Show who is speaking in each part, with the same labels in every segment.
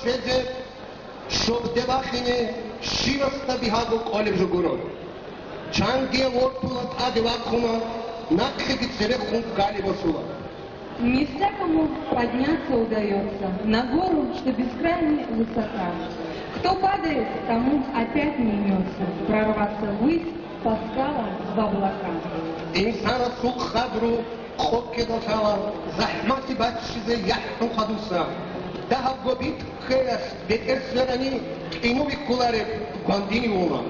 Speaker 1: შვეძე შობდებახინე შივასთა ბიჰაგო ყოლებ ჟუგურო ჩანგე ორთულა ტადე ვახუმა ნახეგი ცერეხუნ галибосула.
Speaker 2: Не всякому подняться удается на гору, что бескрайне высока. Кто падает, тому опять не имется прорваться ввысь по скалам в облака.
Speaker 1: Инсана сух хадру خود داشتم زحمتی بعد چیزی یحتون خدوسم ده گوبیت خیلی بهترسلانی اینو بیکولاره گاندینی موما.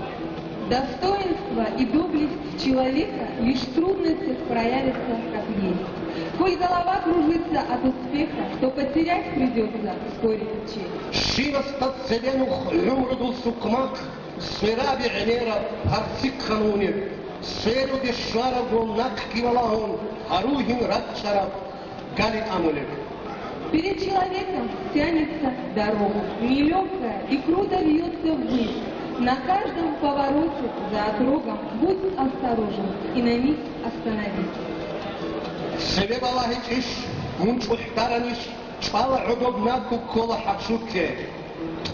Speaker 2: Достоинство и доблесть человека лишь в трудностях проявятся как есть. Коль голова кружится от успеха, то потерять придется вскоре честь.
Speaker 1: Шивастат селену хлюмруду сукмак, сфераби энера парсик ханунир. Сферу дешара громнак кивалахон, арухин радчара галит амулер.
Speaker 2: Перед человеком тянется дорога, нелегкая и круто вьется ввысь. На каждом повороте за отрогом будь осторожен и на миг остановись.
Speaker 1: Себеб Аллахи чиш, мунчухтараниш, чала удобнаку кола хачутке.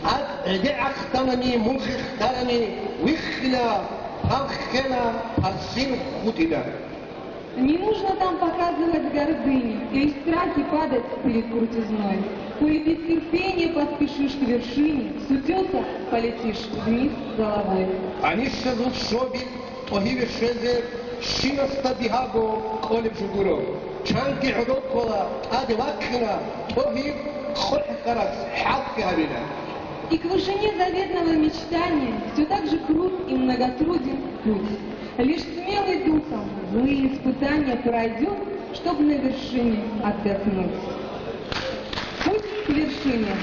Speaker 1: Ад эде ахтанани, мунчухтарани, вихля, палхена, парсин хутида.
Speaker 2: Не нужно там показывать гордыню и в страхе падать перед крутизной. Коли без терпения поспешишь к вершине, с утеса полетишь вниз головой.
Speaker 1: Они шезут шоби, огиве шезе, шинаста бихаго, колеб жугуро. Чанки удокола, адевакхина, огив, хоххарас, хавки авина.
Speaker 2: И к вышине заветного мечтания все так же крут и многотруден путь. Лишь смелый духом злые испытания пройдет, чтобы на вершине отдохнуть. Путь к вершине.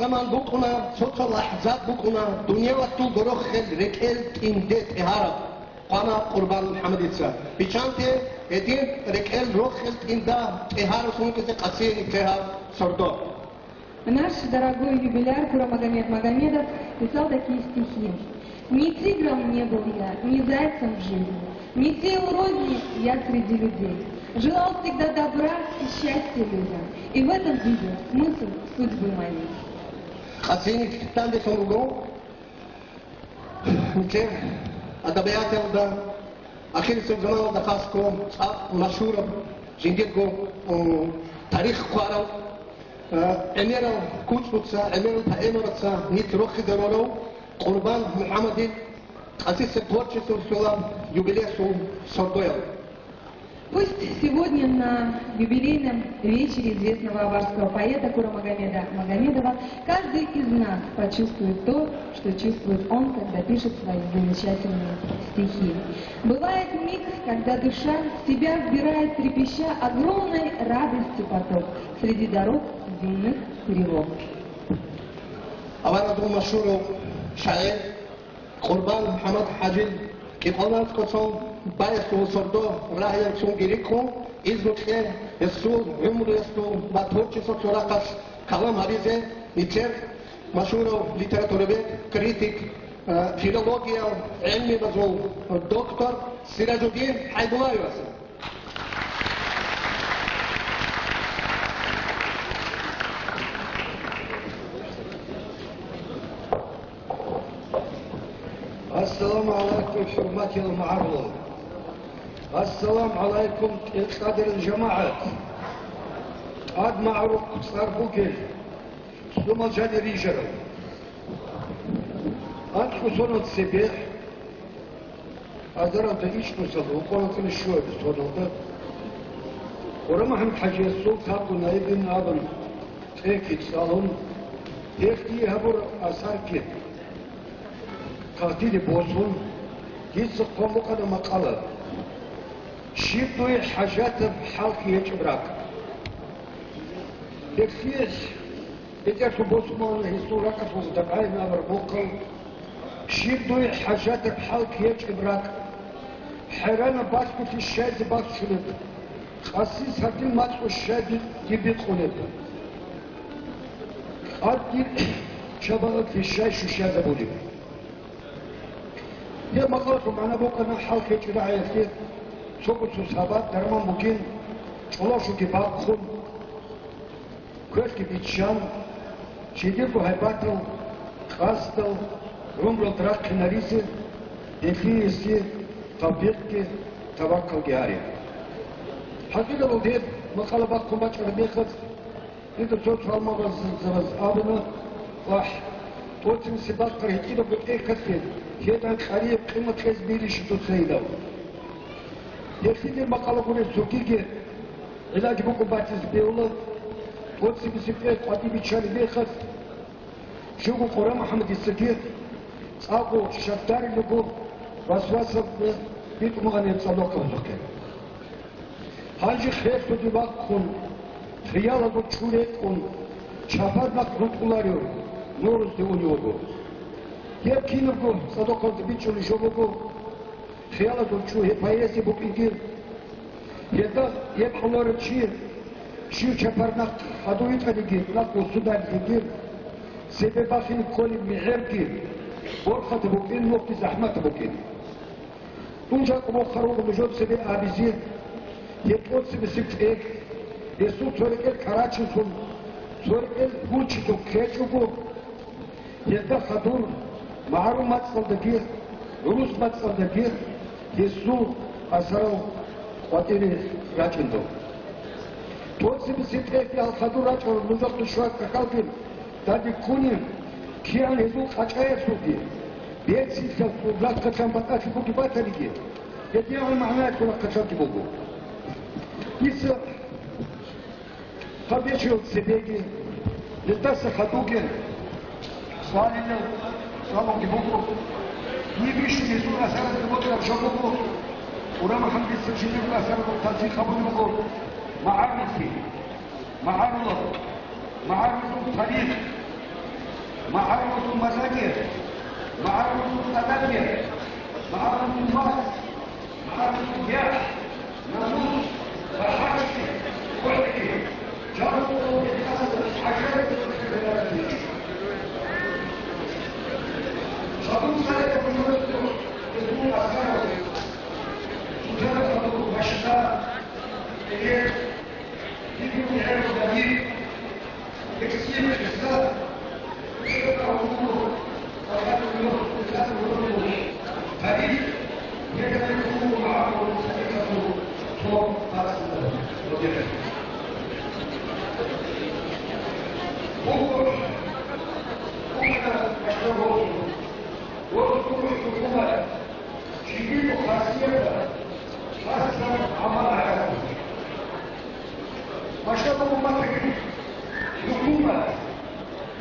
Speaker 1: zaman bukuna, soça lahzat bukuna, dünya vaktu gorokhel rekel tindet ehara, qana Qurban Muhammad Isa. Bichante edin rekel rokhel tinda ehara sunke qasir teha sordo.
Speaker 2: Наш дорогой юбиляр Курамагомед Магомедов писал такие стихи. Ни тигром не был я, ни зайцем в жизни, не сеял розни я среди людей. Желал всегда добра и счастья людям, и в этом видел смысл судьбы моей.
Speaker 1: خاصين الكتاب ده سنقول ممكن أدبيات ده أخير الزمان ده خاصكم مشهور جندكم تاريخ قارو أميرا كوتشوتسا أميرا تأمرتسا نتروخ درولو قربان محمد أسيس творчество села юбилейсу Сордоя.
Speaker 2: Пусть сегодня на юбилейном вечере известного аварского поэта Курамагомеда Магомедова каждый из нас почувствует то, что чувствует он, когда пишет свои замечательные стихи. Бывает миг, когда душа в себя вбирает трепеща огромной радости поток среди дорог земных перевод.
Speaker 1: أولا دون مشهور شاعر قربان محمد حاجل كيفانا تكون بايسو سردو راه يكون جريكو إزمكه يسول عمر يسول باتوتشي سوتوراقاس كلام هاريزه نيتشر مشهور ليتراتوربي كريتيك فيلولوجيا علمي بزول دكتور سراج الدين حيدولاي واسا
Speaker 3: السلام عليكم حرمتي المعروف. السلام عليكم قدر الجماعة. عاد معروف صار بوكي. ثم جاني ريجر. أنت كسرنا السبيح. أدرى أنت إيش كسرنا وقلنا كل شوي بسرنا. ورما هم حاجة السوق هاكو نايبين آدم. تيكي تسالون. تيكي هبور أسار كيف. قاتل بوصون يتسق قومك هذا مقالة شيبتوي حاجات بحالك يجبرك Tekfiyeş, yeter ki Bosman historia katıldı da aynı var bokal. Şirdoy hacet halk yeç bırak. Herana başkı şehir bak şuledı. Asis hatim maç o şehir gibi konudu. Adil çabalık fişay şu şehirde buluyor. Ya makalatu bana bu kadar halk yeç rayeti. Çok uçsuz sabat derman bugün. Çolaşu ki bakın. Köz ki bitşan. Şedir bu haybatıl. Kastıl. Rumro trak kinarisi. Defiyesi. Tabiqki. Tavakkal gari. Hakikaten o değil. Makala bak kumaç arabiyakız. Bir de çok salmağız zırız abını. Vah. Toçin sibat karhiki de bu ekası. Yedan kariye kıymet ezbiri işi tutsaydı. Yeksidir makala bunu sokirge. İlacı bu kumaçız beyoğlu. Toçin bisiklet adi biçari bekaz. Şugu Kora Muhammed İstikir. Ağu şaftari lugu. Vasvasıp bir kumağını salok kavzuk. Hacı khayr tutu bakkun. Khiyala bu çurek kun. Çapadmak rutkuları. Noruz de uniyogu. Hep kinugu. Salok kavzuk biçulu jogugu. Khiyala bu çu hep hayesi bu pingir. Hep onları çiğ. Şiu çaparnak haduyut adigir. Lak bu sudan digir. Sebep akini koli mi'ergir. Borkatı bukin, nokti zahmetı bukin. Tunca kumu kharugu mujod sebe abizi. Yekot sebe siktek. Yesu çörekel karaçın sun. Çörekel huçi tu keçugu. Yedda khadur. Ma'lumat saldagir. Rus mat saldagir. Yesu asarav. Vatini raçındı. Tot sebe siktek ya khadur raçın. Muzaklı şuat kakalgir. Dadi kunim. Kiyan ezu kaçaya suki. Biyet silsa lak kaçan batak bu ki batarigi. Yediyan ma'nayet kulak kaçan ki bugu. Biz tabi şey sebegi. Lidası hadugen. Sualini salon ki bugu. Niye bir şey yesu asarat ki bugu şu bugu. Urama hamdi sırçını bu asarat bu tazik kabul bugu. Ma'arisi. Ma'arullah. Ma'arullah tarih. معرض المساجد معرض التميز معرض الماس معرض الجاه ناموس فحرس وحدك جربوا عشرة صدوق سنة بنورته يدور أسرار سجارة مشتاق إليه يجب يعرف دليل يكسير الإسلام Hadis yekatuhu ma'ahu sadikatuhu çok aslında. Bu kadar başarılı olsun. Bu hükümet ciddi bir hasiyetle asla amal hayatı. Başarılı olmak için hükümet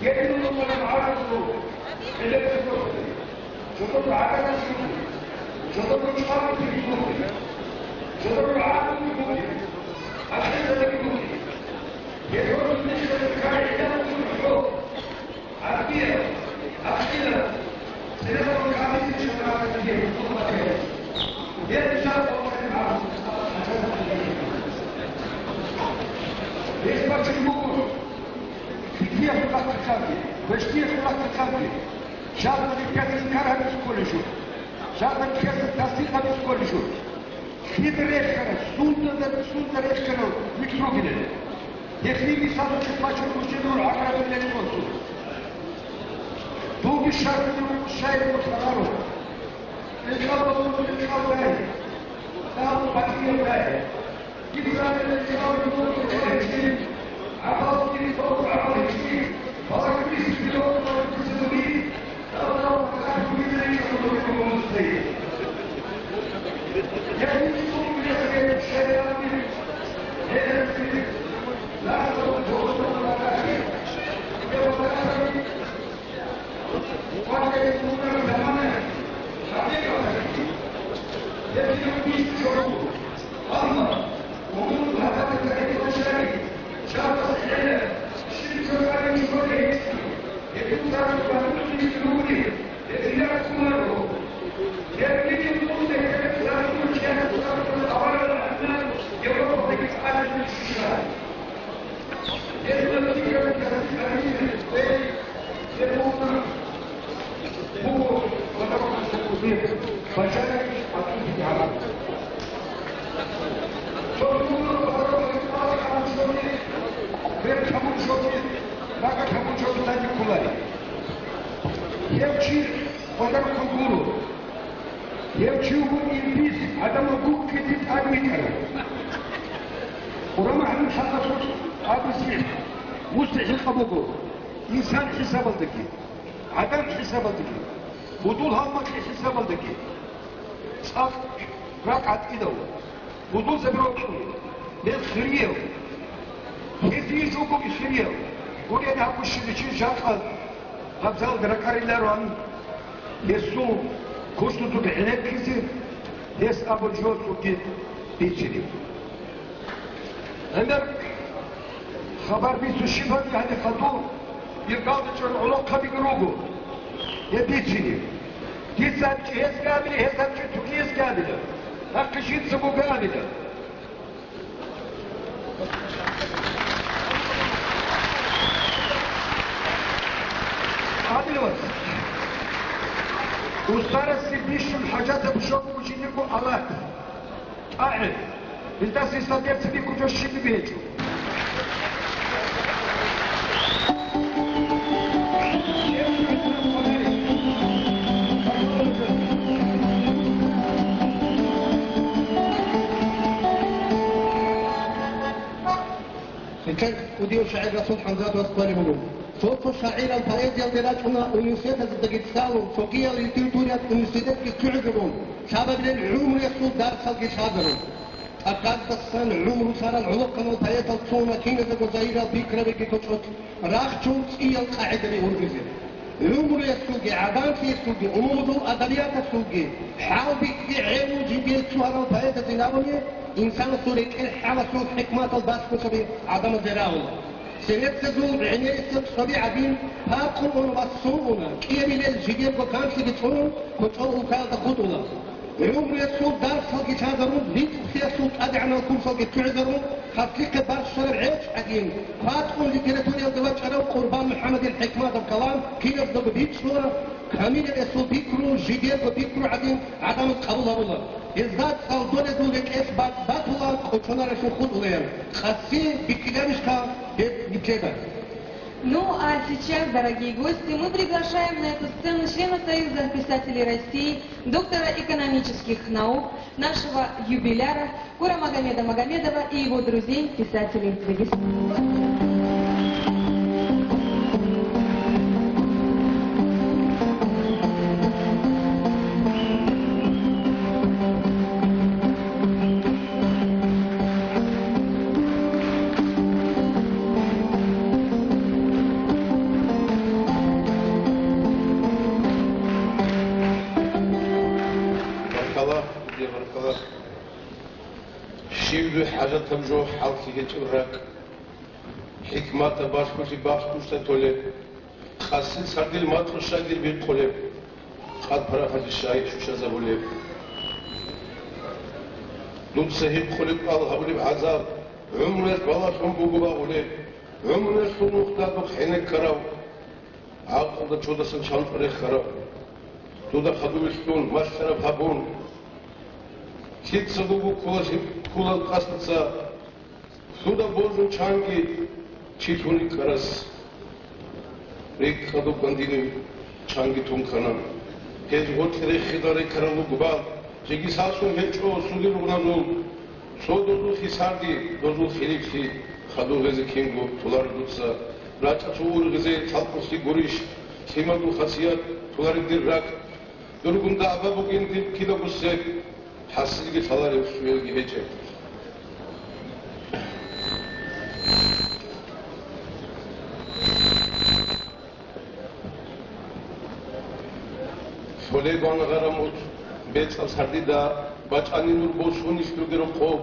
Speaker 3: يجب أن نعرض إلى الدخول جذور العدد السلوكي جذور الشرط السلوكي جذور العدد السلوكي الحزب السلوكي يدور النسبة للكاري إلى الحقوق عربية أخيرا سنبقى الكامل الشرعات التي يطلق فيها يرجع وقت العرض يثبت الموضوع Кие kulak tıkandı, beşkiye kulak tıkandı. Şartı dikkatini kararı psikolojik. Şartı dikkatini tasdika psikolojik. Hidir eşkara, sundur eşkara mikrogine. Yekli misalı çıkmaçın uçunur, akarabillerin olsun. Doğu şartını şair mutlakaru. İnşallah bey. Dağlı bakiye bey. Gibran'ın İnşallah عقاب كبير فوق عقاب كبير فوق كبير في يوم التسلمين الله تعالى كبير يقول لكم المسلمين يعني يقول لك الشيء هذا الفيلم لا تقول ولا تعرف يوم الآخر وقد يكون زمانا حقيقة يجب أن يشعروا أما ومن هذا الكلام الشرعي شرط العلم İnsan hesap aldaki, adam hesap aldaki, budul halmak hesap aldaki. Saf, rakat idav, budul zebrokun, ne khiriyev, hediye çok bir khiriyev. Buraya da bu şimdi için şartlar, habzal bırakariler olan, yesu koştuğu bir elektrisi, des abucusu ki biçili. Ender haber bir suçibat yani kadın bir kaldı için olakka bir grubu yetişini. Hesapçı hesabili, hesapçı Türkiye hesabili. Hakkı şiitse bu gabili. Adil var. Uluslararası bir hacatı bu şoku bu şimdi bu Allah. Ahir. Bizde sistem hepsini kutuş şimdi bir hecuk.
Speaker 1: كان وديو شاعر رسول حمزات واسطوري بلو صوت شاعر الفايد يلدراج هنا ونسيت الدقيق سالو فوقيا للتيوتوريات ونسيتك كعقرون شابه بلين عمر يسول دار سالكي شادرون أقاد السن عمر صار العلق كانوا الفايد الصومة كينة وزايرة بيكرا بيكي كتشوت راح تشوت إيا القاعدة لأورجزير عمر يسوقي عبان في يسوقي أمودو أدبيات يسوقي حاول بيكي عيمو جيبي السوهر الفايد زناوني إنسان سوريك الحالة سوء حكمات الباس كسبي عدم الزراعة سنت تزول عني السب صبي عبين هاكم ونبصونا كيامي للجيب وكان سيجتون كتون وكال تخطونا عمر يسوق دار صلقي تهدرون ليك سيسوق أدعنا وكل صلقي تعذرون خاطلك بار الشرع عيش عدين فاتقون لكرتوني الزواج أنا وقربان محمد الحكمات الكلام كي يصدق بيك صورة كامل يسوق بيكرو جيجيب وبيكرو عدين عدم القبول الله İzzat saldırı durduk esbat batılan koçonar şu худler. Хасси бикилянишка бикеда.
Speaker 2: Ну а сейчас, дорогие гости, мы приглашаем на эту сцену члена Союза писателей России, доктора экономических наук, нашего юбиляра Курамагомеда Магомедова и его друзей, писателей Дагестана.
Speaker 4: شيء حاجة تمجو حالتي كتورك حكمة باشكوشي باشكوشتا تولي خاصة سردل ما تخشى دير بيقولي قد برا حاجة الشاي شوشا زبولي دون سهيب خلق الله بولي بعذاب عمرك والله شون بوغبا بولي عمرك شون مختابك حينك كراو عاقل دا چودا سن شان فريخ كراو دودا خدوشتون مشترف هبون كيت سبوبو كولال قصدسا سودا بوزو چانگي چيتوني كرس ريك خدو بنديني چانگي تون خانم هز غوتري خداري كرالو گبا جيگي ساسو هچو سودي رونانو سو دوزو خيساردي دوزو خيريكشي خدو غزي كينگو تولار دوتسا راچا چوور غزي تالقوسي گوريش سيمادو خاصيات تولاري دير راك دورگوندا ابا بوگين دير كيلو گوسي حسيتي تولاري سويلگي هچه فوليبان غراموت بيت سرديدا باچاني نور بوشوني شلوگرو خوب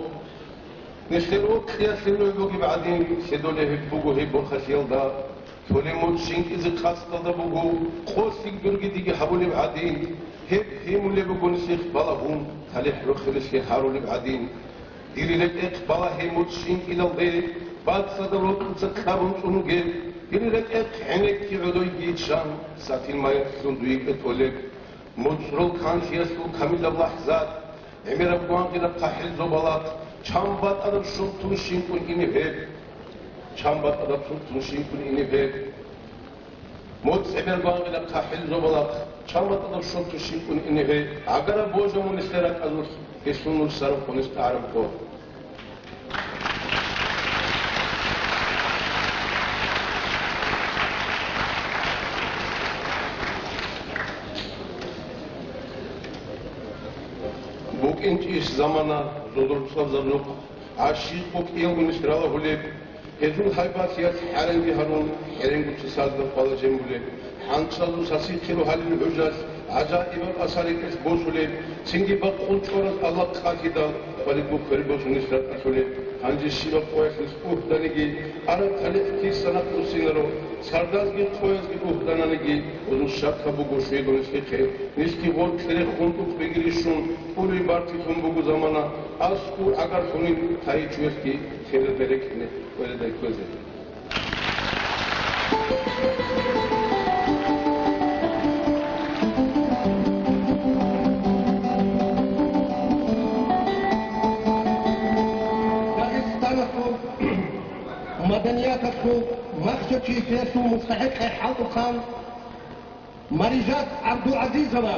Speaker 4: نشترو خياسينو بوگي بعدين سيدولي هبوگو هبو خسيلدا تولمون شينكيز خاصة بوجو خوسيك درجي ديجي حبولي بعدين هب هيمولي بقول سيخ بالهم تلح رخل سيخ هارولي بعدين ديري لك إقبال هيموت شينكي للغير بعد صدروا تسكابون سنوجي ديري لك إقحنك تعودو يجيتشان ساتين ما يفسون دويك بتولك مجرل كان شيسو كامل اللحظات عمر أبوان قد قاحل زبالات چامبات أدب شلطون شينكون إني بيب چامبات أدب شلطون شينكون إني بيب موت عمر أبوان قد قاحل زبالات چامبات أدب شلطون شينكون إني بيب أگر بوجه من استرات أزوس يسون السرم كونست عرب كور انت ايش زمانا زودر بصدر عشيق بوك ايل منسترالا هوليب هزول هايباسيات حرنجي هارون حرنجو تسادة فالا جنبوليب حانشالو ساسي خيرو حالين الحجاز عجائب الأساريك اس بوشوليب سنجي بقون چورز الله قاكيدال فاليبو فريبوش منسترات اشوليب هانجي شيبا قويس نسپوح دانيگي عرب تاليق كي سنق نسينرو سردازگي قويسگي بوح دانانيگي ozun şartka bu goşuya dönüşte ki niski vol kere kontuk begirişun uri barti kumbugu zamana asku agar sonin tayi çüyeski kere berekine öyle de közü.
Speaker 1: مدنياتكو مخشوشي فيسو مستحق حلق خان مريجات عبدو عزيزنا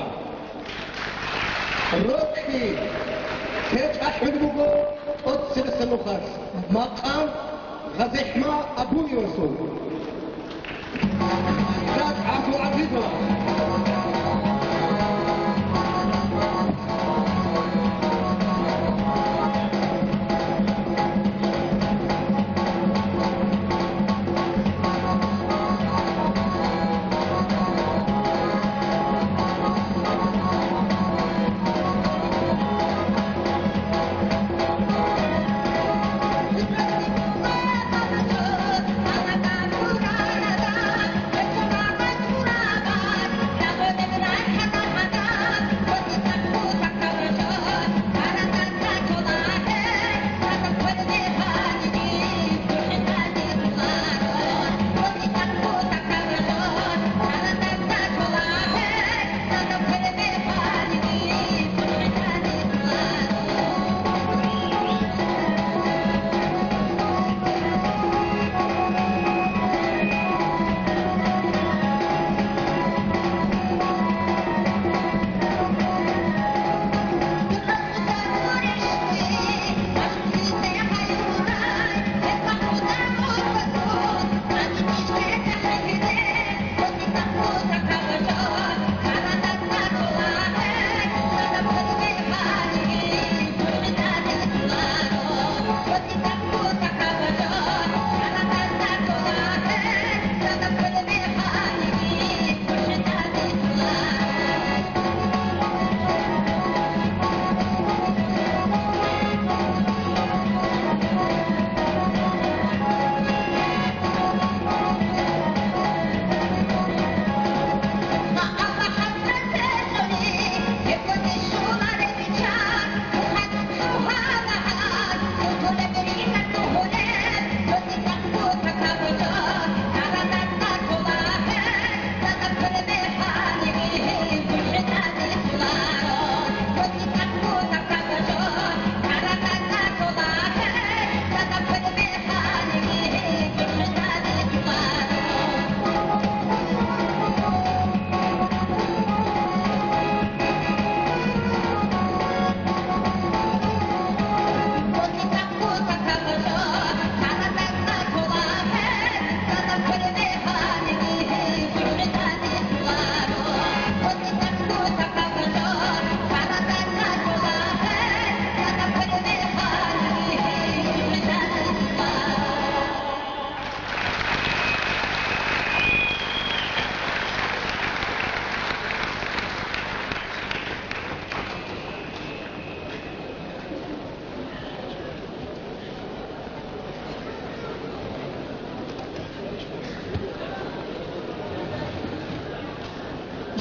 Speaker 1: روكي كيف أحمد بقو أتصل السنوخاس مقام غزحما أبو يوسف مريجات عبدو عزيزنا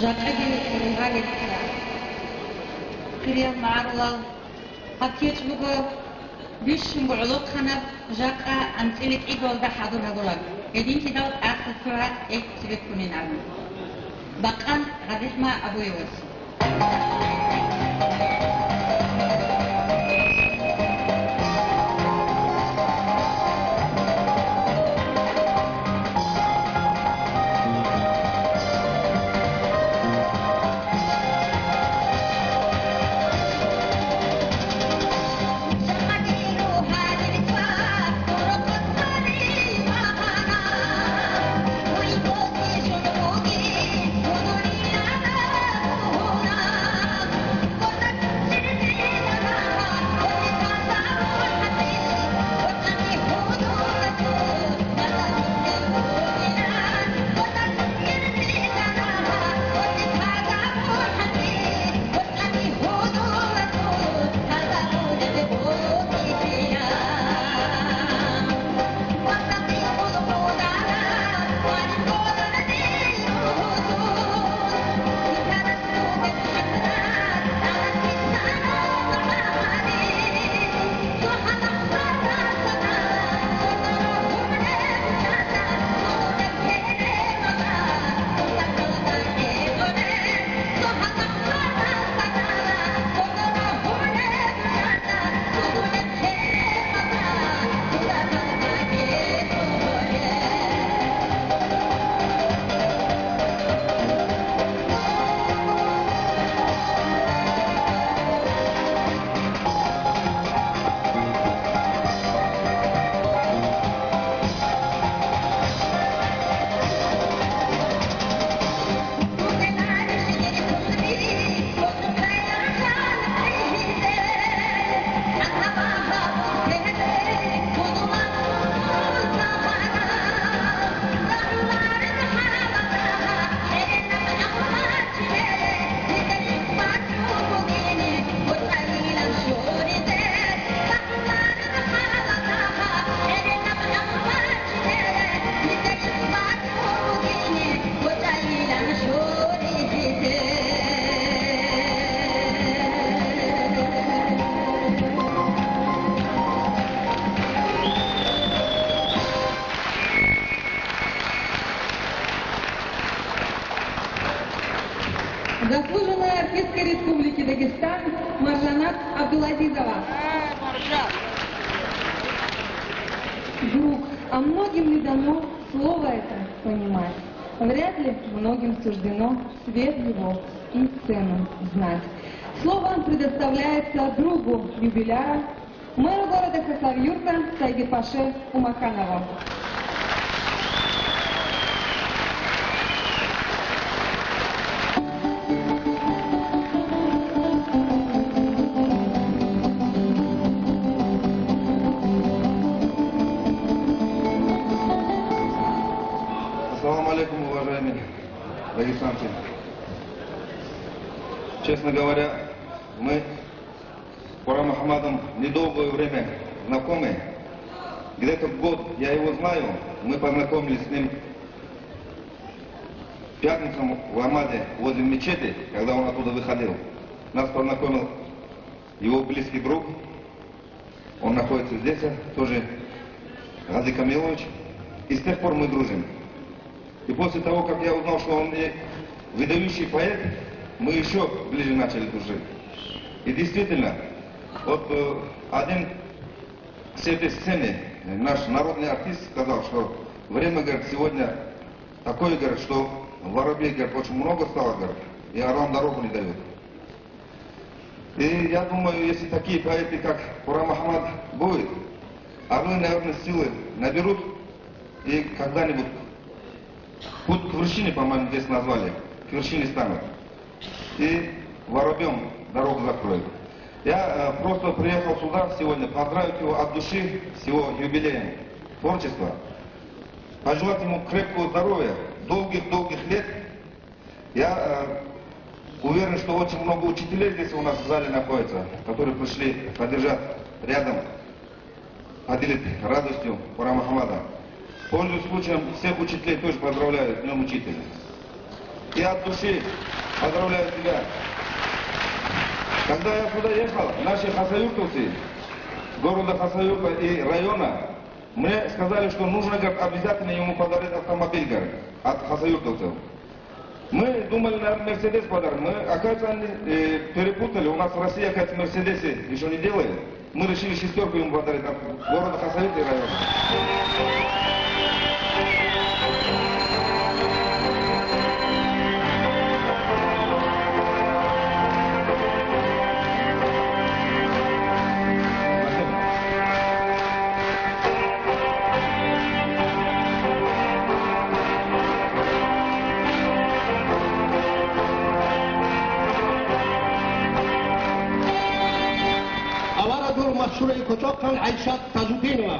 Speaker 5: Жакади Рунгалецка. Кирия Марлал. Хакеч буго бишим бугулук ханаб жака анцилик иголда хадуна гулаг. Эдин кидал ахсуа эк цвет кунинар. Бакан Гадихма Абуевас.
Speaker 2: Заслуженная артистка Республики Дагестан Маржанат Абдулазизова. Друг, а многим ли дано слово это понимать? Вряд ли многим суждено свет его и цену знать. Слово предоставляется другу юбиляра, мэру города Хасавюрта Сайгипаше Умаханову.
Speaker 6: Ассаламу алейкум, уважаемые дагестанцы. Честно говоря, мы с Курам Ахмадом недолгое время знакомы. Где-то год я его знаю. Мы познакомились с ним в пятницу в Амаде возле мечети, когда он оттуда выходил. Нас познакомил его близкий друг. Он находится здесь, тоже Гази Камилович. И с тех пор мы дружим. И после того, как я узнал, что он выдающий поэт, мы еще ближе начали дружить. И действительно, вот один с этой сцены, наш народный артист сказал, что время, говорит, сегодня такое, говорит, что воробей, говорит, очень много стало, говорит, и орлам дорогу не дают. И я думаю, если такие поэты, как Курам Ахмад, будет, орлы, наверное, силы наберут, и когда-нибудь путь к вершине, по-моему, здесь назвали, к вершине станут. И воробьем дорогу закроют. Я просто приехал сюда сегодня поздравить его от души с его юбилеем творчества. Пожелать ему крепкого здоровья, долгих-долгих лет. Я уверен, что очень много учителей здесь у нас в зале находится, которые пришли поддержать рядом, поделить радостью Курам Ахмада. Пользуясь случаем, всех учителей тоже поздравляю с Днем Учителя. и от души поздравляю тебя. Когда я сюда ехал, наши хасавюртовцы города Хасавюрта и района, мне сказали, что нужно, говорит, обязательно ему подарить автомобиль, говорит, от хасавюртовцев. Мы думали, наверное, Мерседес подарим. Мы, оказывается, они перепутали. У нас в России, оказывается, Мерседесы еще не делают. Мы решили шестерку ему подарить от города Хасавюрта и района.
Speaker 1: مشهور کوچاک خان عیشت تاجودینова.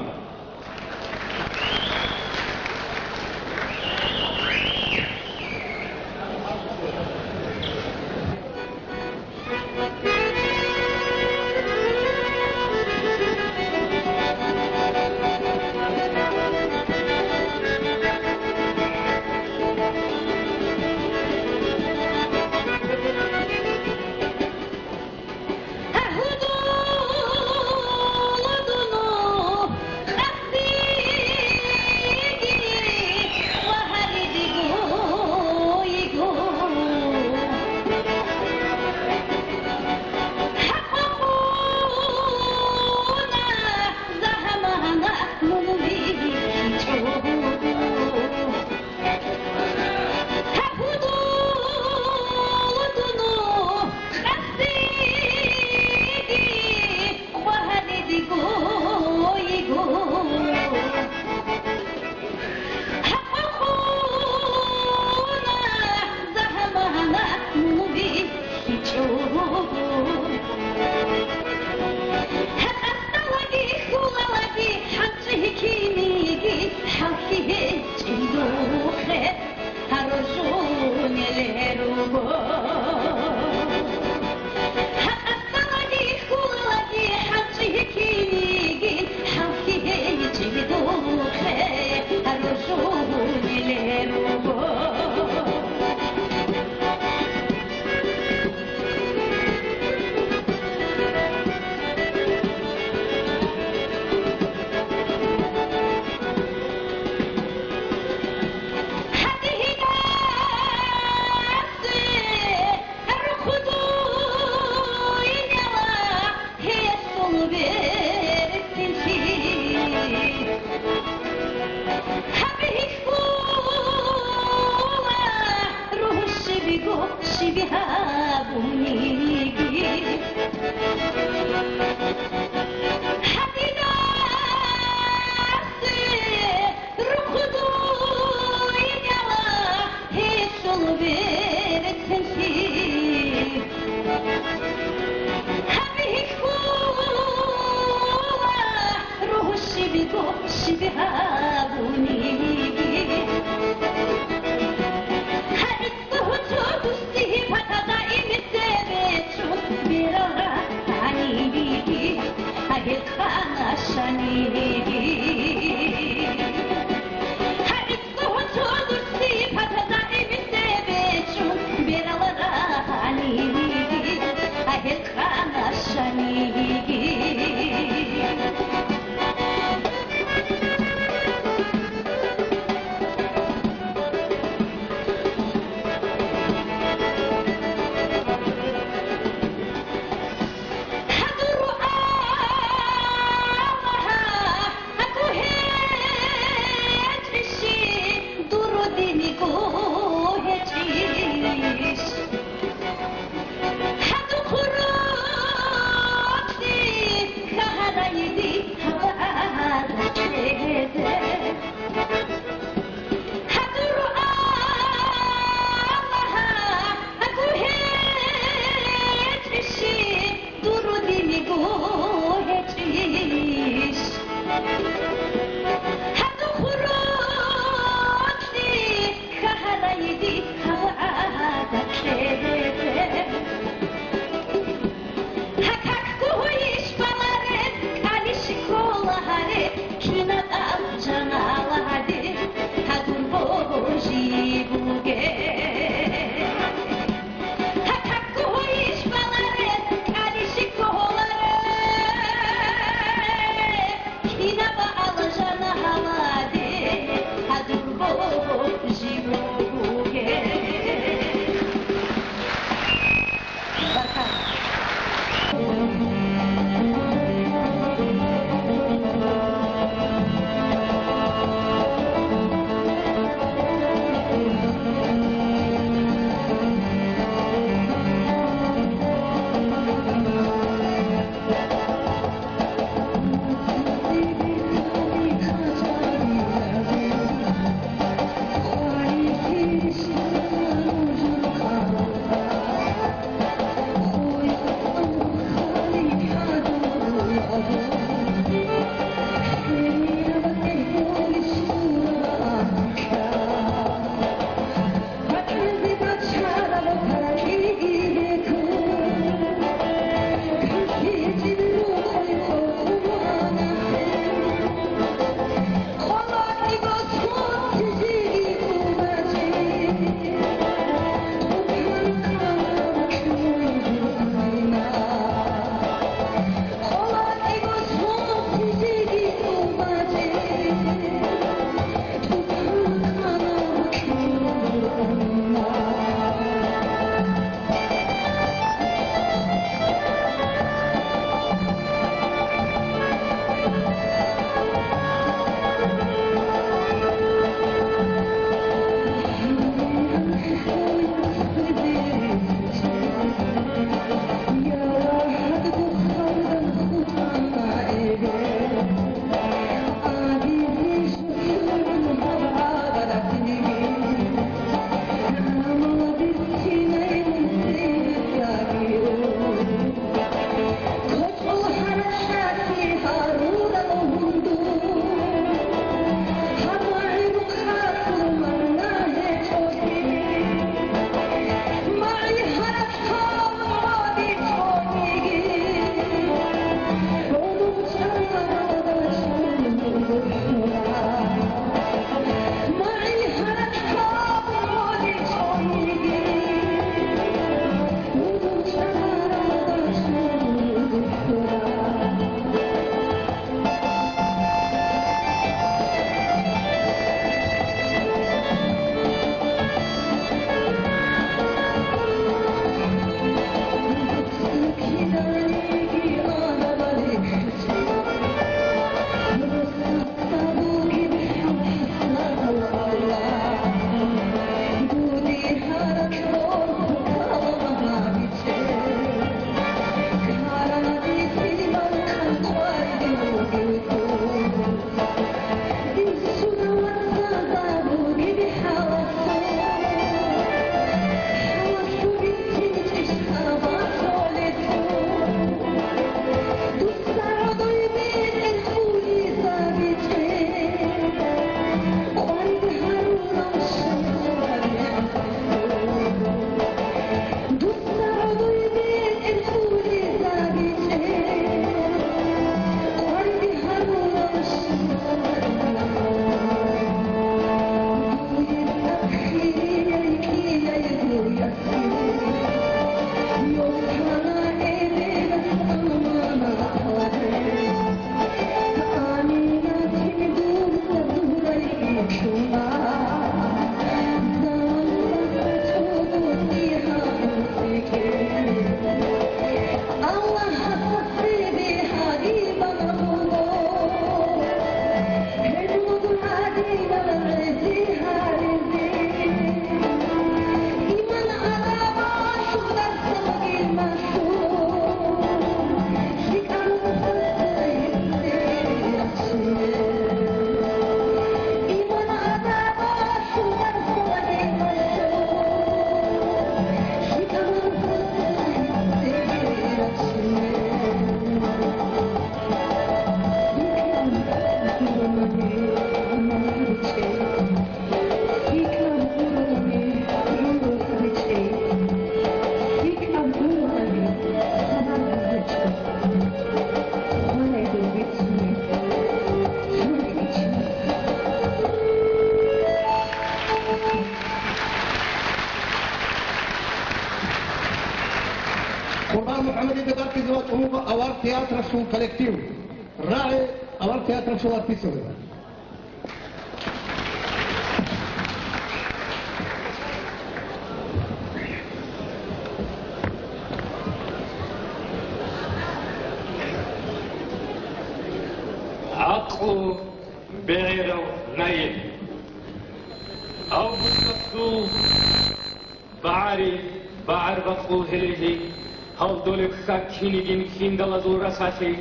Speaker 1: Kurban Muhammedi de Barkizovat Umuga Avar Teatra su kolektiv. Rae Avar Teatra su artisove.
Speaker 7: عقل بغيره نايم أو بسطو بعر بقول هلهي هل دولك كينيجين كيندالازو راساتي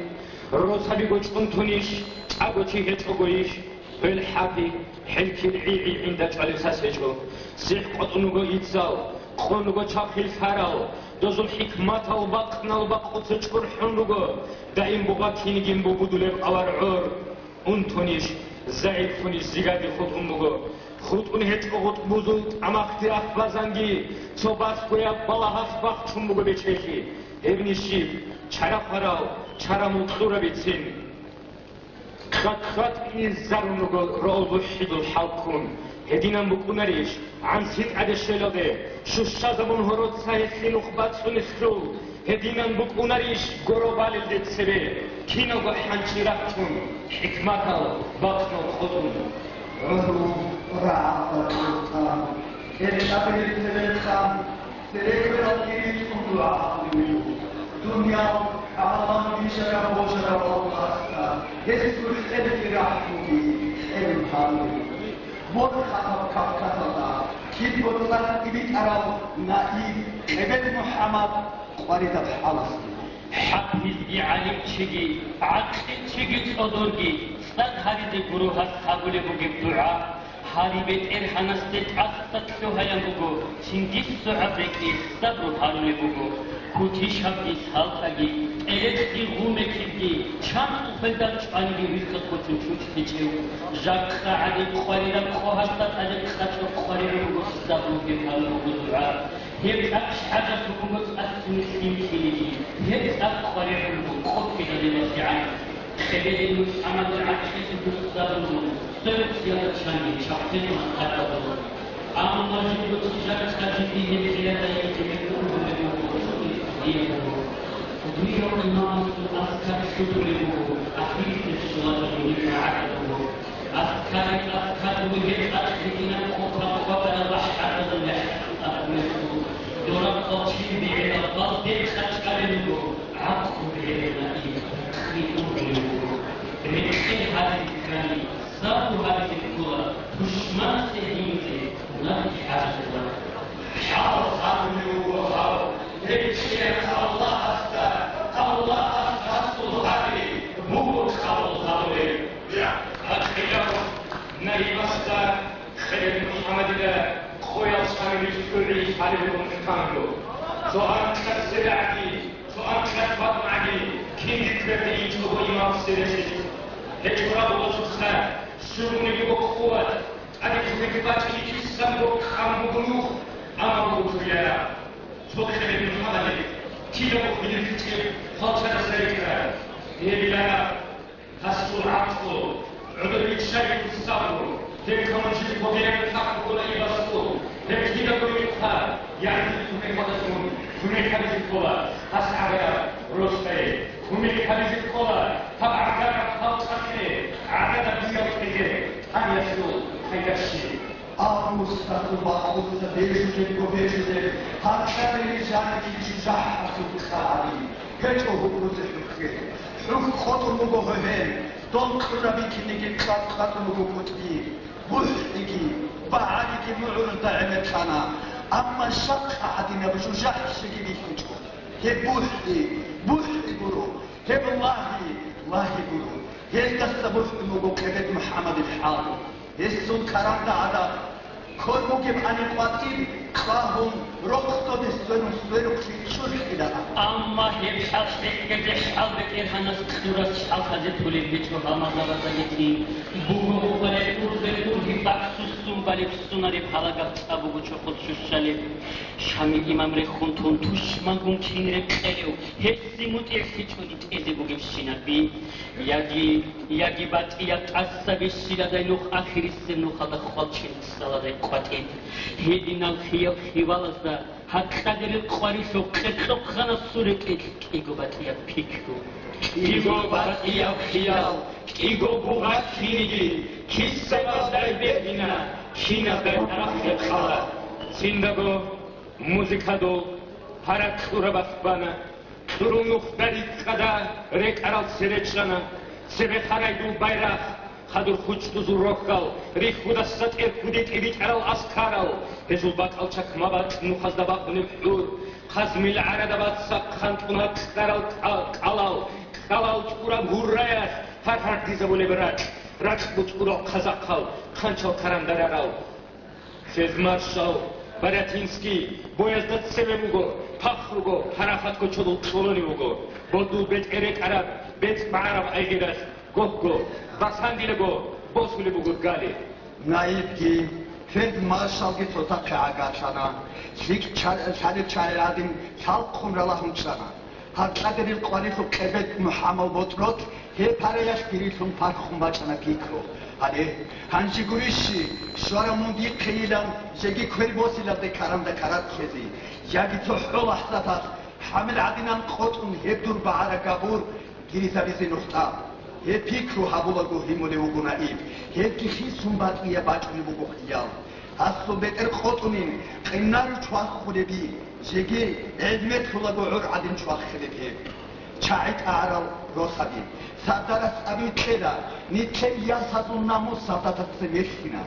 Speaker 7: روسابي قوشكم تونيش أقوشي هتشوغويش بالحافي حلكي العيعي عندك على ساسجو سيح قطنوغو يتزاو قونوغو تشاخيل فاراو دوزو الحكمات البقنا البقو تشكر حنوغو دائم بغا كينيجين بودولب قوار عور انتونيش زعيد فونيش زيغادي خود اموغو خود اون هتشكو خود بوزولت اما اختراف بازانگي صوباس قويا بالاهاس باق چموغو بچيخي ابنشيب چارا فاراو چارا ملتورا بيتسين خط إزارونوغو روزو حيدو حالكون هدينا مكوناريش عن سيد عد الشلوغي شوشا زمون هروت سايد خينوخ باتسون اسرول هدينا مكوناريش غورو بالي ديت سبي كينوغو حانشي راكتون حكماتال باقنو خودون
Speaker 3: رسول راعة الخام الأبي الخام سريك الأكيد كل عقل دنيا أعلم بشرف وشرف الله يسوع الخير رحمتي الحمد مرحبا كفكتا كيف بطلع إبيت أراو نائب نبي محمد ورد الحلس
Speaker 7: حقي عليك شيء عقل شيء تصدرني استاد هذه الجروه الصابولة بوجب دعاء هذه بيت إرحانس تتعصت سوهايا بوجو سنجس سعبك استبر هارون بوجو كوتي شابي سالتاجي إلكتي غومكتي شام فلدان شاني ويسكت كوتن شوش تجيو جاك خاعدي قواريرا قوهاشتات عليك خاتر قواريرا بوجو استبر بيتالو بوجو دعاء هيك أكش حاجة تكونت أسمي سيمكيني هيك أقواريرا بوجو خوفي دليل وسيعان خلال المس عمد العكس بوستابلو سرق سيادة شاني شخصين مستقبلو أما جيبو تجارة خاتفيه بخيادة يتمكنون بموضوع ويوم الناس أذكر شكره أخير الصلاة من عقله أذكر وجد أخيرنا أخرى قبل الرحمة الله أخيره دورك تطشين بعلى الضغط خشكره عقل بعلى خيره رئيسين هذه الكلمة صاروا هذه الكرة دشمن سهيمته لا حاجة له حاول صاروا رئيسين الله أستغفر هذه موت خاطر أخيرا نريبستا خير محمد الله خويا صامي الشرعي حالهم كاملو سؤال كسرعتي سؤال كسبطنعتي كين كرتي تبغى إمام سيرسي هجرة وصفة سرني بقوة أنا كنت باتي تسمو خامبلو أما بقولي سؤال محمد تيجي بقولي كتير خاطر سريكا هي حسب العقل عذر الشرك الصبر هيك كمان شيء بقولي الحق ولا يبصر هيك كده بقولها يعني كمية هذه الكولا أسعى رستي كمية هذه الكولا تبع عدد خلقته عدد بيوته أن يسلو هذا الشيء
Speaker 3: مستقبل بيجوده وبيجوده حتى بيجانك جزاحة الخالي كيفه بروزه الخير حق خطر مجوهين دون قربك نجيب خطر مجوهتي بوحدي بعدك معرض دعمت أنا أما الشق عدنا بشجاع الشيء بيحكوا هي بوحدي برو هي الله برو هي دستبوح مجوهين محمد الحاضر السون كرام دعدا كل مجيب عن القاتل فهم رقصة السنو شو كده
Speaker 7: أما هي حاسة كده حالك إرهانا سكتورة حاسة تولي بيتو هما زبطانيتي بوغو بلدور هي بخصوصون بالي بسوناري بحلقة أبوغو چوخد شوشالي شامي إمام رخون تون توش მანგუნ ჩინრე ყელევ ჰესი მუტიხი ჩუნი ტეზე გოგებშინაბი იაგი ბატია ტასაბი შილადაი ნუხ ახირისე ნუხადა ხვალჩინ სალადაი ყვატი ჰედინალ ხიო ხივალაზდა ჰაკადერი ყვარიშო ყეყო ხანა სურეკი კიგო ბატია ფიქრუ კიგო ბატია ხიალ კიგო ბუღა ქინიგი ქისება დაიბედინა ქინა ბერახე ხალა სინდაგო მუსიკადო ფარაკურაბასბანა თურუნუხდარი ყადა რეკარალ სერეჩანა სებეხარაიდუ ბაირახ ხადურ ხუჩდუზუ როხალ რიხუდა სატერ ხუდი ტივიჭარალ ასქარალ ეზულ ბაკალჩაკ მაბაკ ნუხაზდა ბაყუნი ფდურ ხაზმილ არადაბად საფხანტუნა ყარალ ყალალ ჭურა გურაიას ფარფარ დიზაბულებრაკ რაც ბუჭურო ყაზაყალ ხანჩო ქარანდარაღალ სეზმარშალ ბარათინსკი ბოიაზდა ცემემუგო ფახრუგო ფარახატკო ჩოდულ ჩოლონიმუგო ბოდულ ბეტკერე ყარა ბეც მარაბ აიგერას გოგო ბასანდილეგო ბოსულიბუგო გალი
Speaker 3: ნაიბგი ფედ მარშალგი ცოტა ჩააგაჩანა შიქ ჩალერადინ ჩალხუმრალახუნჩანა ჰაკადერი ყვარიხო ყებეთ მუჰამალბოტროთ ჰეფარეაშ გირილხუნ ფარხუმბაჭანა ფიქრო ale hanji gurishi shwara mundi khaylan yegi khwerbosila de karamda karat khezi yagi tohol ahsatat hamil adinan qotun hebdur baara gabur girisabisi nuqta he pikru habulago himole ugunaib he kisum batqiya bachuni bugo khiyal aso beter qotunin qinnar chwakh khulebi yegi edmet khulago ur adin chwakh khlebi ჩაით არავ როსადი სადარას აბიტედა ნიჩე იასადუნ ნამუს სადათაც მეშინა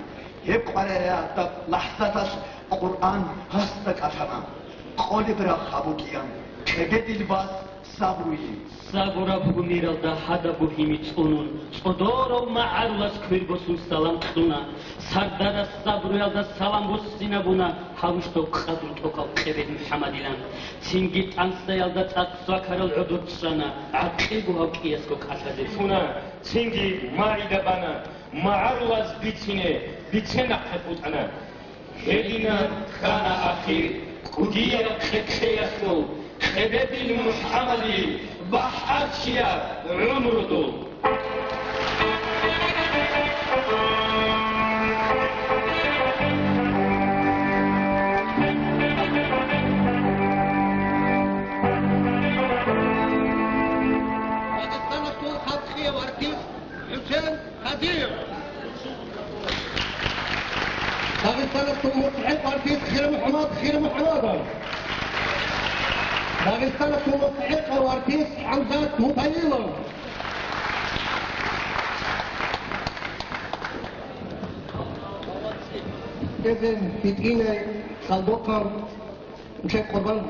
Speaker 3: ეყარერა და ლაჰსათას ყურან ჰასტა კათანა ყოლიბრა ხაბუკიან კებედილბას საბრუი
Speaker 7: საბურა ბუნირალ და ჰადაბუ ჰიმი წუნუნ წოდორო მაარლას ქვირბოსულ სალამ ხუნა სარდარა საბრუალ და სალამბოს სინაბუნა ჰავუშტო ყადურ ტოკალ ყებედ მუჰამადილან ცინგი ტანსდაიალ და წაცვაქარალ უდურცანა აკიგუ ჰაკიესკო კათაზე
Speaker 8: ფუნა ცინგი მარიდაბანა მაარლას ბიცენა ხეპუტანა ჰელინა ხანა ახირ კუდია ხექეასო ყებედილ მუჰამადი ბაჰარშია უმრუდო
Speaker 1: داغستان مستحق ارتيس خير محمد داغستان مستحق وارتيس حمزات مبيلة إذن بيتقينا صندوقا مشاك قربان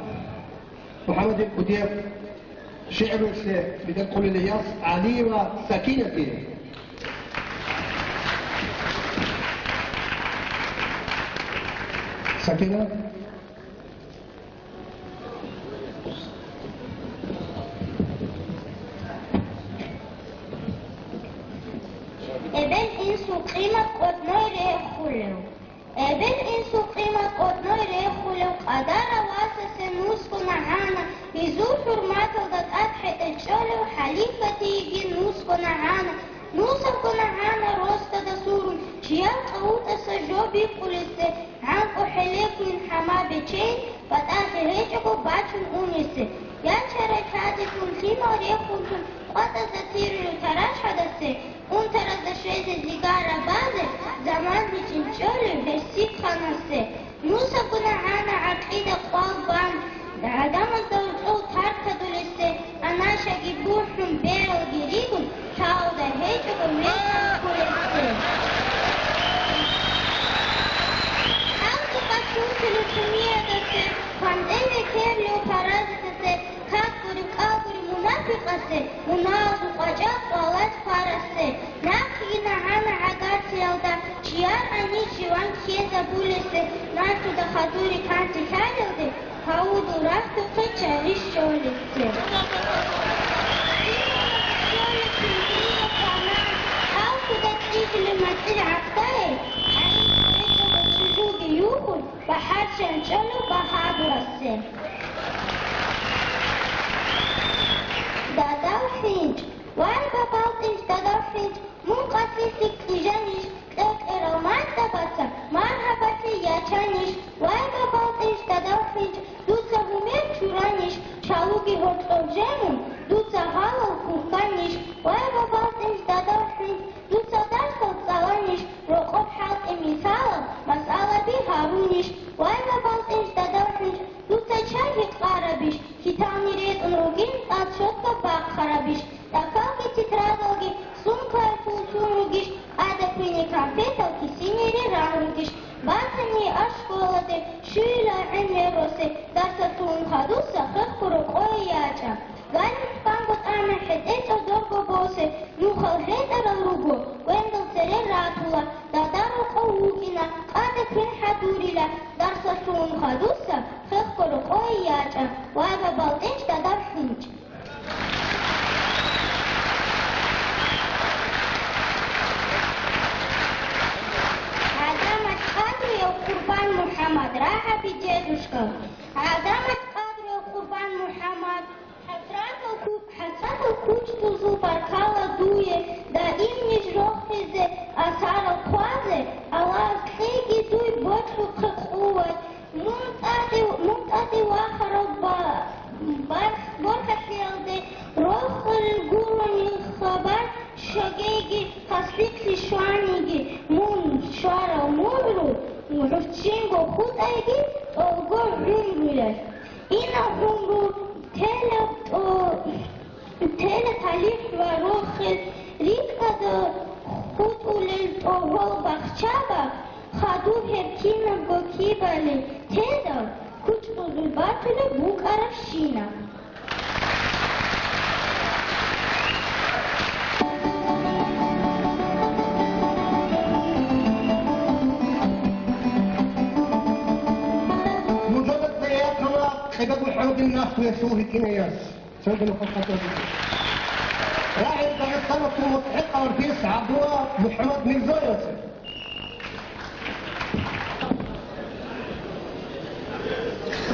Speaker 1: محمد الكتيب شعر بتدخل الياس علي وسكينتي سكينة
Speaker 9: ابن انسو قيمة قدنوي ريخولو ابن انسو قيمة قدنوي ريخولو قدر واسس نوسكو نعانا يزو حرماتو دات اتحت الشولو حليفتي يجي نوسكو نعانا نوسكو نعانا روستا دسورون شيال قوتا سجوبي قوليسي عنكو حليك من حمابي چين فتاة هيجكو باتن اونيسي يانشارة كادتون خيمة ريخولتون قطة زتيرلو تراش حدثي اون طرف دشويز زيگارة بازه زمان بيچين چولو برسيب خانسي نوسكو نعانا عقيدة قوال بان عدم الزوجو تاركة دولسي انا شاقي بوحن بيرو جريبون تاو دا هيجكو ميسان كولسي Auto paciunțele cum e de se pandemie chiar le-o ხადუგი ჰორწყობ ჟემუნ, დუცა ღალავ ქურხანიშ, ვაება ბალტიმს დადავშვის, დუცა დასხელ წალანიშ, როყობ ჰალყი მისალა, მასალები ჰარუნიშ, ვაება ბალტიმს დადავშვის, დუცა ჩაგი ყარაბიშ, ქითანი რეტუნ როგინ, წაცშოტკა ბახხარაბიშ, და ქალკი ცითრადოლგი, სუმქაი ფულჩურუგიშ, ადეფინი კამპეტალკი სინირი რანრუგიშ, ბათანი აშკოლადე, შვილა ენეროსე, დასათუნ ხადუსა ხეხურო ყოიაჭა. განით პანგოთ ამეხეთ, ეწო დორგო ბოსე, ნუხალ ჰეტარა ლუგო, გვენდელ წერე რათულა, და დაროყო უკინა, ადეფინ ჰადურილა, დასათუნ ხადუსა ხეხურო ყოიაჭა, ვაიბა ბალტინჭ და დარხინჭ. Qurban Muhammad, rahabi Jedushka. Adamat Qadri Qurban Muhammad, Hasratul kuch tuzu barkala duye, da imnish rohize asara kwaze, Allah khigi duy bochku qquwat, muntati wahara barka khilde, rohul gurani khabar, shagegi hasfikli shwanigi, mun shara murru, Murchingo khutaygi olgo rumruler. Ina rumru tele talif va rokhil rikada khutulel ohol bakhchaba khadu herkina gokibale teda kuchbuzul batule bukarashina.
Speaker 1: حباب الحوض الناس ويسوه كنياس سيدنا فقط راعي بعد الصلاة المتحقة ورفيس عبدالله محمد ميزايس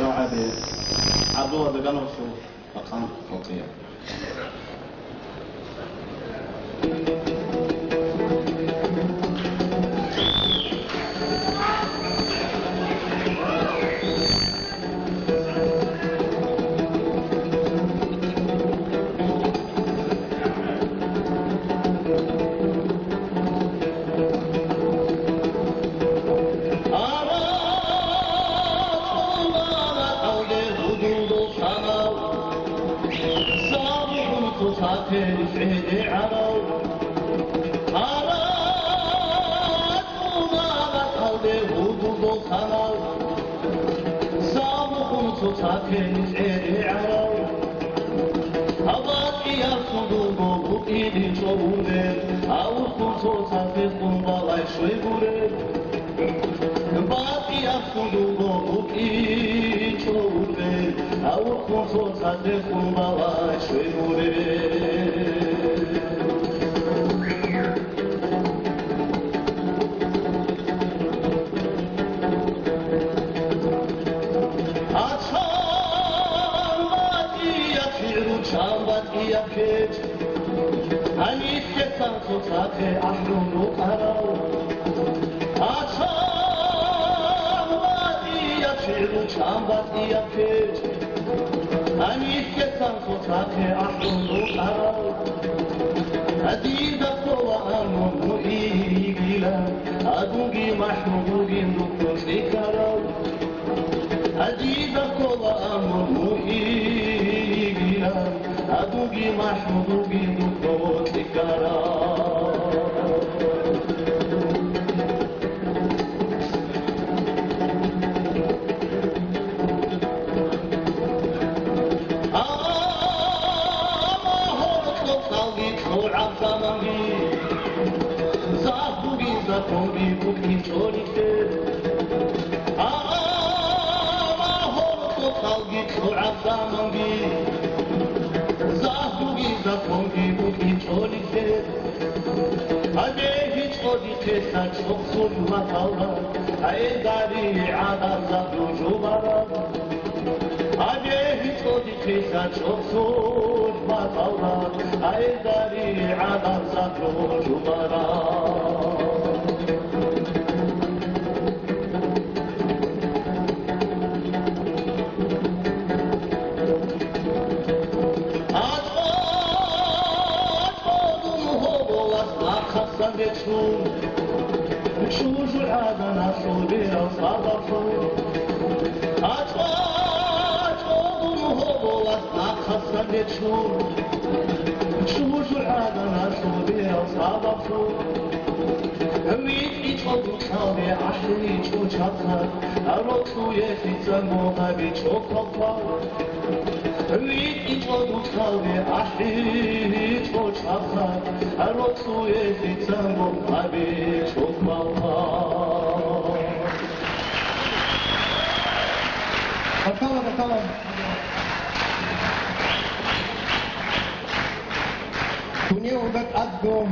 Speaker 10: راعي عبدالله بقنوش مقام فوقية
Speaker 1: بيتشور شو العادة ناسو بيها صعبة شو ميت إيشو بكاوي عحلي شو شاطها أروكو يفي تنمو غابي شو كوكا ميت إيشو بكاوي عحلي شو شاطها أروكو يفي تنمو غابي شو كوكا Bakalım. Dünya olarak adgo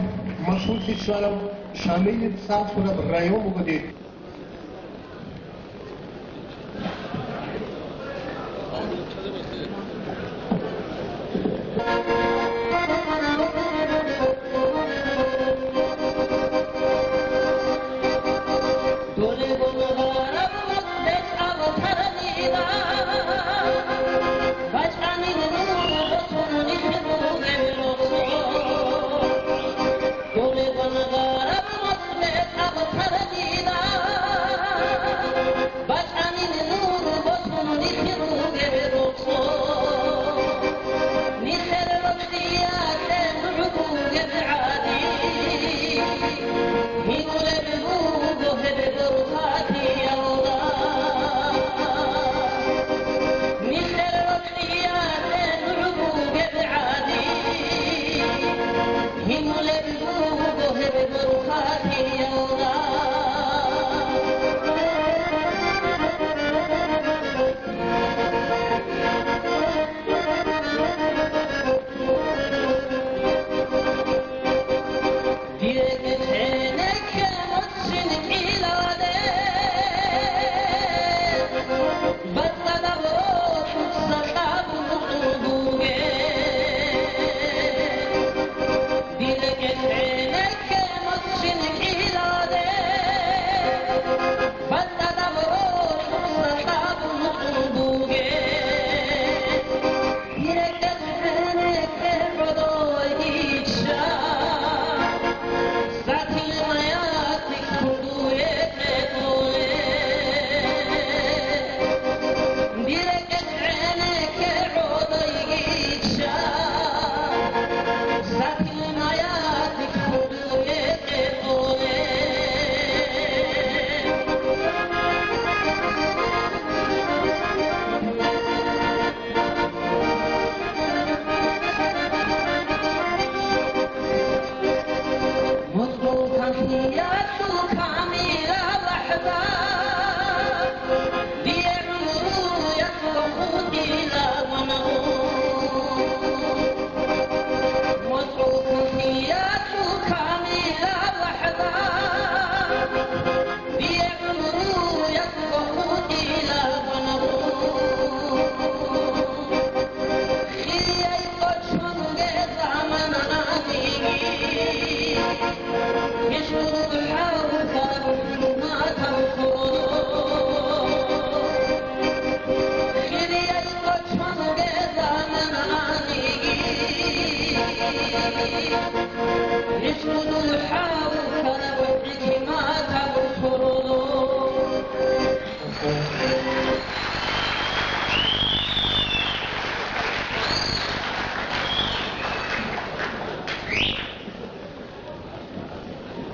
Speaker 1: maşhur kişilerim Şamil Sarfura rayon bugün.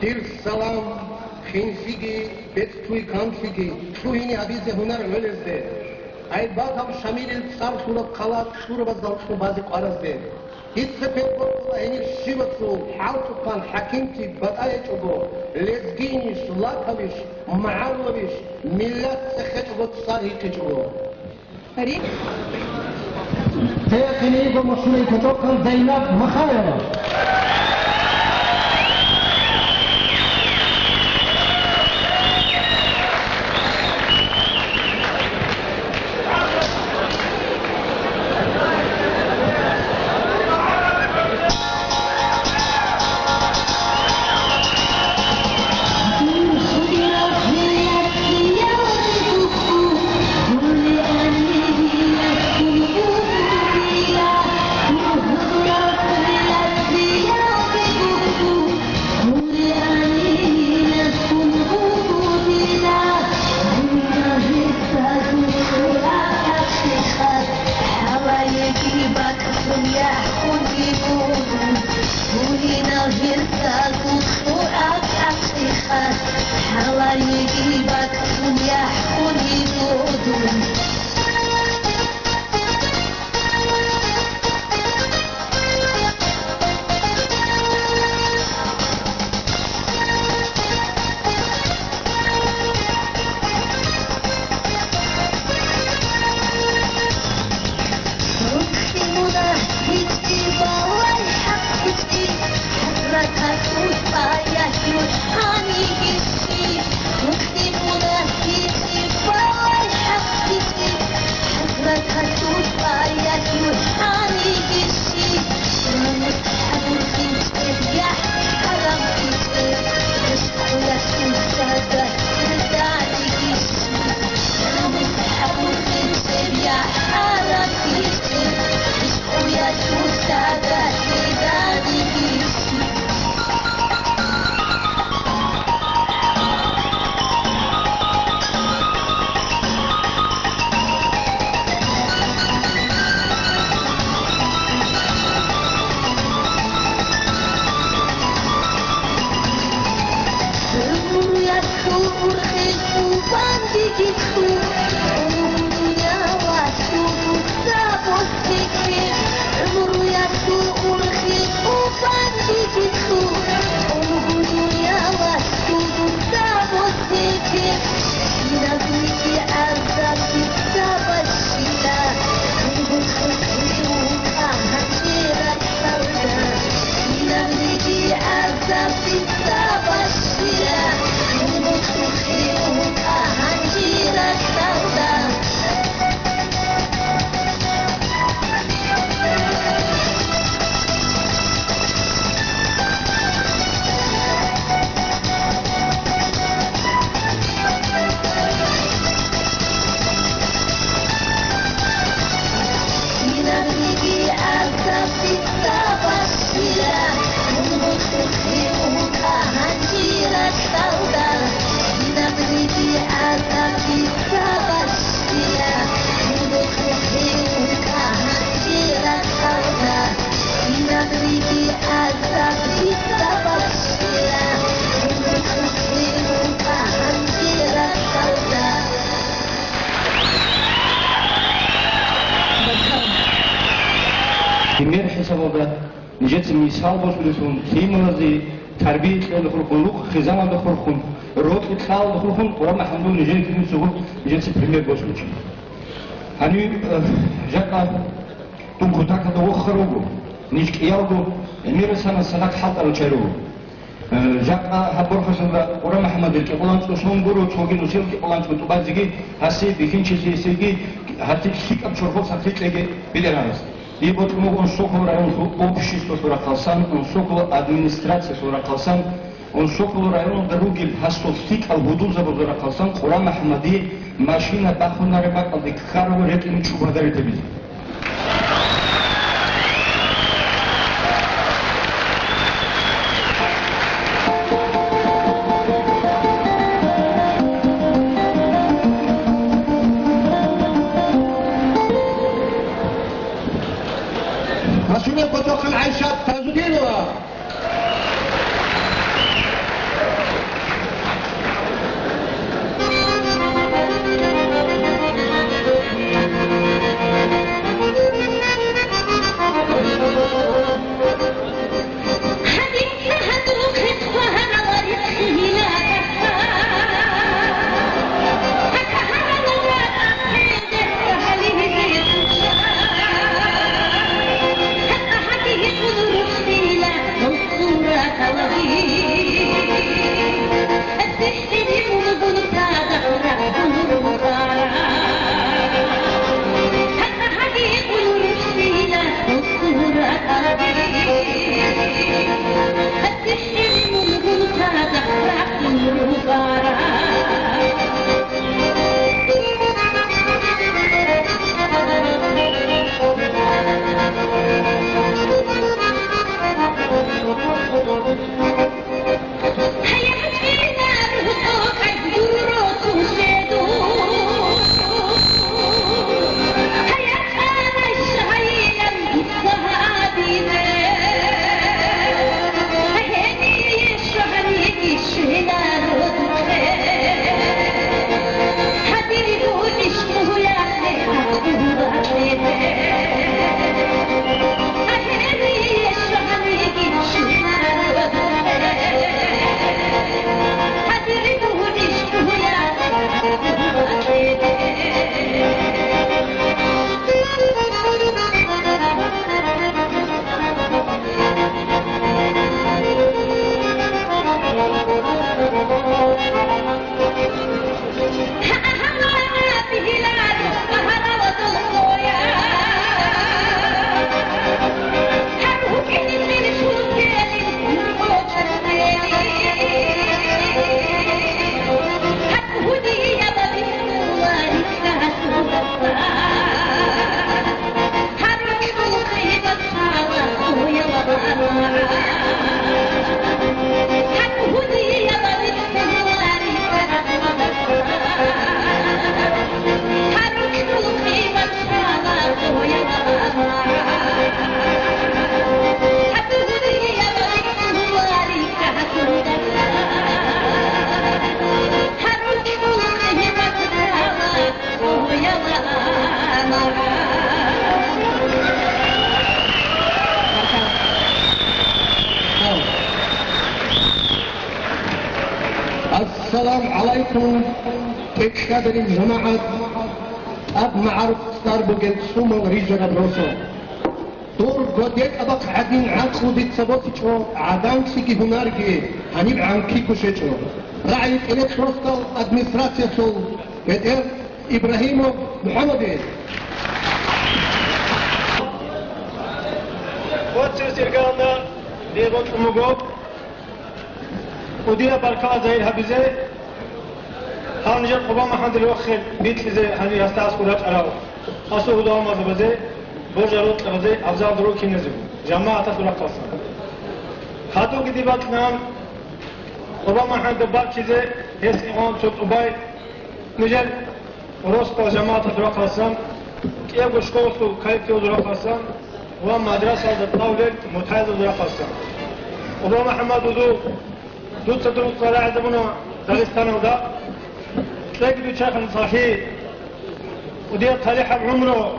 Speaker 1: Dir salam, Hinsigi, Betstui Kansigi, Şuhini abize hunar ölezde. Ay bakam Şamil'in sar şurap kalak, şurabazdan şu bazı qarazde. Hitsepet bokula henir şivatsu, haltukan hakimti bataya çogo, lezginiş, lakaviş, maarlaviş, millet seheç bot sar hiççogo.
Speaker 2: فريق
Speaker 1: Tekini bu muşuni kutokan Zeynep Makhayeva.
Speaker 9: Yeah.
Speaker 8: იმერ ჰესაბობა ნიჟეც მისალბოს უსუნ თიმოზი თარბიეთ ხურხუნ ხიზამან ხურხუნ როტი ხალ ხურხუნ ყურა მაჰმუდ ნიჟეთ მსუგ ნიჟეც პრემიერ ბოსუჩი ani ჟაკა თუ ქუტაკა დო ხროგო ნიშკიალგო მირესანა სადაკ ხალტარო ჩერუ ჟაკა ჰაბორხოსა ყურა მაჰმუდ კი ყოლანცო სონგურო ჩოგინო სილკი ყოლანცო ტუბაძიგი ასი ბიხინჩისი ისიგი ჰათი ხიკამ ჩორხო საფრიკეგე ბიდერანს И вот он сокол район общество сурахалсан, он сокол администрация сурахалсан, он сокол район дороги хастол фикал будуза сурахалсан, Қуран Ахмади машина бахунарeba қалды кхаровы ретini чубадар етебіз.
Speaker 1: مسؤولية بطاقة العيشة تازودينها السلام عليكم كشادر الجماعة أب معروف ستار بوجل سوم ريجر بروسو دور قديك أبق عدين عقو دي تصبوتيشو عدان سيكي هنارجي هنيب عن كيكو شيشو رعي إليك روستو أدمنستراتيا سو بيتر إبراهيمو محمدي
Speaker 11: Отче Сергана, Девот Умугов, Удия Баркала Заир Хабизе, Ханжер Обама Хандри Рохел, Битлизе Хани Растас Курач Арау, Асу Удава Мазабазе, Божа Рот Лазе, Абзал Дру Кинезу, Жама Атас Уракаса. Хаду Гидибат Нам, Обама Хандри Бакизе, Ес Иван Чот Убай, Нижер, Роспа Жама Атас Уракасан, Киеву Школу Кайки Уракасан, ومدرسة الطاولة متحدة دراسة وبو محمد ودو دو تصدر الطلاع دمنا داغستان ودا تلاقي دو شيخ صحيح ودي طليح بعمره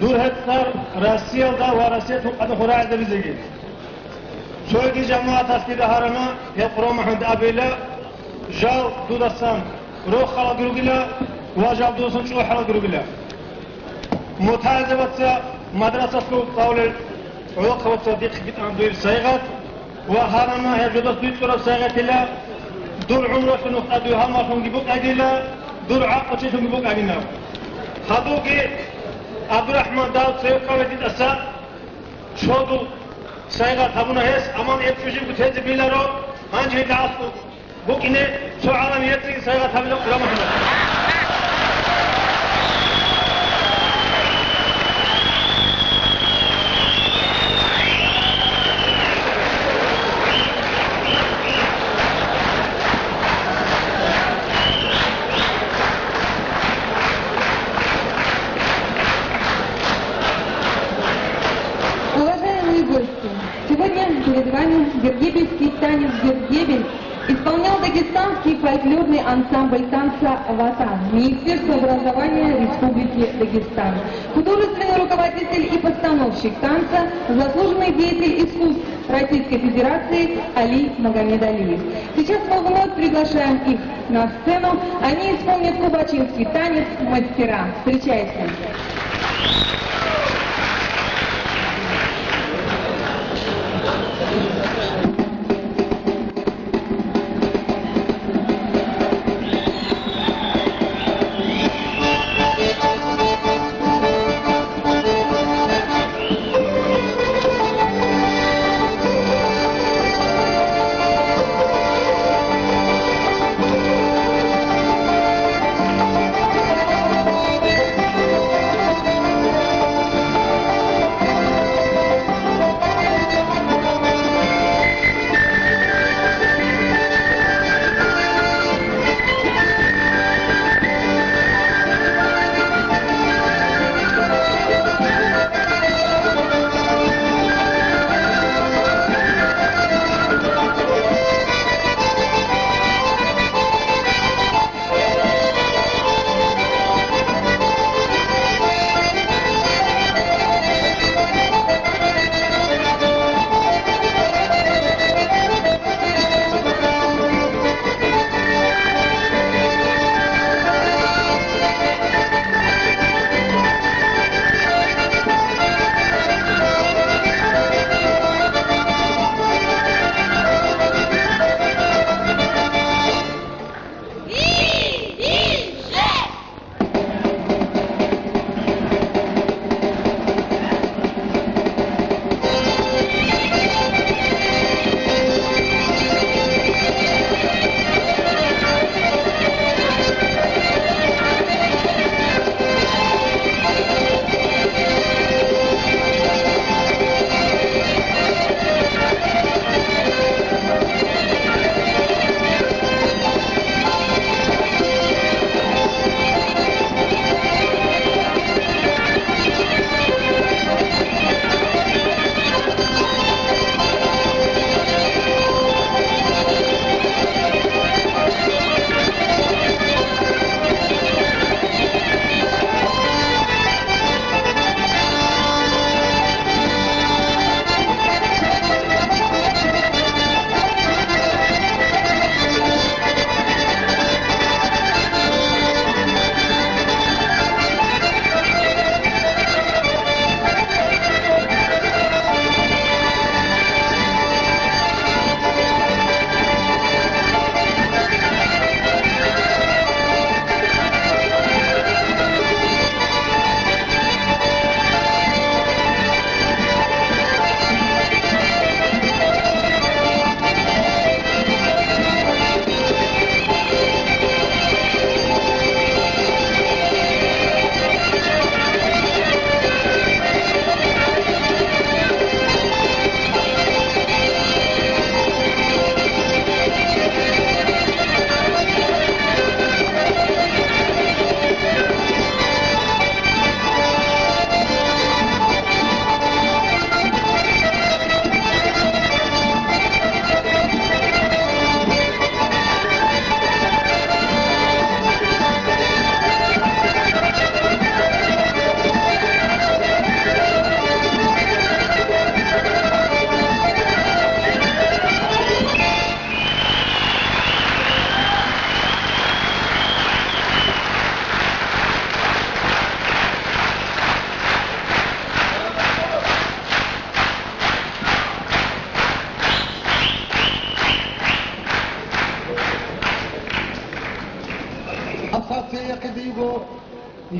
Speaker 11: دور هتر راسية ودا وراسية قد خراع دبزيجي شوكي جماعة تسكيد هارما يقرأ محمد أبيلا جاو دو دستان روح خلا قروقلا واجاب دوسن شو حلا قروقلا متحدة بطا مدرسة طاولة عوق وتصديق بيت عن دور سايغات وهارما هي جدس بيت صورة سايغات لا دور عمره في نقطة دو هما فون جيبوك أجيلا دور عاق وشيشون جيبوك أجينا هادوكي عبد الرحمن داود سيو قوة أسا شودو سايغات هبونا هيس أمان يبشوشين كتهز بيلارو هانج هيد عاصو بوك إنه شو عالم يتري سايغات هبونا قرام محمد
Speaker 2: Сегодня перед вами гергебельский танец «Гергебель» исполнял дагестанский фольклорный ансамбль танца «Ватан» Министерства образования Республики Дагестан. Художественный руководитель и постановщик танца, заслуженный деятель искусств Российской Федерации Али Магомедалиев. Сейчас мы вновь приглашаем их на сцену. Они исполнят кубачинский танец «Мастера». Встречайте.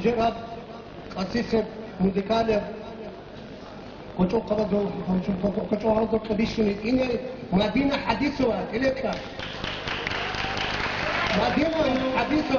Speaker 1: ዲጀራብ ቀሲስብ ሙዚቃለብ ቆጮ ቀበዞ ቆጮ አውዶ ቀዲሽኒ ኢኔ ማዲና ሐዲሶ ኢለካ ማዲና ሐዲሶ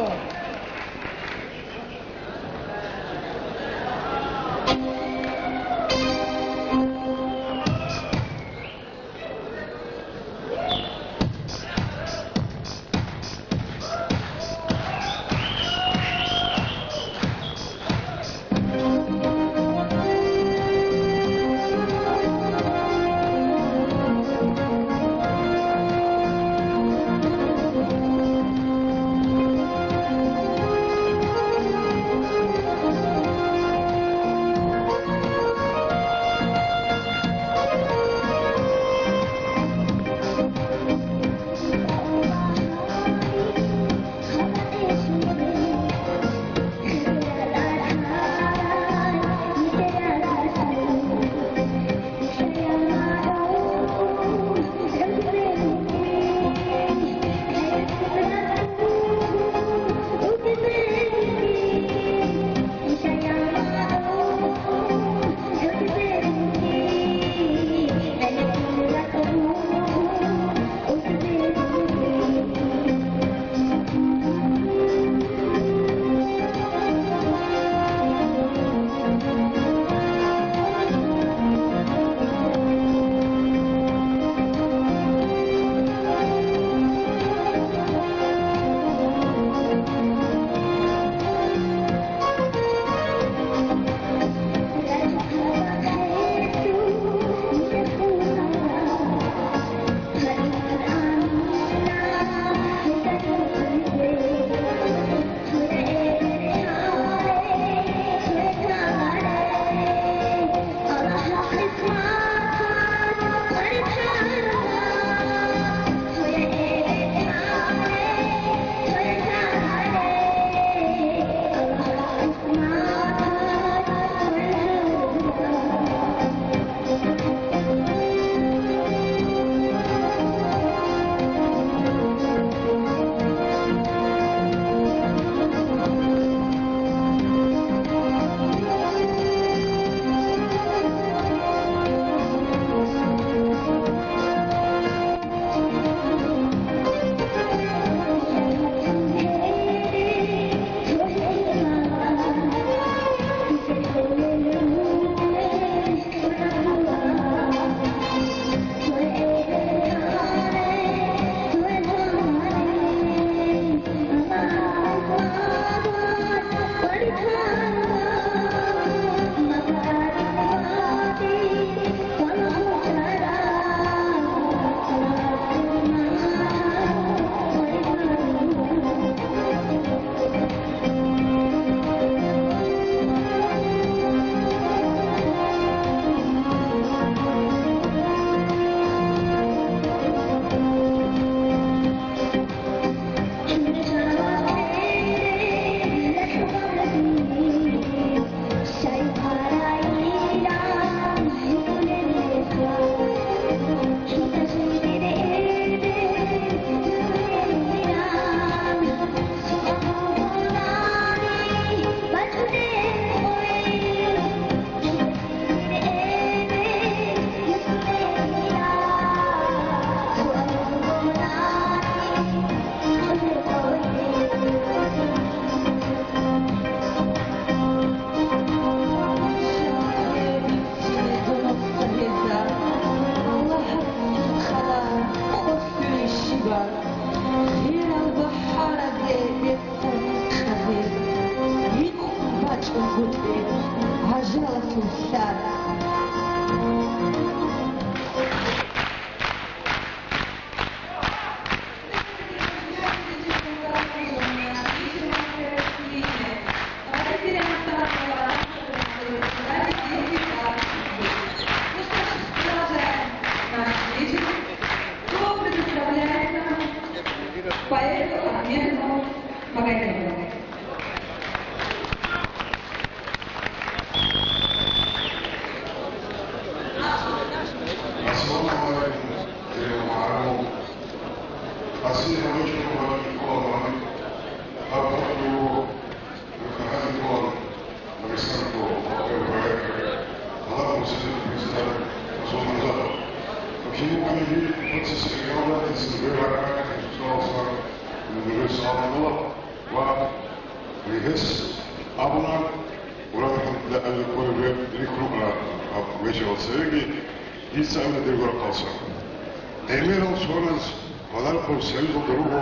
Speaker 12: Emir olsanız, kadar korsanız o durumu,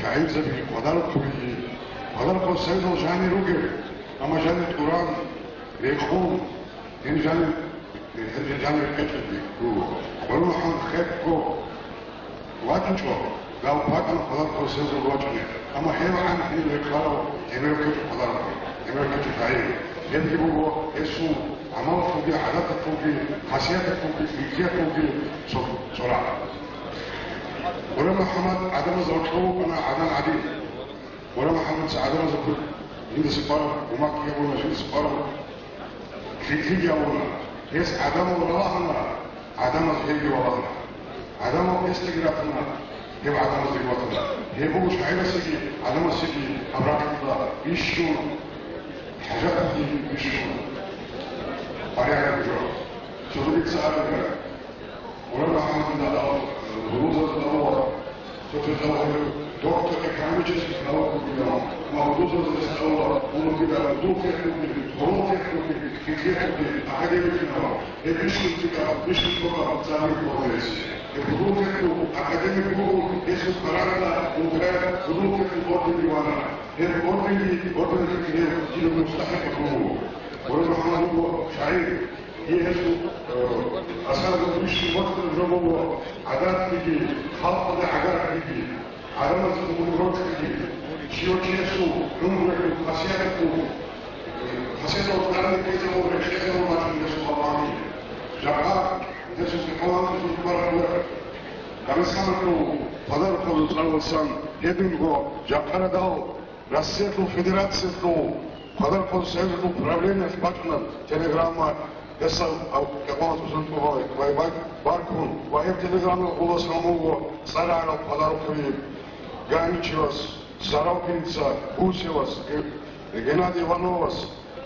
Speaker 12: şahit zevki kadar kubiyi, kadar korsanız o jani ruge, ama jani Kur'an, rekun, hem jani reketli, bu Muhammed Khekko, vakinço, gal pakan kadar korsanız o vakinço, ama hemen hem reklaro, hem reketli kadar, hem reketli kayı, hem ki bu esu, عمل فوقي عادات فوقي خاصيات فوقي فكريات فوقي سرعة ولا محمد عدم زوجته أنا عدم عديد ولا محمد عدم زوجته عند سفارة وما كيبونا عند سفارة في يومنا يس عدم والله عدم الهيج والله عدم استجرافنا هي عدم استجرافنا هي بوش عيلة سجي عدم السجي أبراك الله يشون حاجات يشون Araya gidiyor. Çocuk iktisada göre. Orada hamdında huduzda da var. Çocuklar oluyor. Doktor ekonomicisi sınavı kuruyor. Ama huduzda da var. Bunu bir de huduz teknoloji, huduz teknoloji, fikir teknoloji, akademik sınavı. Hep bir şey çıkar, bir şey çıkar, sahip olmayız. Huduz teknoloji, akademik hukuk, eski kararla, huduz teknoloji orada divana. Hep orada bir müstahak hukuk. ولما محمد هو شعير هي اسمه أساس مش وقت الجمهور عادات تيجي خلق ده عادات تيجي علامة المدرات تيجي شيء كيسو عمر خاصيته خاصيته وطلعنا كيسو ورشيده وما تنسوا طبعاً جماعة تسوس الحوام في البرد كما سمعتوا فضل قول الله والسلام يدنقوا جاقنا داو رسيتو فيدراتسيتو Kadar konservativo upravljanje spačna telegrama, ja sam, kako vam sam to barkun, vajem telegrama ulazno mogo, Sarajno, Padarokovi, Ganićevac, Saravkinica, Gusevac, Genadij Ivanovac,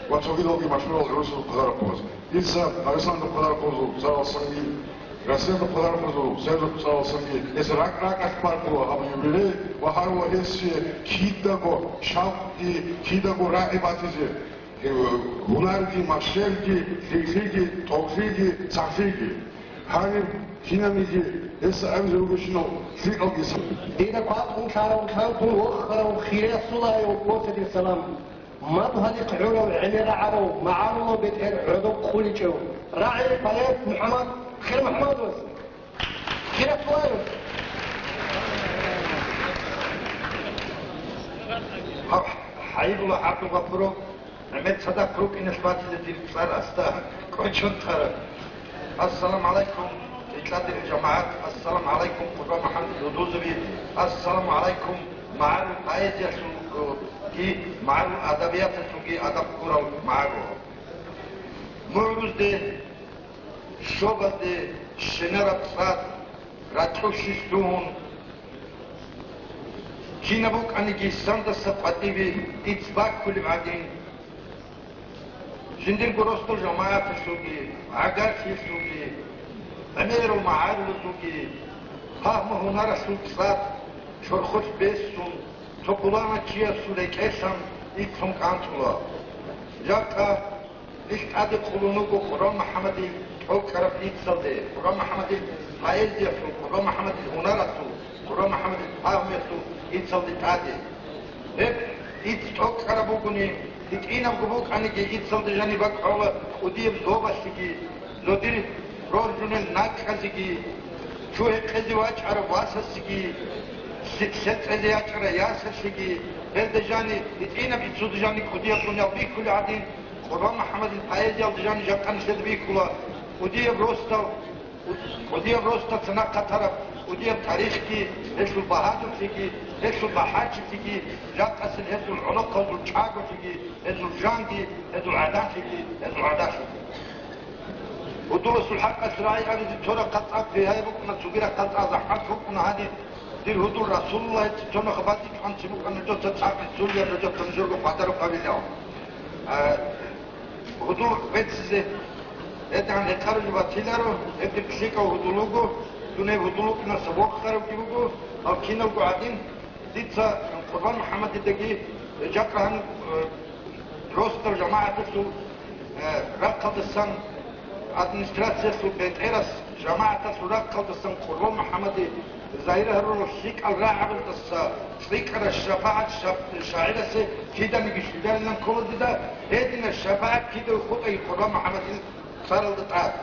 Speaker 12: Vačovidovi mašmirali Rusu Padarokovac. I sad, Alessandro Padarokovu, Zaral Sangi, Rasendo Padarokovu, Sergio Zaral Sangi, es rakas parkova, ama jubilej, vaharova hesje, kidago, şavki, kidago raibatize, hunargi, maşergi, filfilgi, tokfilgi, safilgi. Hani kinamigi, esa evze uguşino, filgi sam.
Speaker 1: Dina kuatun şaram şantun ukhara khire sulay وقوت السلام. ما بهذه قعوله وعمير عرو معارضه بتهر عدو خليجو راعي فليت محمد خير محمد وس خير سؤال
Speaker 3: حيب الله عبد غفورو عملت صدق روك إن شبات التي صار أستا كونشون ترى السلام عليكم إطلاع الجماعات السلام عليكم قربان محمد الهدوزبي السلام عليكم معارو آيات يسوع ki maal adabiyat sungi adab kurav maago muruzde shobade shenerat sat ratxushistun kinabuk anigi sanda sapativi itzbak kuli adin jindin gorosto jamaat sungi agar sungi amir maal sungi ha hunara sat shorkhot besun Topulana kia surekesam ikum kantula. Jaka nicht ade kulunugo Quran Muhammadi o karab itsalde. Quran Muhammadi hayediyasu. Quran Muhammadi hunaratu. Quran Muhammadi ahmetu itsalde tade. Hep it o karabuguni it inam gubuk anige itsalde jani bak ola udiyem zobasigi. Zodir rojunel nakazigi. Çuhe kezivaç arabasasigi. Set eziyaçara yasasigi. Berdejani it'ina bitsudjani kudiya kunya bikul adin. Quran Muhammed'in ayeti alacağını yakkan istedi bikula. Udiye rosta tınakka taraf. Udiye tarih ki, eşul bahadur ki, eşul bahaçı ki, yakkasın eşul ulukka, eşul çağır ki, eşul jangi, eşul adan ki, eşul adaş ki. Udurusul hakka sırayı abizi tora kat'ak fi haybukuna sugira kat'a zahhat hukuna hadi dir hudur Rasulullah tona khabati kan çimukana jota çaqi sulya jota tanjurgu fadaru kabilao. Hudur bet size edan lekarju batilaro ekde kişika hudulugu
Speaker 6: دونه ودلوك نسبوك خرب جيبوكو الكينو قاعدين ديتسا قربان محمد دقي جاكرهن روستر جماعة تسو رقة السن ادمنستراتسيا سو بيت عرس جماعة تسو رقة السن قربان محمد زايره هرو الشيك الراعب شريك على الشفاعة الشاعرة سي كده نجيش ده لنا كل ده هيدنا الشفاعة كده يخوض اي قربان محمد صار الدطعات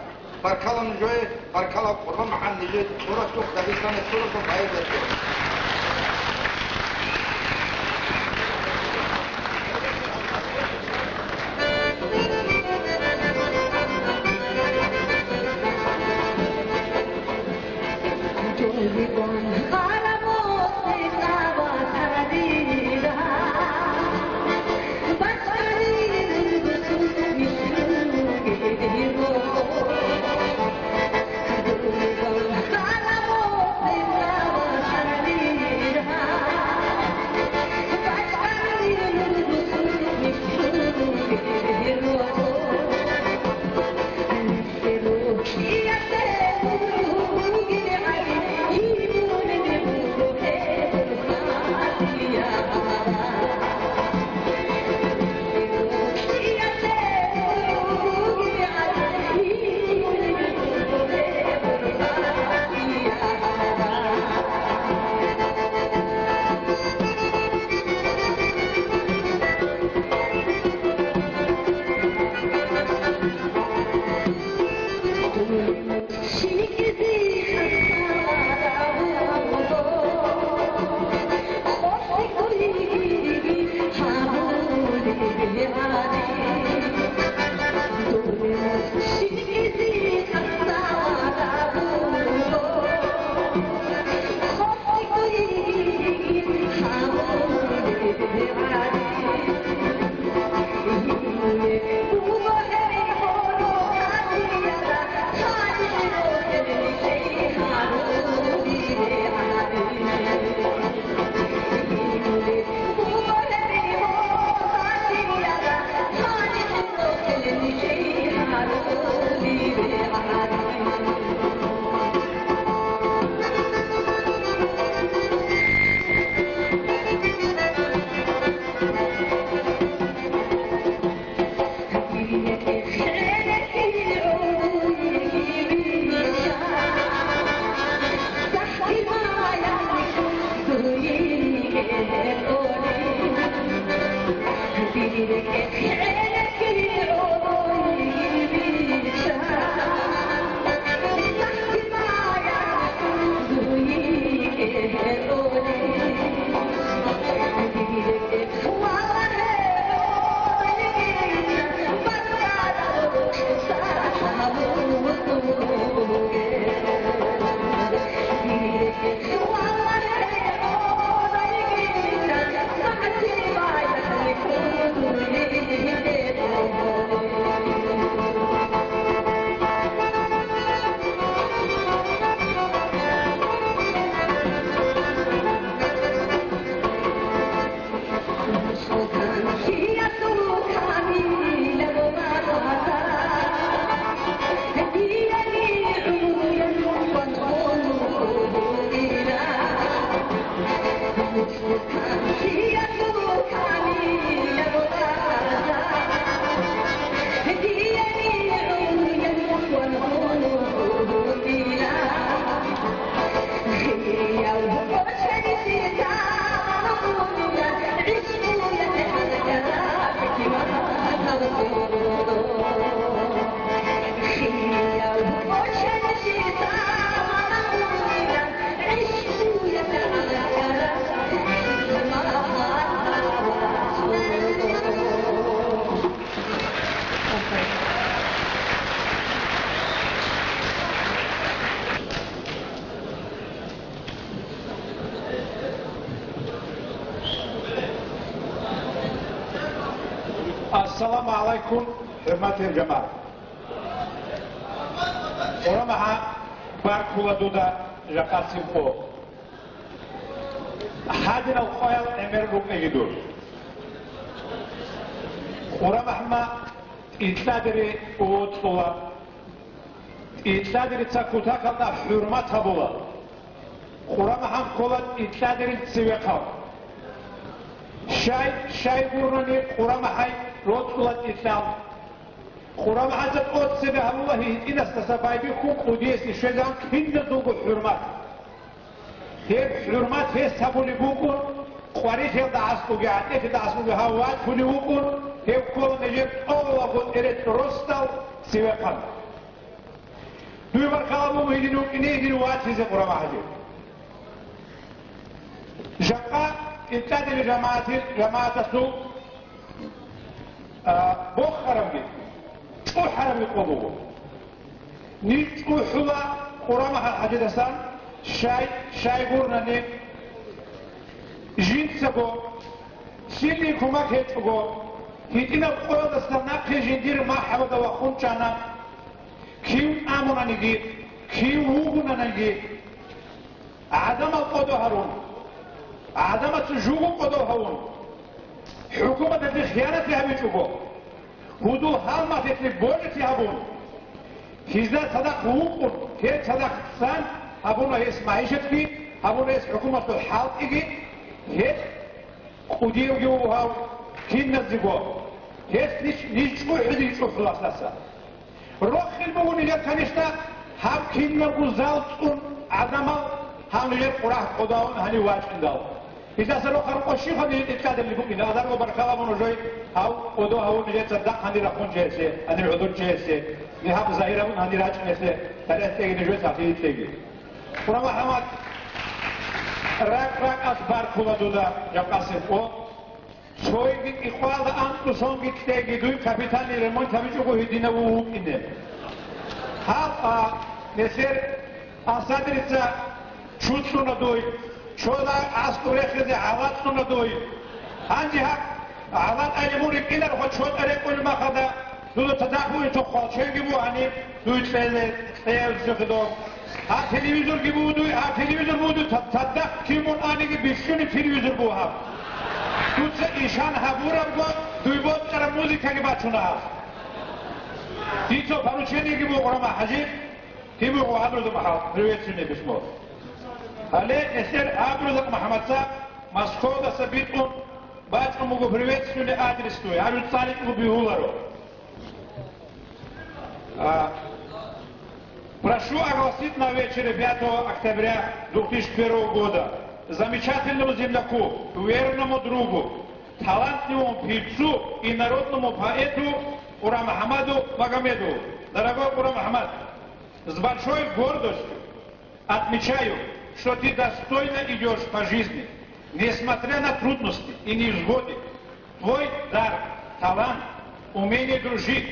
Speaker 6: باركالا نجوي باركالا قربان محمد نجوي سورة سوق دبيستان سورة سوق بايد
Speaker 13: السلام عليكم حرمات الجماعة ورمها بارك هو دودا جاكاسي فو حاجنا وخيال امير روك اجدور ورمها ما اتلادري اوت فوا итладирица кутакална хурмата була. Хурамахан колат итладирит цивекал. Шай гурнани хурамахай ротулат итлал. Хурамахазат от себе Аллахи инастасабайби хук удеси шеган кинда дугу хурмат. Хер хурмат хер сабули букун, қвари хер даасбуги ате хер даасбуги хават хули букун, хер кол нежер Аллаху эрет ростал цивекал. Дуй баркалабу мидину инегину ват физе хурамахази. Жака اتدل جماعة السوق بوخ حرمي شو حرمي قبوه نيجو حلا قرامها حديدستان شاي قرنا نيك جين سبو سيلي كمك هيتبو هيتنا بقوة دستان نقل جندير ما حبدا وخون جانا كيو آمونا نيجي كيو وغونا نيجي عدم القدو هارون عدمت جوجو قدو هون حكومة الخيانة فيها بيجوجو هدو هالما تتلي بوجة فيها بون هزا صدق حقوق كي صدق سان هبونا هيس معيشت في هبونا هيس حكومة الحال إيجي هيس قديو جو هاو كين نزيجو هيس نيشكو حدي يشوف خلاص لسا روح المون اللي كانشتا هاو كين نبوزال تون عدمال هاو نجيب قراه قداون هني واجب داو إذا سلوا خرقوا الشيخ هذه الإتكاد اللي بقول إذا أدروا بركة من الجوي أو ودو هو نجت صدق هني رقم جالسة هني العذر جالسة نهاب زاهرة من هني راج جالسة ثلاثة تيجي نجوا سافي تيجي فرما حمد راك أخبار كلا دودا يقاسم أو شوي بيت إخوال أنتو سون بيت تيجي دوي كابيتال نيرمون تبي شو هيدينا وهم إنه هاب نسير أصدرت شوتنا دوي شولا عسكري خذ عوات ندوي عندها عوات أيمون كنا نقول شو أريد كل ما خذا دو تدافعوا يتوقع شيء جبوا عني دو يتفعل يخدم ها تلفزيون جبوا دو ها تلفزيون بودو تصدق كيمون أني بيشون تلفزيون بوها دو إيشان هبورا بقى دو يبود كلام موسيقى جباتنا ديتو بروشيني جبوا قرما حجيب جبوا وهذا دو محاط ريوتشني بسمو هلأ نسير أبرز محمد صاحب مسكودا سبيتون باجكم مغو приветствовали адрес той, а люди стали убегулару. Прошу огласить на вечере 5 октября 2001 года замечательному земляку, верному другу, талантливому певцу и народному поэту Урам Мухаммаду Магомедову. Дорогой Урам Мухаммад, с большой гордостью отмечаю, что ты достойно идешь по жизни, несмотря на трудности и невзгоды. Твой дар, талант, умение дружить,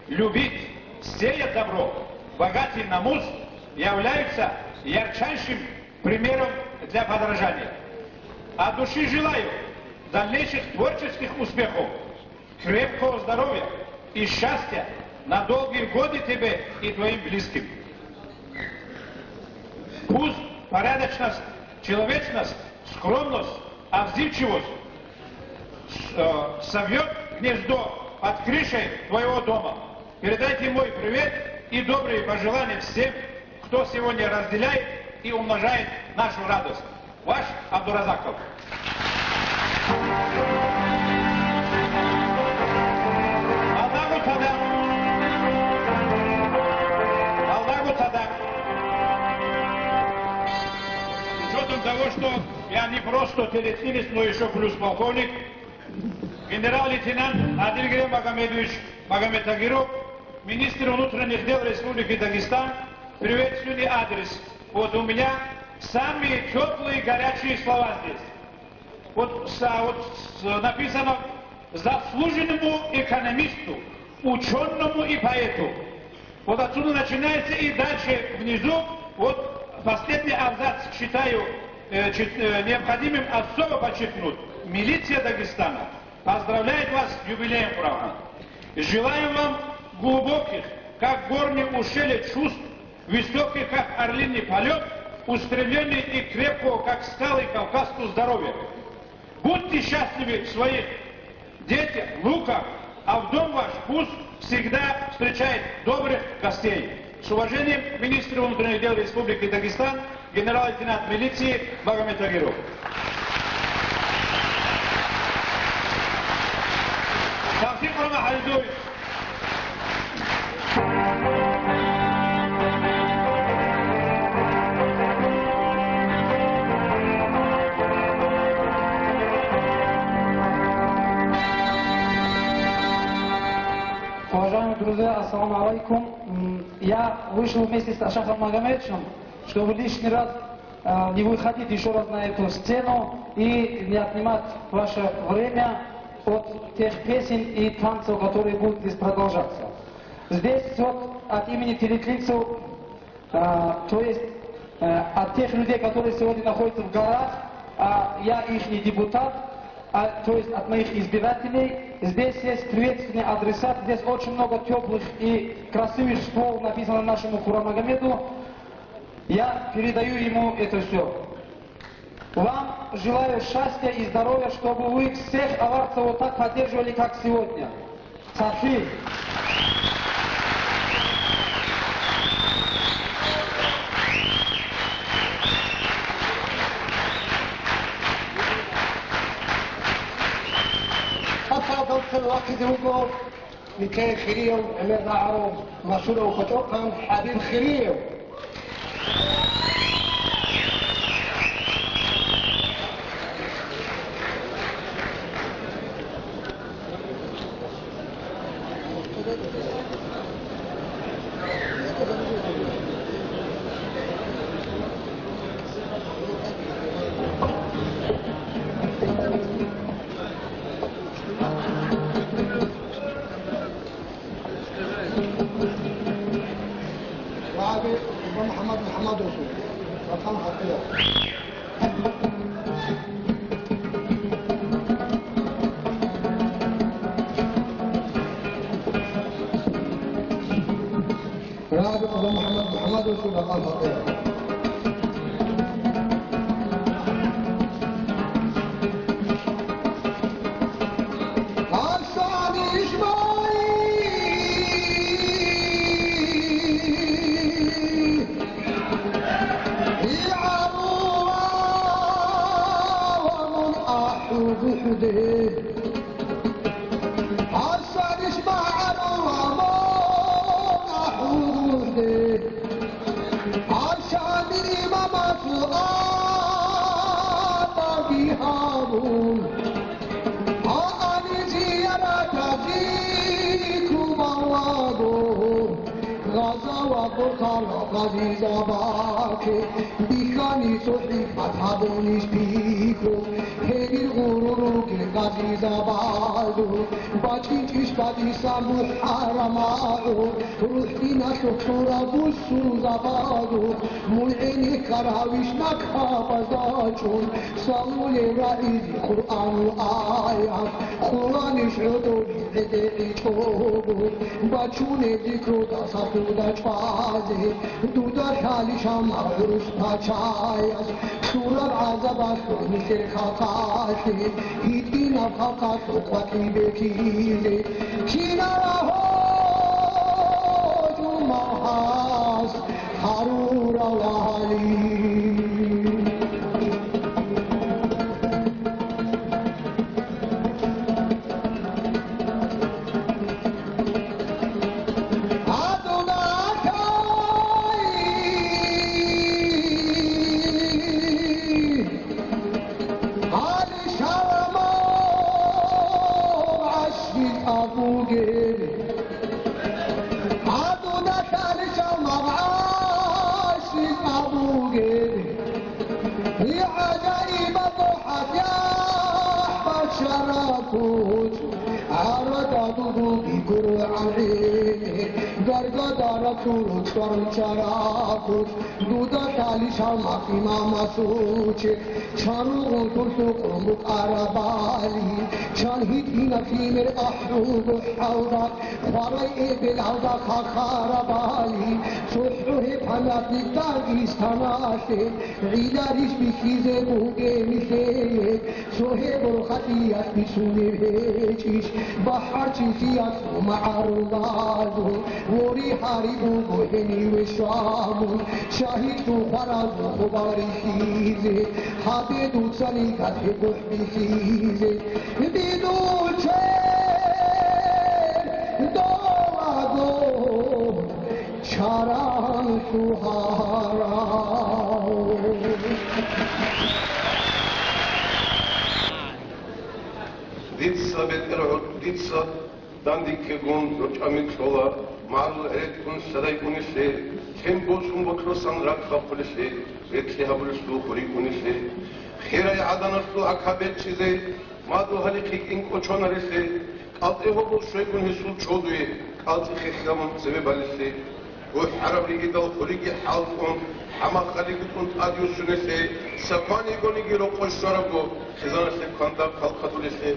Speaker 13: любить, сеять добро, богатый на муз являются ярчайшим примером для подражания. От души желаю дальнейших творческих успехов, крепкого здоровья и счастья на долгие годы тебе и твоим близким. Пусть порядочность, человечность, скромность, отзывчивость совьет гнездо под крышей твоего дома. Передайте мой привет и добрые пожелания всем, кто сегодня разделяет и умножает нашу радость. Ваш Абдуразаков. Аллаху Тадак. С учетом того, что я не просто телецинец, но еще плюс полковник, генерал-лейтенант Адильгерей Магомедович Магомедтагиров, министр внутренних дел Республики Дагестан, приветственный адрес. Вот у меня самые теплые горячие слова здесь. Вот написано заслуженному экономисту, ученому и поэту. Вот отсюда начинается и дальше внизу, вот последний абзац считаю необходимым особо подчеркнуть. Милиция Дагестана поздравляет вас с юбилеем, правда. Желаем вам глубоких, как горные ущелья чувств, высоких, как орлиный полет, устремлений и крепкого, как скалы Кавказского здоровья. Будьте счастливы в своих детях, внуках, а в дом ваш пусть всегда встречает добрых гостей. С уважением, министр внутренних дел Республики Дагестан, генерал-лейтенант милиции Магомед Агиров. Тавфиq Kurama Halidov.
Speaker 14: Уважаемые друзья, ассаламу алейкум. Я вышел вместе с Ашахом Магомедовичем, чтобы лишний раз не выходить еще раз на эту сцену и не отнимать ваше время от тех песен и танцев, которые будут здесь продолжаться. Здесь вот от имени телетлицев, то есть от тех людей, которые сегодня находятся в горах, я их депутат, то есть от моих избирателей, здесь есть приветственный адресат, здесь очень много теплых и красивых слов написано нашему Курамагомеду. Я передаю ему это все. Вам желаю счастья и здоровья, чтобы вы всех аварцев вот так поддерживали, как сегодня. Сафи.
Speaker 1: أفضل في الوقت وقول لكي خيريو أمير دعارو مشهور وفتوقهم حبيب خيريو محمد رسول رقم خطير رابع أبو محمد رسول رقم خطير بیخانی صحی فتحانیش بیکو هنی غرورو که غزی زبادو باچین چیش بدی سامو حرمادو روحی نشکرا بوسو زبادو ملعینی کراویش نکابزاچون سامول رئیزی قرآن و آیات قرآنش عدوی هدهی چوبو باچون ذکرو دا ساتو دا چوازه دودا خالیشم مغروش پاچایش سورر عذابش رو میشه خاکاشه هیتی نفاقات رو قطعی بکیزه چینا ها جو ماهاست حرور والی دودا تالیشا مقیما مسوچه چانو غنطل تو قرمک عربالی چان هیتی نفیمر احروب حوضا خواره بلعوضا خاخاربالی سحره Manati Tagis Tanashe, Ridarish Bikize Buge Mihe, Sohebo Khatias Bisunevish, Baharchi Fiat Ma'arulado, Wori Haribu Boheni Wishamu, Shahidu Harazu Hubarihize, Habidu Salikat Hibuhize, Bidu Doago, Charan Suhara.
Speaker 4: Ditsa beter ditsa dandik gun roçamit sola mal eret kun saray kunise tempo sumbotro sanrak kapulise etli habulusu khuri kunise khira adanasu akhabet chize madu halikik in kochonarese qalti hobu shaygun hisul chodui qalti khikhamon sebebalise و حربی دل خلیگی حال کن همه خلیگی کن آدیو سنسه سپانی کنی گیرو خوش شرابو خزانه سے کاندا خال خطولی سے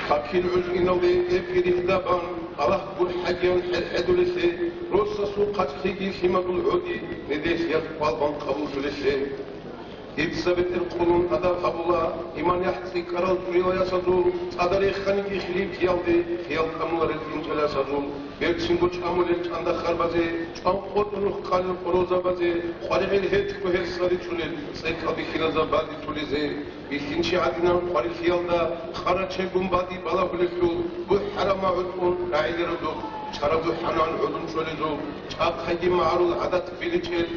Speaker 4: Kakil üzgünaldi epkedi hidaban Allah bul hacyan edulese Rossa su kaçkigi himadul udi nedes yat balban kabul sülese İbsabet el-Kulun adar habula iman yahtsi karal tuyla yasadul adari khaniki khilib yaldi khiyal kamular el-injala sadul berçin buç amulet anda kharbaze çan qotunu qalil qoroza baze qariqil het ku her sari çunel saykabi khilaza badi tulize ikinci adina qaril khiyalda kharache gumbadi bala hulesu bu harama udun railerudu çarabu hanan udun çölezu çaqhagi ma'rul adat biliçel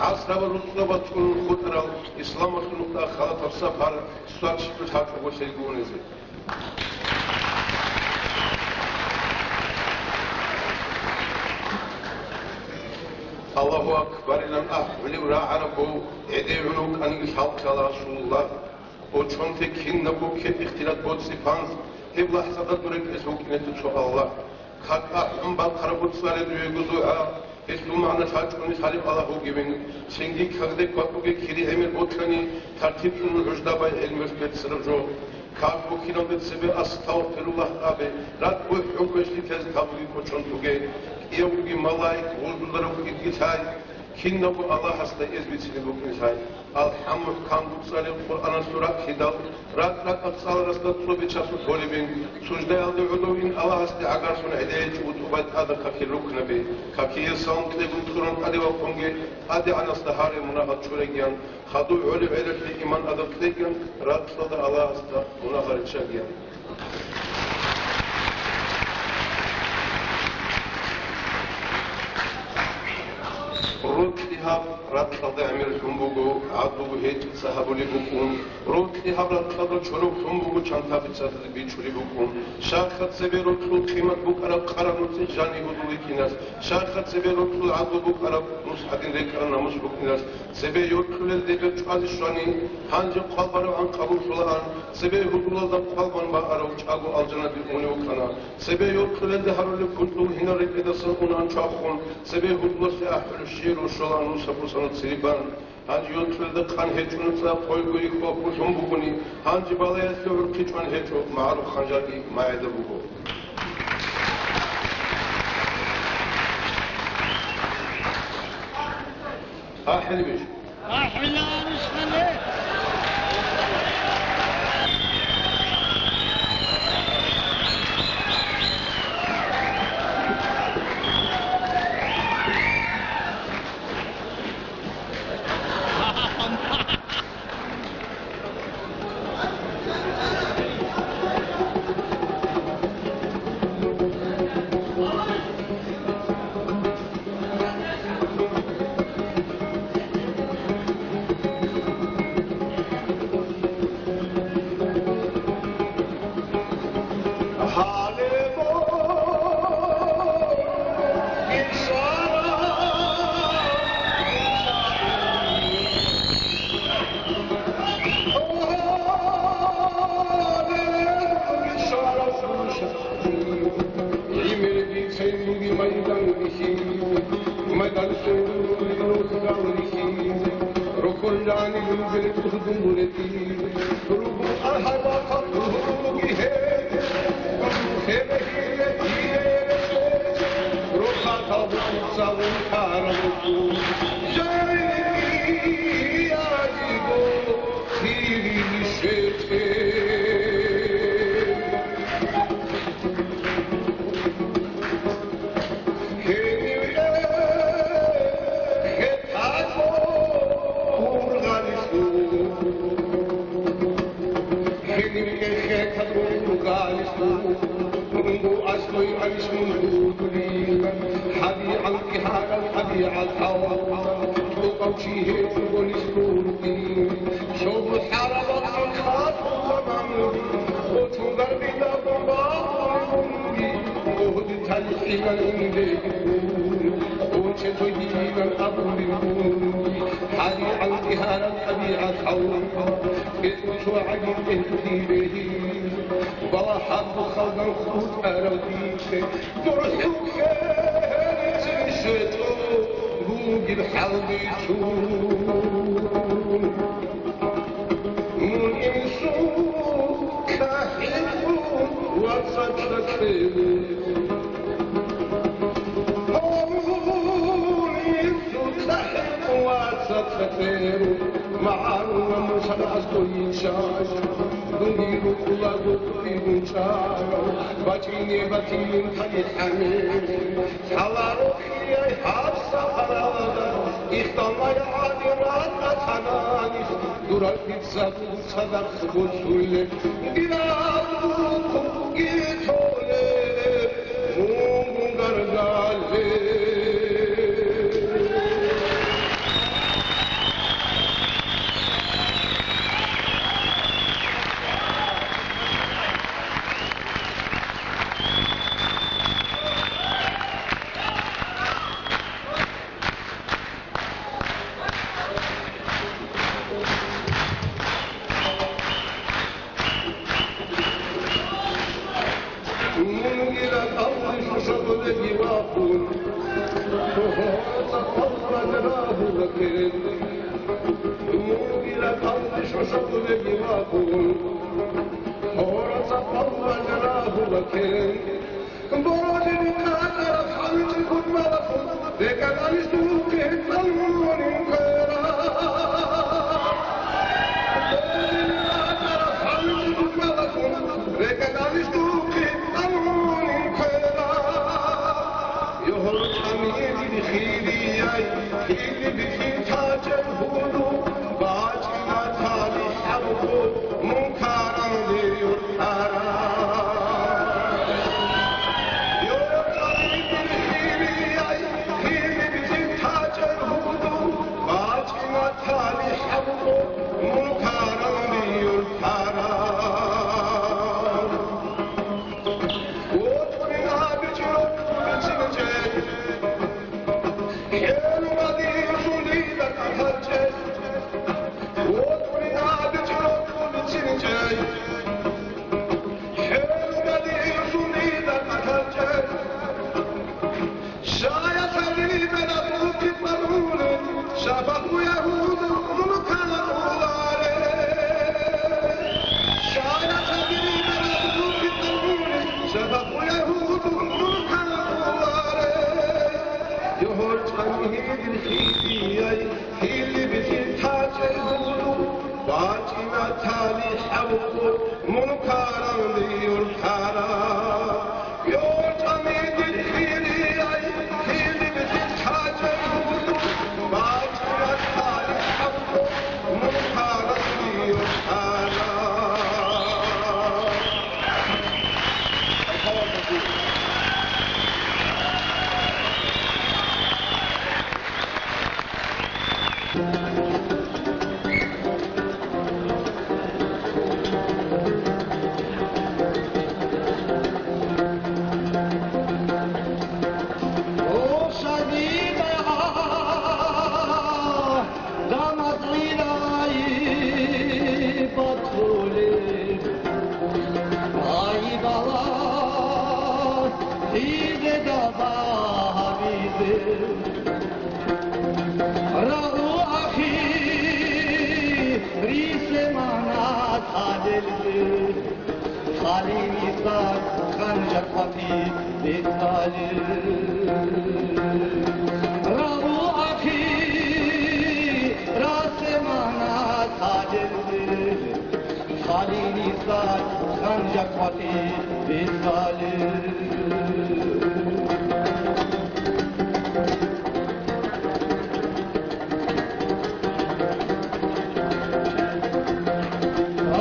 Speaker 4: asraba rusraba çun khutral İslam aslında halat safar suatçı takip o sevgunezi. Allahu Akbar ilan ahveli ve ra'arabu edevunu kanil halkala Rasulullah o çonte kinna bu ket ihtilat bot sifans hep lahzada durek esoknetu şu Allah kak ahum bal karabutslare duyguzuha Eslu ma'na saçkuni salib Allahu gibin Sengi kagde kwakuge kiri emir botkani Tartib unu hüjdabay el-müsbet sırıvcu Kak bu kinamdet sebe astağfirullah abi Rat bu hükmeşli tez tabugi koçon tuge İyavugi malayik Uldulları bu gitgitay Kinna bu Allah hasta ezbitsini bu kinisay Alhamd kan butsalim Kur'an'a surat hidal Rat atsal rastat sobe çasu tolibin Sucday aldı udovin Allah hasta agarsun edeyci utubat adı kaki ruknabi Kaki yasam klebun turun adi vakonge Adi anasda hari munahat çöregyan Hadu ölü elirli iman adı klegyan Rat sada Allah hasta munahat çöregyan روت لهاب رات خدا امیر تنبوگو عدو هیچ صحابولی بکن روت لهاب رات خدا چلوک تنبوگو چانتا بچات بیچولی بکن شاخت سبی روت لو قیمت بک عرب قرار نوت جانی بدوی کیناس شاخت سبی روت لو عدو بک عرب نوس حدین ریکار ناموس بکناس سبی یورت لول دیگر چوازی شانی هنج قلبارو آن قبول شلان سبی هدولال دم قلبان با عرب چاگو آلجنا دی اونیو کنا سبی یورت لول دهارول کلتو هینا ریکداسن اونان چاخون سبی هدولال سی احلوشی روشلان نوسا sanat siriban hangi yolculukta kan heçunutla koyguyu kopu tumbukuni hangi balaya sövür kiçman heçu ma'ruf khanjagi ma'ede bugu ahli biş ahli nişmeli Ruhul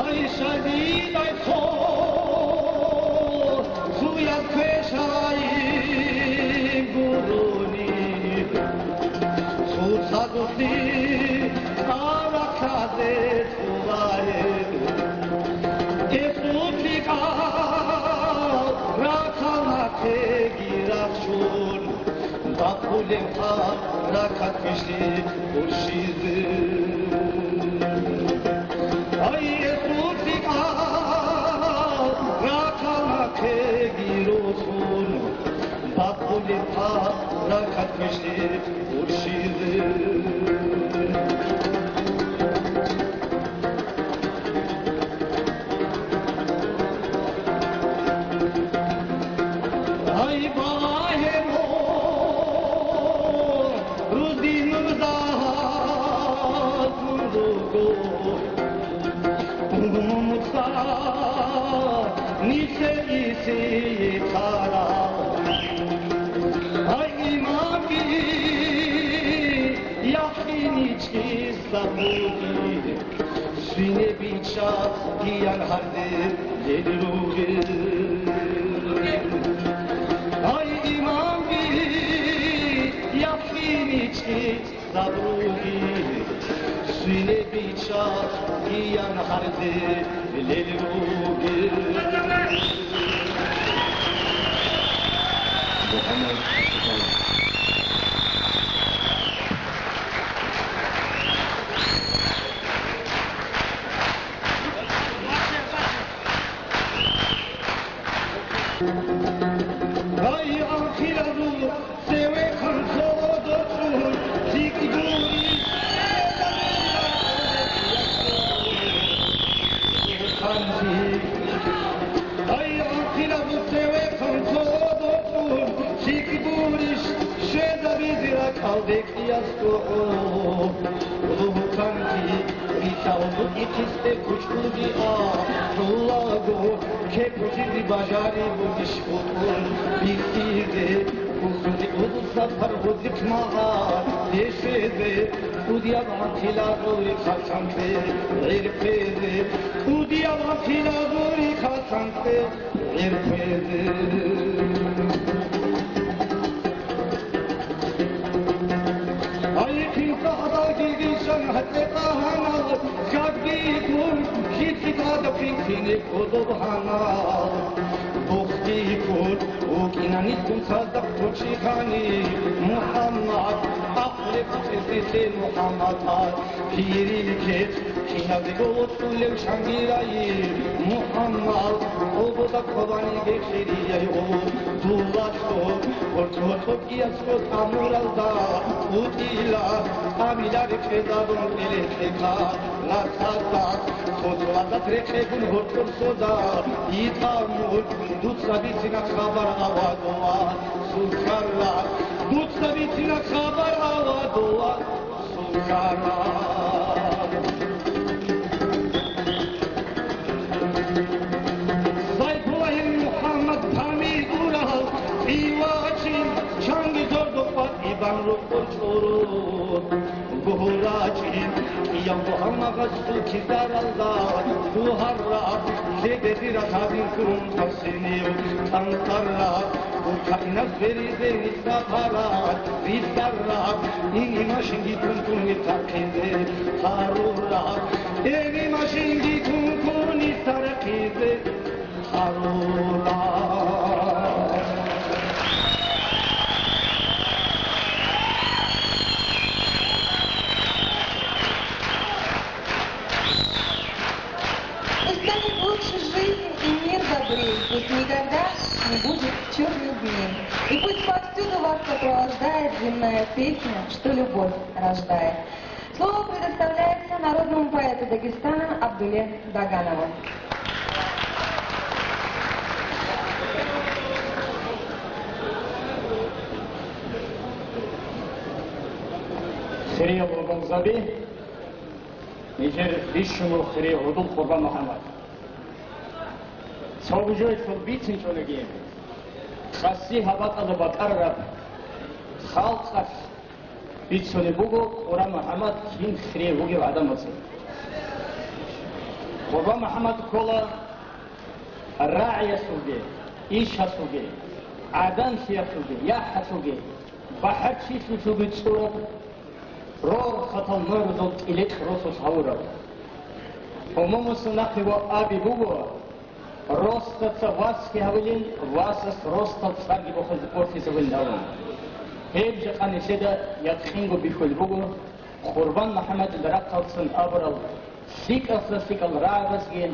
Speaker 1: Ay şadid ბაბულება რაკათში ურშიზე აი ეს მუსიკა რაკალაკე გიროსონ ბაბულება რაკათში ურშიზე Ian harde yediruge ay imam bi yakini chi zabrugi sine bicha Ian harde yediruge Bajari budish kutun bitide kuzudi uzat parvudik maha deshede udiya matila gori khasamte irfede udiya matila gori khasamte irfede aykin sahada gidişan hatta kahana jagdi kun kitka da pinkine kodobhana وكناني كنت صدق وشيخاني محمد أخلق تزيسي محمد كيريكت كينا بقوت كل وشانجيراي محمد وبدك خباني بخيري يقول دولاتو ورتوتو كياسكو تامور الدا وطيلا أميلا ركزادون إليكا لا صدق خطوات ركزون هرتر صدا يتامور دوتسابي سينا خبر آوادوا سوكارا دوتسابي سينا خبر آوادوا سوكارا Zaytullahi Muhammed Hamidura Iwachin Changi Zordopat Iban Rukul Chorut Buhurachin Iyam Muhammed Sukidar Allah Duharra Zededira Tabin Kurum Taksiniyo Tantarra Kainat verize nistaparat Vistarrat İni maşingi tunkuni takide Harurat Evi maşingi tunkuni tarakide Harurat
Speaker 2: Пусть станет лучше жизнь и мир добрей, пусть никогда не будет черных дней. И пусть повсюду вас сопровождает земная песня, что любовь рождает. Слово предоставляется народному поэту Дагестана Абдуле Даганову.
Speaker 8: Хирия Бурганзаби, Нижер Вишну Хирия Удул Курбан Мухаммад. Собжой Фурбитин Чонагин, Хаси Хабатада Батарраб, Халцах, Битсони Бугу, Курбан Мухаммад, Хин Хирия Буги Адамаси. Курбан Мухаммад Кола, Рая Суги, Иша Суги, Адан Сия Суги, Яха Суги, Бахачи Суги Цураб, Рор хатал мордот илек росос хаура. Омомус нахиво аби буго. Роста цаваски хавилин, васас роста цаги бохаз порфи завиндаун.
Speaker 7: هيب جقان سيدا يتخينغو بيخول بوغو قربان محمد درق قلسن أبرل سيك أصلا سيك الرعبسجين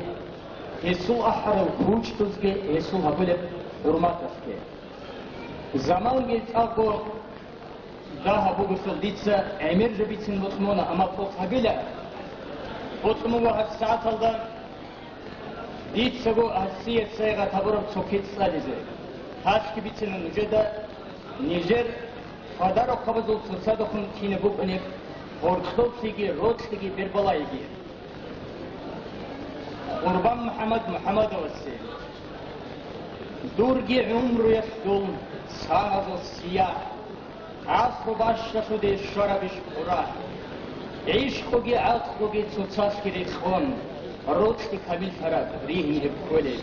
Speaker 7: يسول أحر الخروج تزجي يسول هبولب حرماتسجي زمان جيت أقو daha bu silditse emir bitsin butmuna ama pothabile butmu bu saat aldan ditse bu asiyet sayga taburup çokitsalize taş gibitsinin ucada Nijer kadar o kabızıl tutsa dokun kini bu benim ortodoksigi rotstigi bir balaygi Kurban Muhammed olası durgi umru yasdul sağazı siyah عصر باشه شده شرابش خورا عشقوگی عقلوگی چوچاش گیری خون روچتی کمیل فرد ریهی بکولی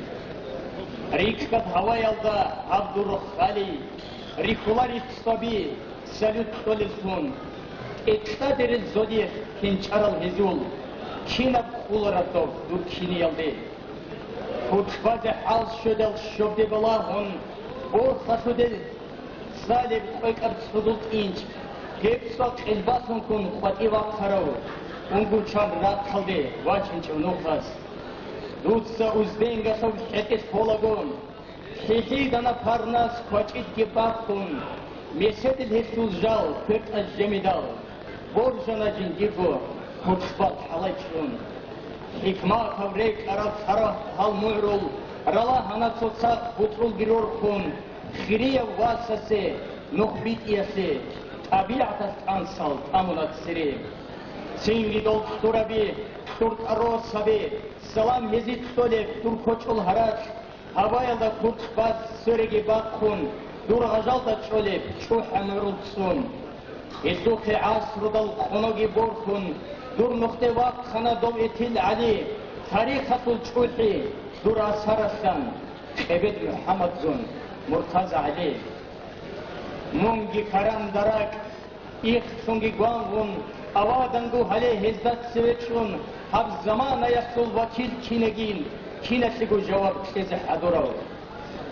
Speaker 7: ریکت هوای الدا عبدالرخ خالی ریخولار اقتصابی سلوت کلیزون اقتدر زودی کنچارل هزول کینب خولارا دو دور کینی یلده کچباز حال شدل شبده بلاهون برخا شدل Salib koykar sudult inç, hepsot elbasun kun khwati waq kharaw, ungu chan rat khalde, wachin chunuqas. Dutsa uzdenga sob shetes polagon, hihi dana parnas khwachit ke bakun, mesedil hesul jal, kurt az jemidal, borjana jindigo, khutbat halachun. Hikmat havrek arab sarah hal mu'rul, rala hana tsotsa butrul giror kun, خيرية واسسة نخبيت إياسة طبيعة أنصال أمونات سري سينجي دول تورابي تورت أروس سبي سلام هزيت توليب تور كوچول هراج هوايا دا كورت باز سرقي باقون دور غجال دا تشوليب شوح أمرول تسون إزوخ عصر دل خنوغي بورخون دور نخت واق خنا دو إتل علي تاريخة الشوحي دور أسهرستان إبد محمد زون مرتضى عليه مونگی کرم درک ایخ سونگی گوانگون آوادنگو هله هزدت سوچون هب زمان یسول وکیل کینگین کینسیگو جواب تیز حدورو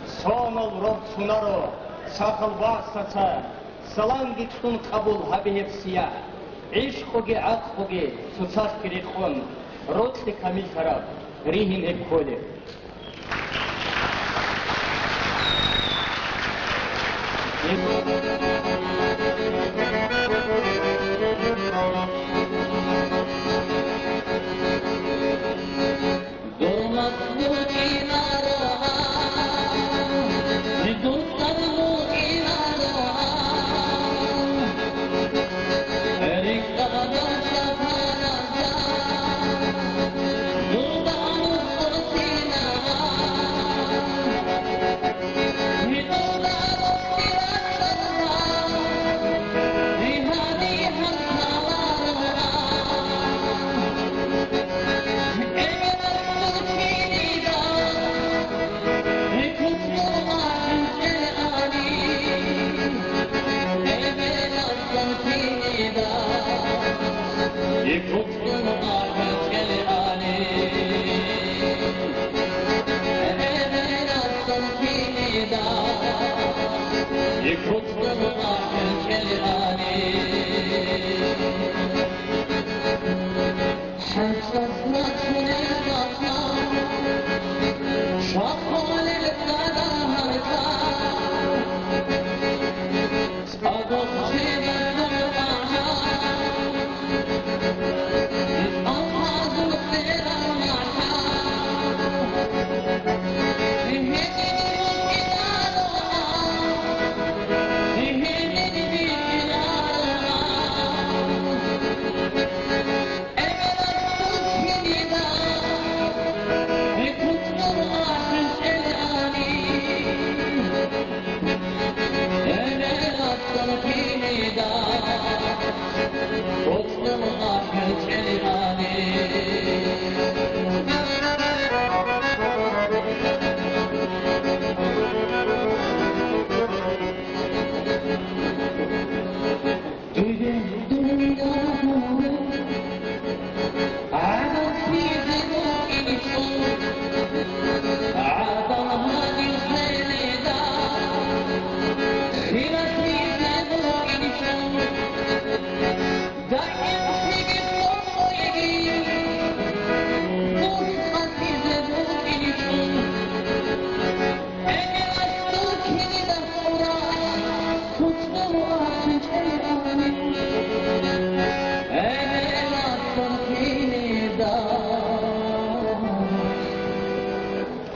Speaker 7: سانل رب سونارو ساقل واسطا سلانگی تون قبول هبه هفسیه عشقوگی عقوگی سوساش گریخون روتلی کمیل خراب ریهین هب کوله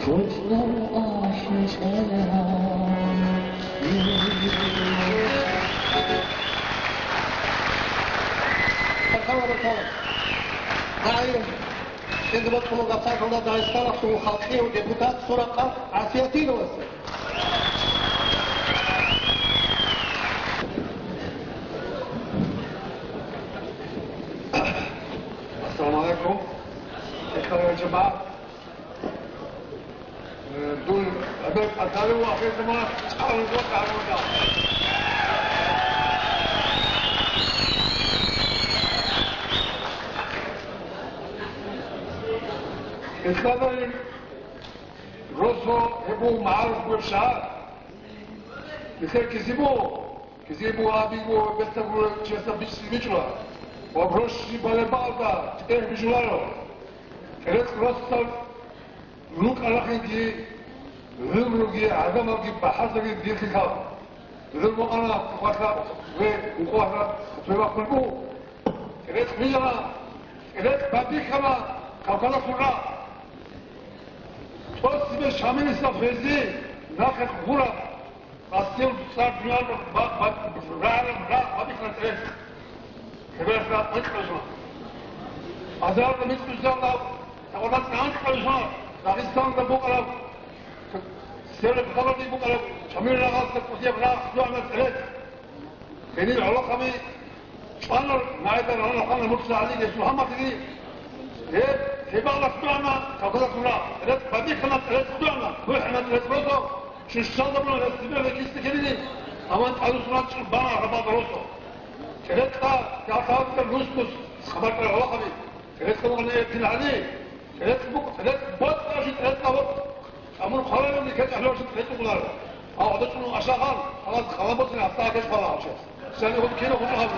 Speaker 1: Şimdi bakımı kapsakında Dağıstan Aksu'nun halkı deputat Suraka Asiyeti Doğası.
Speaker 3: Assalamu alaikum. إخوة الجماعة دول أبد أتاري واحد ما تعالوا نوقع الوضع الثاني روسو هبو معارف بالشعار مثل كذبو أبيبو بستقول جسد بيجوا وبروش بالبالدا تكيه بيجوارو كريت روسو لوك ألاخينكي غيرلوكي عدمكي بحثكي ديكيكا غيرلو أنا قواتلا وقواتلا وقواتلا قلبو كريت ميجرا كريت بابيكما كوكالا كورا توسي شامينيستا فيزي ناخد غورا أسيل صار بيان رعلم بابيكنا تريس كريت مكرجنا أزار مكرجنا تقولات نانكرجنا داغستان بوكرا سيرب خبرني بوكرا شميل رغاسك وزيب راح دعنا تريس كني العلاقة مي أنا نايدر أنا مرسى عليك اسمه هم كذي هبال دعنا كذا كذا رد بدي خنا رد دعنا وإحنا رد روسو شو الشاطر من السبب اللي كيستكلني أمان تعالوا سرعة شو بنا رباط روسو رد كا كاوت الروس خبر العلاقة مي رد كم أنا يبتل عليه رد بوت راشد رد كاوت أمر خالد اللي كت أهله راشد رد كلار أو هذا شنو أشغال خلاص بسنا أفتح كش خلاص سنة هو كيلو هو هذا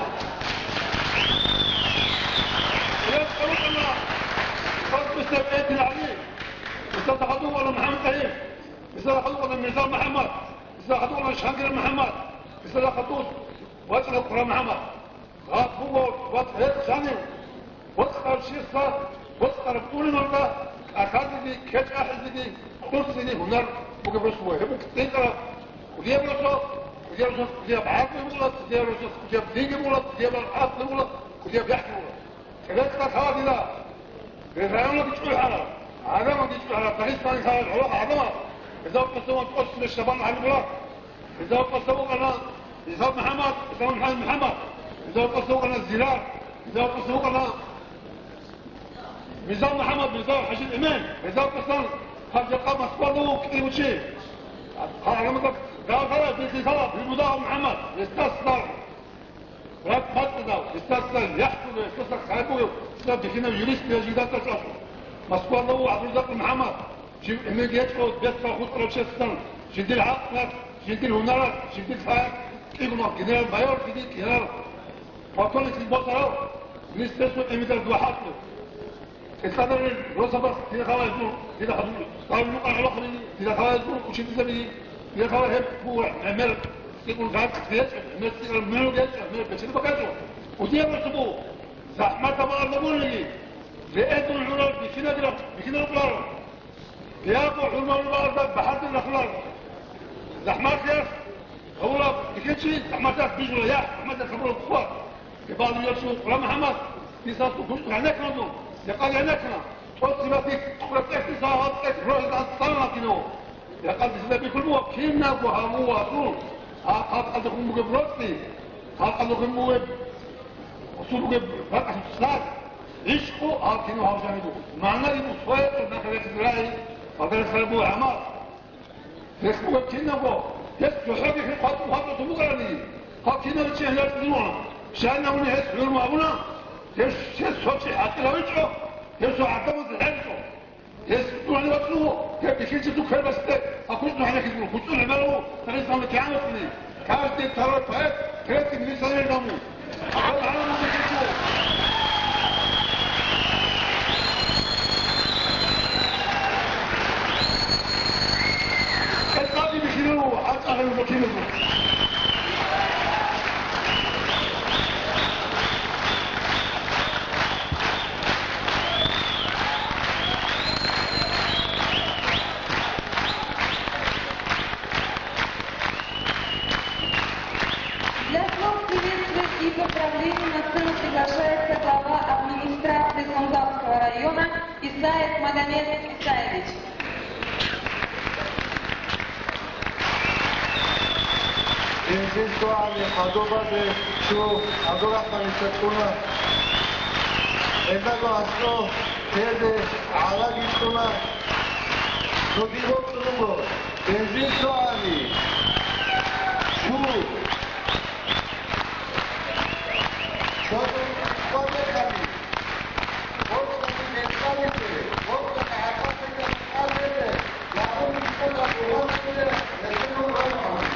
Speaker 3: رد كاوت الله فرق مستبعد العلي مستبعدوا ولا محمد طيب مستبعدوا ولا النظام محمد مستبعدوا ولا شهنجر محمد مستبعدوا وصل القرى محمد غاب هو وصل ثاني وصل شيء صار وصل طول مرة أكاد دي كش أحد دي قرص دي هنر بقى برسوه هبوك تيجرا ودي برسوه ودي بعاق مولد ودي ديج مولد ودي بعاق مولد ودي بيحكي مولد كذا كذا لا رأينا بيجوا حالا هذا ما بيجوا حالا باكستان كان الحوار هذا ما إذا قصوا تقص الشباب على البلاد إذا قصوا أنا إذا محمد إذا قصوا أنا الزلال إذا قصوا أنا ميزان محمد ميزان حجي الإمام إذا قصوا هذا قام أسبوعه كتير وشيء هذا ما قال بيجي خلاص بالمداهم محمد يستسلم رات فتنا يستسلم يحكم يستسلم خايبه يستسلم كنا يريس بيجيدات تشوف مسؤول له عبد الرزاق محمد شيء من يجوا بيسا خطر وشستان شدي العقل شدي الهنر شدي الفهم كيفنا كنا البيار كذي كنا فطولة البصرة نستسلم إمتى الواحد القدر الرصبة إذا خلاص إذا حضور قالوا نقع علاقة إذا خلاص وشدي زمني إذا خلاص هو عمل يقول قاعد تخيش مثل الملو جالس بس بكرته ودي برسبو زحمة ما أردمون لي لقيت الحرام بكنا القرار بيابو حرمان الأرض بحد الأخلاق زحمة ياس هو بكتشي زحمة ياس بيجوا يا زحمة ياس خبروا الكفار يبغى يرسوا قرآن محمد يسافروا كنت هناك نظام يقال هناك توصي ما فيك تقول اتصالات روح الصلاة كنو يقال بسبب كل مو كنا وهمو وصول هذا قدكم مجبرتني هذا قدكم مجب وصول مجب فرق الصلاة عشقوا هاكينو هاوجانيدو معنى يبو صويت ونخلق الزراعي هذا يخلبوا عمار يخبوا كنا بو يسجو حقي في قطب هذا تبغرني هاكينا بتشيه لا تدلونا شأننا من يسجو المعبونا يسجو شيء حتى لو يجعو يسجو عدمت الحلسو يسجو عن وقته يبكي جدو كير بس أقولنا عليك يقولوا كنتوا عملوا تغيث عمل كعامة مني كعامة دي تهرب فهد كيرت من لسان يرنمو أقول على ما بكتوا القاضي بكيلو حتى أغلب بكيلو
Speaker 2: Исаев Магомед Исаевич.
Speaker 15: Бензинствование подобаде, что агорахани сакуна. Эдаго асно, теде, алагистуна. Нодивоттунго, бензинствование. Шу. Шото подехали. Волками нескалите, волками акасега скалите. Яхон искала волките, несено волками.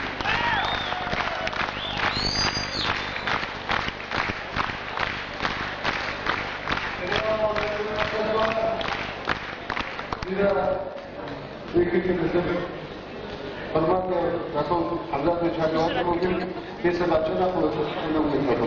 Speaker 12: Formalnie na tą handlowę czarną mówimy, jest zobaczona, bo to nie umie to.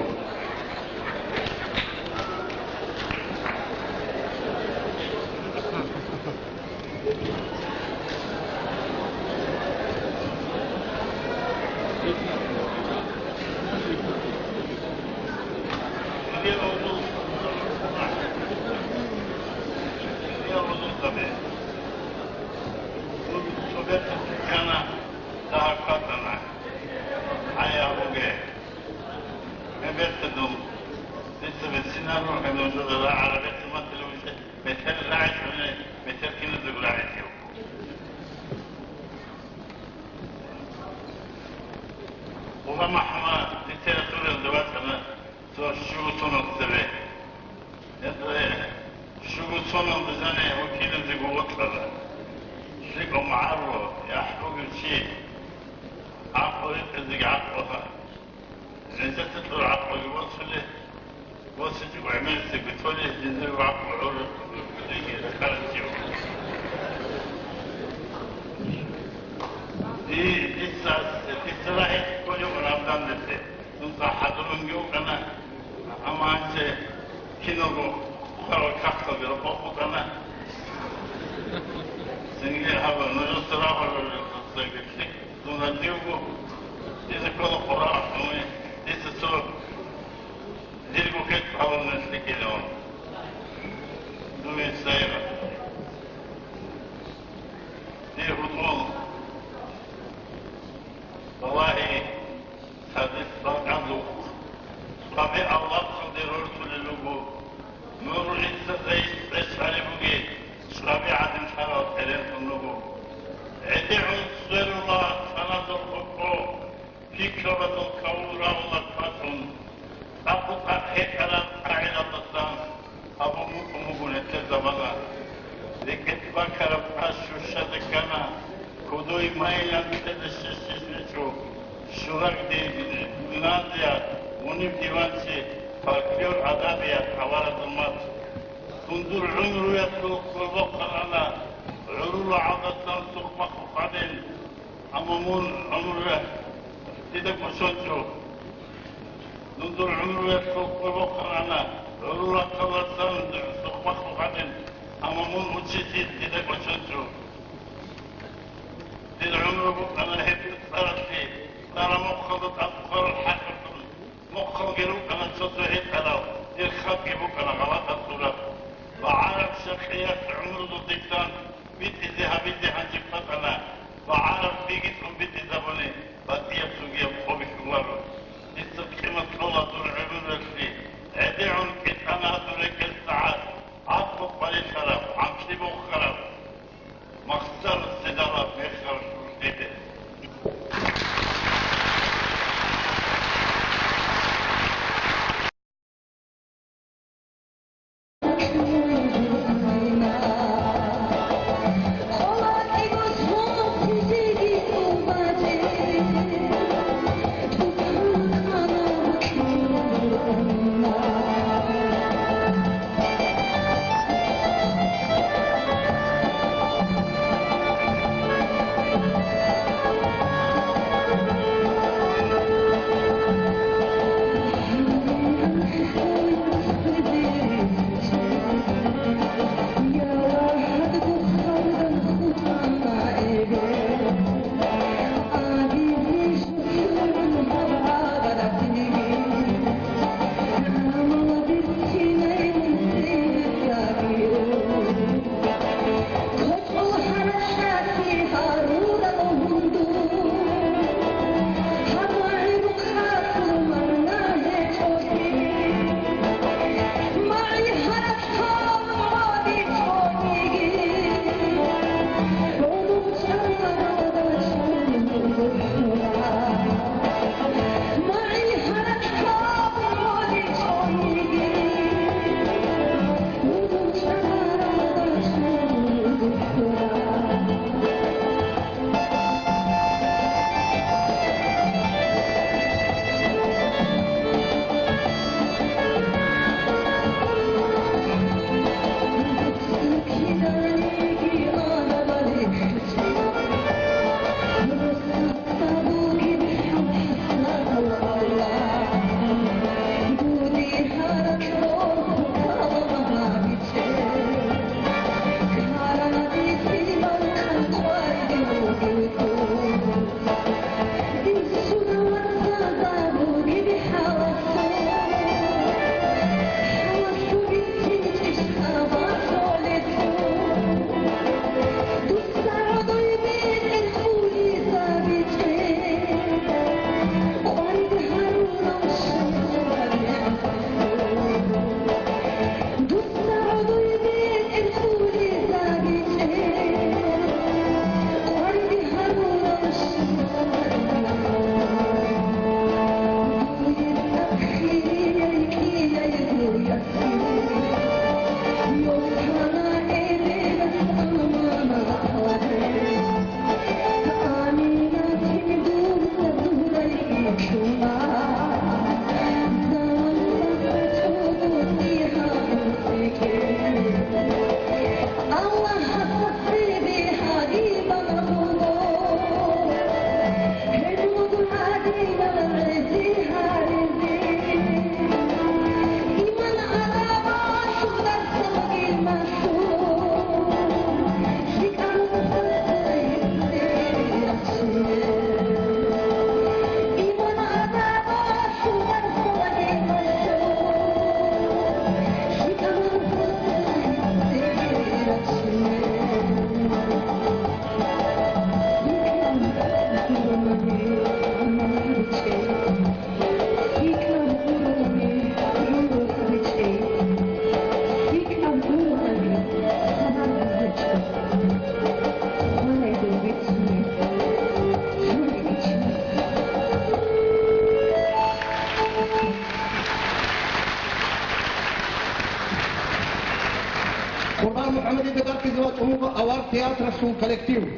Speaker 1: театров коллектив.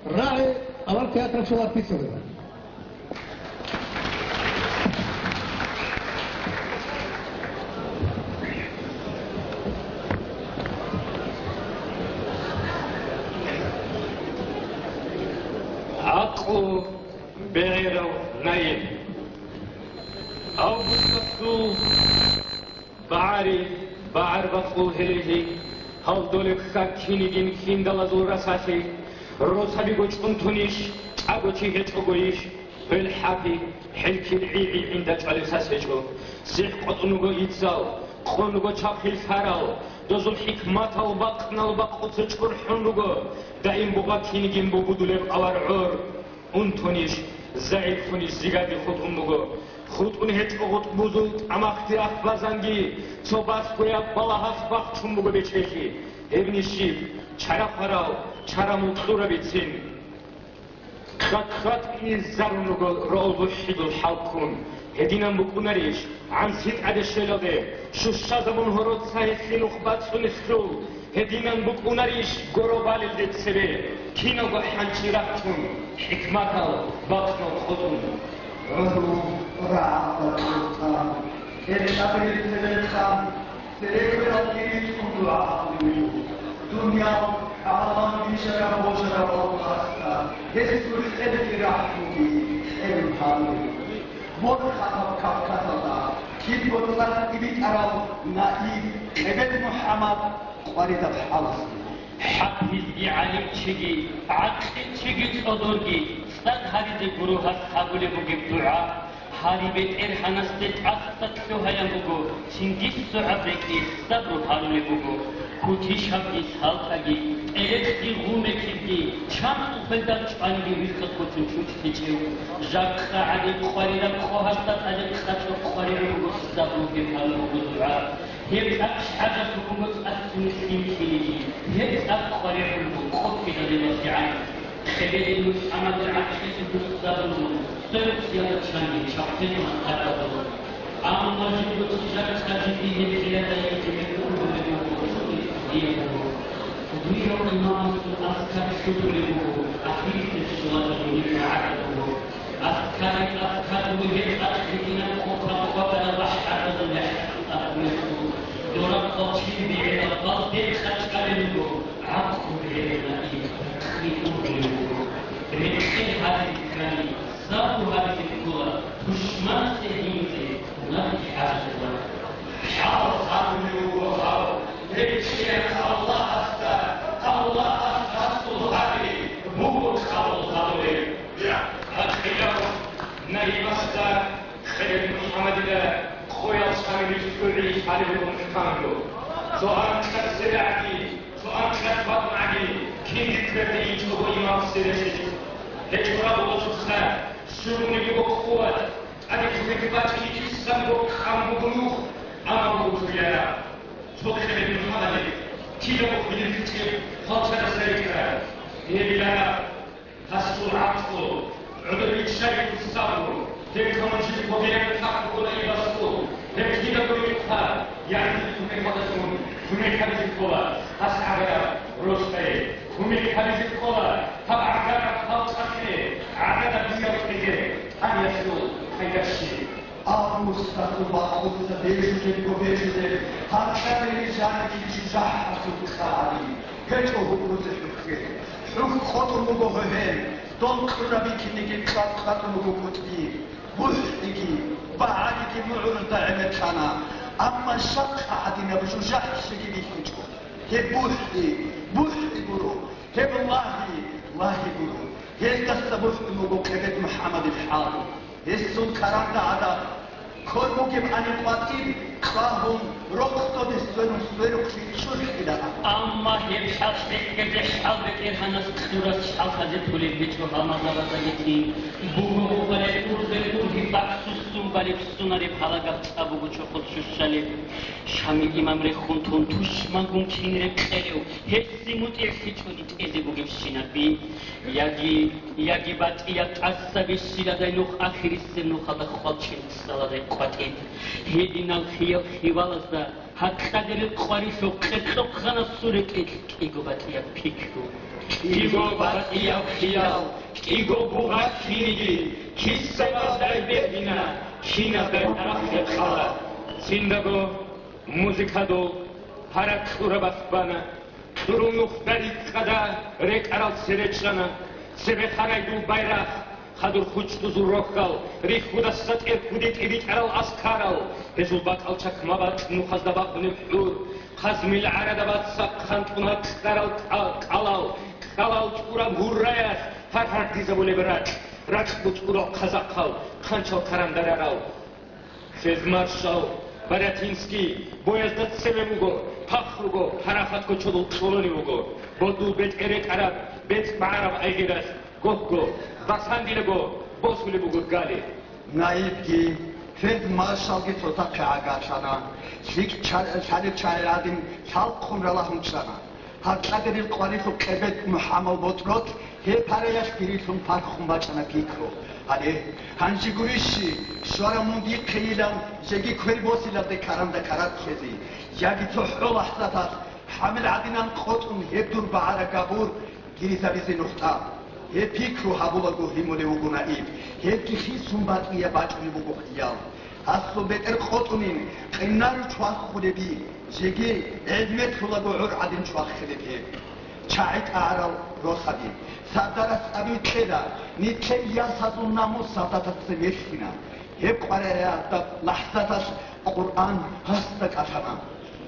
Speaker 1: Рае, авар театров отписывает.
Speaker 7: عقل بعير نايم أوبسطو بعري بعر بخو هليه هل دولك خاكيني جين خيندالازو راساسي روسابي گوچون تونيش اگوچي هچوگويش بالحافي حلكي العيعي عندك على ساسيجو زيح قطنوغو يتزاو قونوغو چاقيل فاراو دوزو حكمات الباق نالباق قطسچكور حنوغو دائم بوغا كيني جين بوبودوليب اوار عور اونتونيش زعيد خونيش زيغادي خطنوغو خطن هچوغوت بوزوت اماختي اخبازانگي صوباس كويا بالاهاس باق چوموغو بچيخي ابنشي چارا فاراو چارا مطلورا بيتسين خط إزارونوغو روضو حيدو حالكون هدينام بكوناريش عن سيد عدى شلوده شوشا زمون هروت سايسين وخبات سونسخرو هدينام بكوناريش غروبالي ديتسبه كينوغو حانشيراتون حكماتال باقنو خطون
Speaker 16: رضو رعاقلتان الأبريد تلتان سريكو الأبريد كندوا دنيا عالم بيشرا بوشرا بوخاستا يسوع خلق رحمي الحامي مر خطب كفكتا كيف بطلت إبيت أراو نائب نبي محمد قريت الحالس
Speaker 7: حفيظ عليك شيء عقل شيء صدوري صد هذه جروها حبل بوجب دعاء هاربت إرهانستت أستك سوهايم بوجو شنجس سعبكي صبر هارون بوجو كوتي شابي سالتاجي إلكتي غومكتي شام فلدر شانجي ويسكت كوتن شوت تجيو جاك عليك خاريدا خوهاستا عليك خاتو خاريدا بوجو صبر بهارون بوجو دعاء هيك حاجة بوجو أسمسين كيلي هيك خاريدا بوجو خوكي دليل عين خليل محمد العكس بالصبر سرق سيادة شانجي شخصين مخاطبه أما جبت تجارة تجديه الخيادة يتمكن ودنيا الإمام الأذكار سدره أخير الصلاة من عقله أذكار وهي أخيرين أخرى وبلا بحر ذلك دورة تطشير بعيد الضغط خشب منه عقل بعيد رئيسين هذه الكلام صاروا هذه الكرة دشمن سهيمتي لا حاجة حاول صاروا وحاول ليش الله أستغفر عليه مو خاول خاولي أخيرا نري مصدر خير محمد الله خويا صامي السوري عليكم كاملو سؤال كسرعتي سؤال كسبت معي كيف تبدي تبغى إمام سيرتي هجرة بلوشة شروني بقوة أنا كنت باتكي تسمع بخام بلوخ أنا بقولها تبغى من هذا كيلو من الكتير خاطر سريعة هي بلا هسول عطفو عذر الشيء الصبر هيك كمان شيء بقية الحق ولا يبصروا هيك كذا بيقطع يعني كم يقدرون كم يحدث الكولا أسعد روسي كم يحدث الكولا طبعا عدد خاطئة عدد بيوتيه أن يسوع خير شيء
Speaker 16: أبوستاتو باقوستا بيشوجي كوبيشوجي هاتشا بيشاني كيشي جاحة سوكساري كيشو هكوزي حكي حك خطر مغوهين دون قربي كينيكي خطر مغوكوتبي بوحدكي بعدكي معرض دعمت خانا أما الشق عدنا بشو جاحة شكي بيكيشو هي بوحدي برو هي الله برو هي تستبوح مغوكبت محمد الحالي السون كرامدا عدا كل مجيب عن القاتل قاهم رقصة بالسنو كشرح
Speaker 7: أما هي حاسك كده حالك إرهانا سكتورة حالك تولي بيتو هما زبطايتي بوغو بالي بورزي بحسوسون بالي بسوناري بحالك أبوغو چوخد شوشالي شامي إمام رخون تون توشمان گون كين ركتريو هسي متعسي چوني تيزي بوغيب شنابي ياجي بات إياك عصابي شيراداي نوخ آخر السنو خدا خوالشين سالاداي قواتين هيدينا الخيال خيوالازدا حق قدر القواريشو قطلق خانا سورك إيقو باتيا بيكو Igo Batia Fial, Igo Bugat Finigi, Kisema Daibedina, Kina Bertara, Sindago, Musicado, Harakurabasbana, Turunukdarikada, Rekaral Serechana, Sebeharaidu Bayrach, Hadur Huchtuzu Rokal, Rikudasat Erkudit Edikaral Askaral, Hezulbak Alchak Mabat, Nukazdabak Nefur, Hazmil Aradabat Sakhantunak Karal Kalal, Kalal Turam Hurrayas, Harhardizabulebrat, Rakbutkuro Kazakal, Kanchal Karandaral, Says Marshal, Baratinsky, Boyazdat Sevemugo, Pahrugo, Harafatko Chodul Koloniugo, Bodu Bet Erek Arab, Bet Marab Aigeras, Gokgo, Basandinago, Bosulibugo Gali.
Speaker 16: Naibgi, Fed Marshal Gitota Kagachana, Sik Chadicharadi, Salkum Relahumchana, Hakadil Qualifu Quebec Muhammad Botrot, He Parayash Piritum Parkum Bachana Pico. Ale, Hanjigurishi, Soramundi Kailam, Zegi Querbosila de Karam de Karatkezi, Yagito Holatat, Hamil Adinan Kotun, Hebdur Bahara Gabur, Girizabizinosta. He Pikru Habulago Himoleugunaib, He Kisum Batia Batunibugo Yal, Asso Better Kotunin, Enar Chwakudebi, Zegi, Edmet Hulago Adin Chwakhede, Chait Aral Rosadi, Sadaras Abikeda, Nikeya Sadunamus Satatsemeshina, He Quarea, Lahtatas, Quran, Hasta Katana,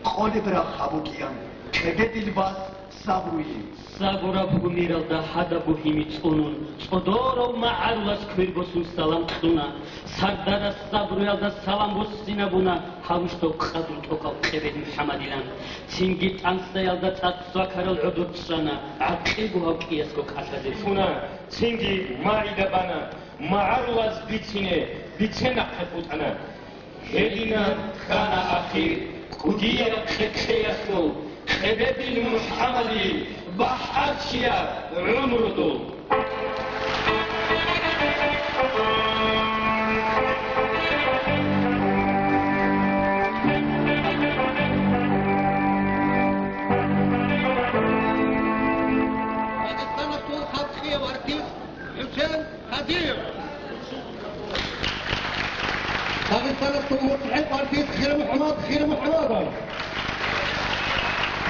Speaker 16: Kolibra Habukian, Kegetilbas, Sabruin.
Speaker 7: Sabura Bumiral da Hada Buhimits Unun, Odoro Ma'arlas Quirbosus Salam Tuna, Sardara Sabruel da Salambus Sinabuna, Hamusto Kadul Tokal Kevin Hamadilan, Singit Ansayal da Tatsakaral Odutsana, Akibu Kiesko Kasazifuna, Singi Maridabana, Ma'arlas Bitine, Bitena Kaputana, Helina Kana Akir, Kudia Kekeasko, Kebebil Muhammadi, Bahashia Rumrudu.
Speaker 1: Dagestanatul Xalqiy artist Husayn Qadir. Dagestanatul Mut'ib artist Khir Muhammad.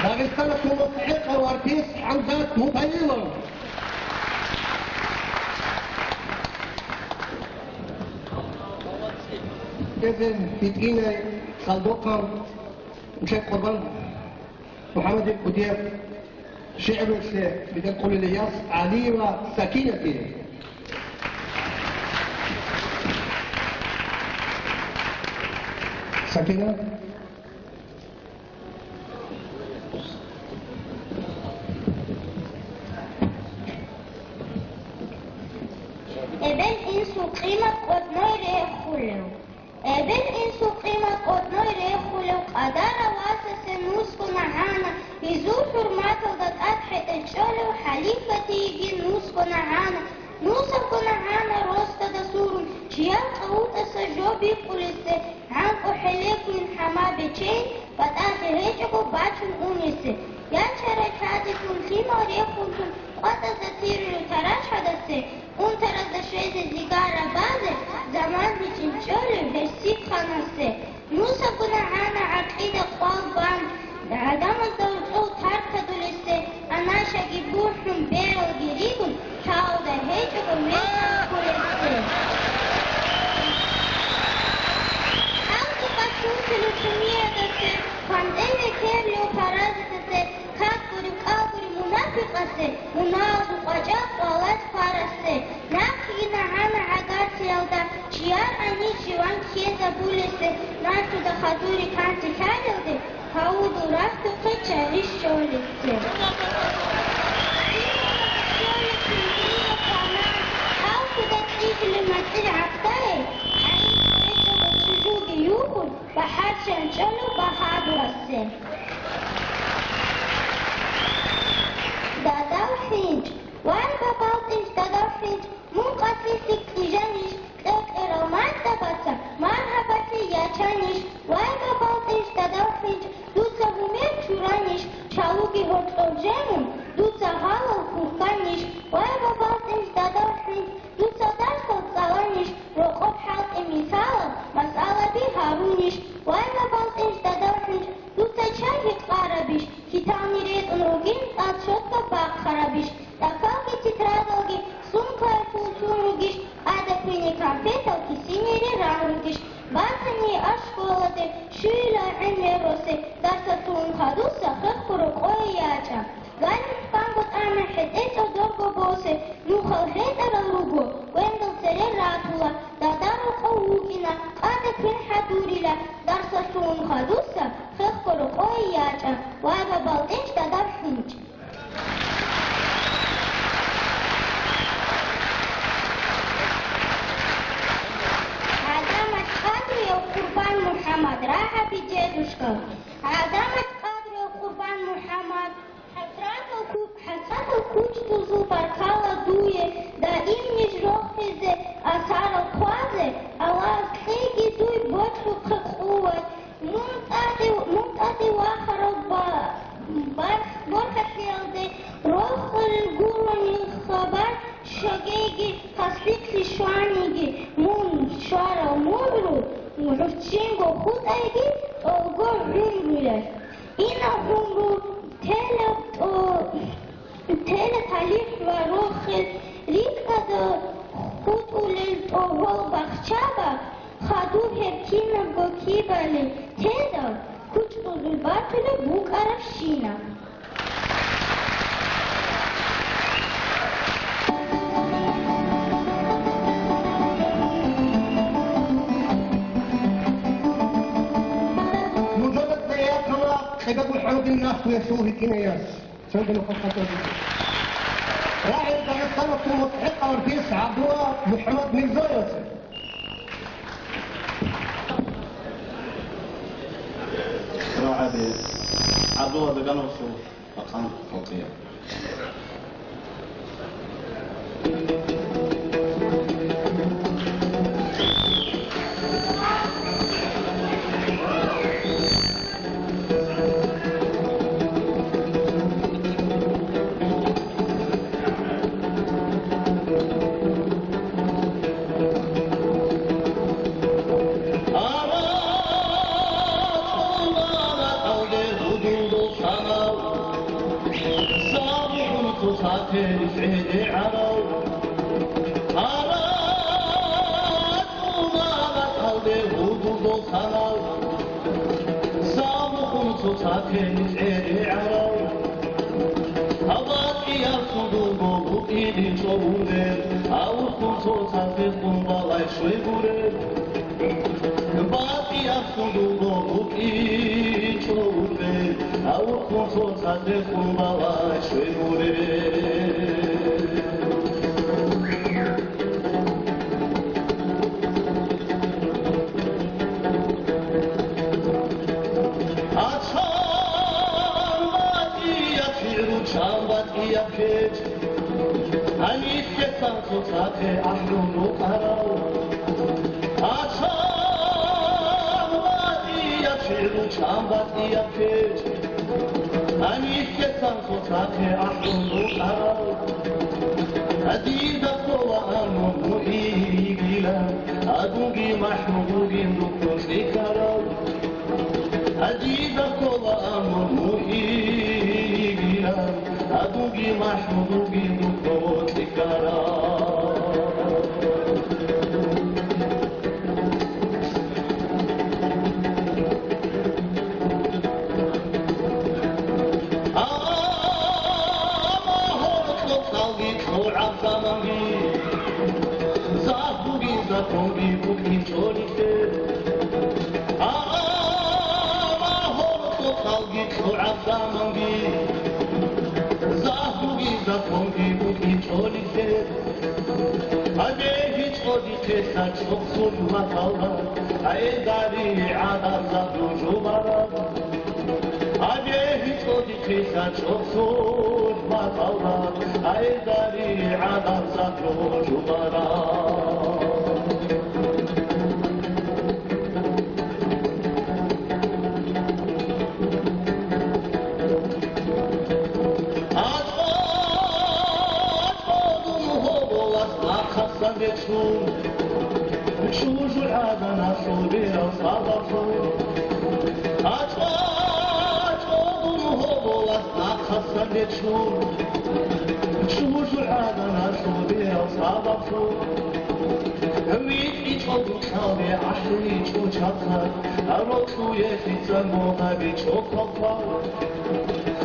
Speaker 1: Dagestanatul Mut'ib artist Hamzat Mubayilov. إذن تدقينا صندوقا مشاهد قربان محمد الكدير شعر بدأ تقول الياس علي وسكينتي سكينة
Speaker 9: Eben insu qimat qodnoy rekhulu. Eben insu qimat qodnoy rekhulu. Qadara wasase nusku nahana. Izu hurmatu dat adhi echolu halifati gi nusku nahana. Nusku nahana rosta da surun. Chiyan qawuta sa jobi kulise. Hanko heleku in hama bechen. Fatati hechako bachun unise. Yanchara chadikun khima rekhulun. Qata zatiru tarash hadase. اون طرف شویز دیگر بعد زمان بیچین چوری برسید خانسته موسا کنه همه عقید خوابان عدم الزوج او ترک دلسته انا شگی بوشم بیل گریگون تاو ده هیچو میتن کلسته او تو بچون کلو چمیه دسته پاندل کرلی و پرازتسته کات گوری کاغوری منافق استه مناز و قجاب والات پارسته ناکینا همه عگارتی یلده چیار انی جوان کیزا بولسته ناتو ده خدوری کانتی کردلده کاودو رفت و قچه ریش جولسته او تو ده تیجل مسیر عقده این قیچه ده چجوگی یوخون بحر شنچلو بحر رسته داداو حینج وان باباو تنج داداو حینج مون قطلی سکتی جانیش تک ارومات دباتا مرحباتی یاچانیش وان باباو تنج داداو حینج دوتا بومیر چورانیش چاوگی هرطو جمون دوتا حالو ბალტინს რუცა დარსო წავანიშ როყოფ ჰალყი მისალა მასალები ჰარუნიშ ვაიმა ბალტინს დადავშინჩ რუცა ჩაი ყარაბიშ ქითანი რეტუნ როგინ წაჩოტკა ბახარაბიშ და ქალკი ციტრადოგი სუმქა ფულსურუგიშ ადაფინი კამპეტალკი სინერი რარუგიშ ბათანი აშკოლადე შილა ენეროსე დასათუნ ხადუსა ხხურო ყოიაჭა განით პანგოთ ამეჰეთ ეწო დორგო ბოსე ნუხალ ჰეტარა ლუგო ვენდელ წერე რათულა და დაროყო უგინა ადაფინ ჰადურილა დასათუნ ხადუსა ხხურო ყოიაჭა ვაიბა ბალტინჩ და დაფინჩ قربان محمد راح في جدوشكا عدمت قدر قربان محمد حسرات الكوش تزوبر كالا دوية دائم نجروخزة أثار الخوازة الله خيجي دوي بوشو خخوة ممتعدي واخر برخة خيالدي روح القرون الخبر شقيقي تصديق شوانيجي مون شارع مورو ملوچینگو خود ایگی اوگو رومروله اینا رومرو تل تالیف و روخ ریکا دا خود اولل اوهو بخچابا خادو هرکینا گو کی بله تیدا کچ بزرگ باتوله بوک عرف شینا
Speaker 1: خباب الحوض الناس ويسوه كنياس سندنا خطة راعي الدغستان المستحقة والرئيس عبد الله محمد ميرزايوس
Speaker 10: راعي عبد الله دغانوس أقام فوقيا
Speaker 17: واسنا خصم يتشون شوش العادنا صوبيا صابصون أتواجون هو واسنا خصم يتشون شوش العادنا صوبيا صابصون ويت يتوب كاوي عشري تشو شاطر أروتو يفيتن موغابي تشو كوكا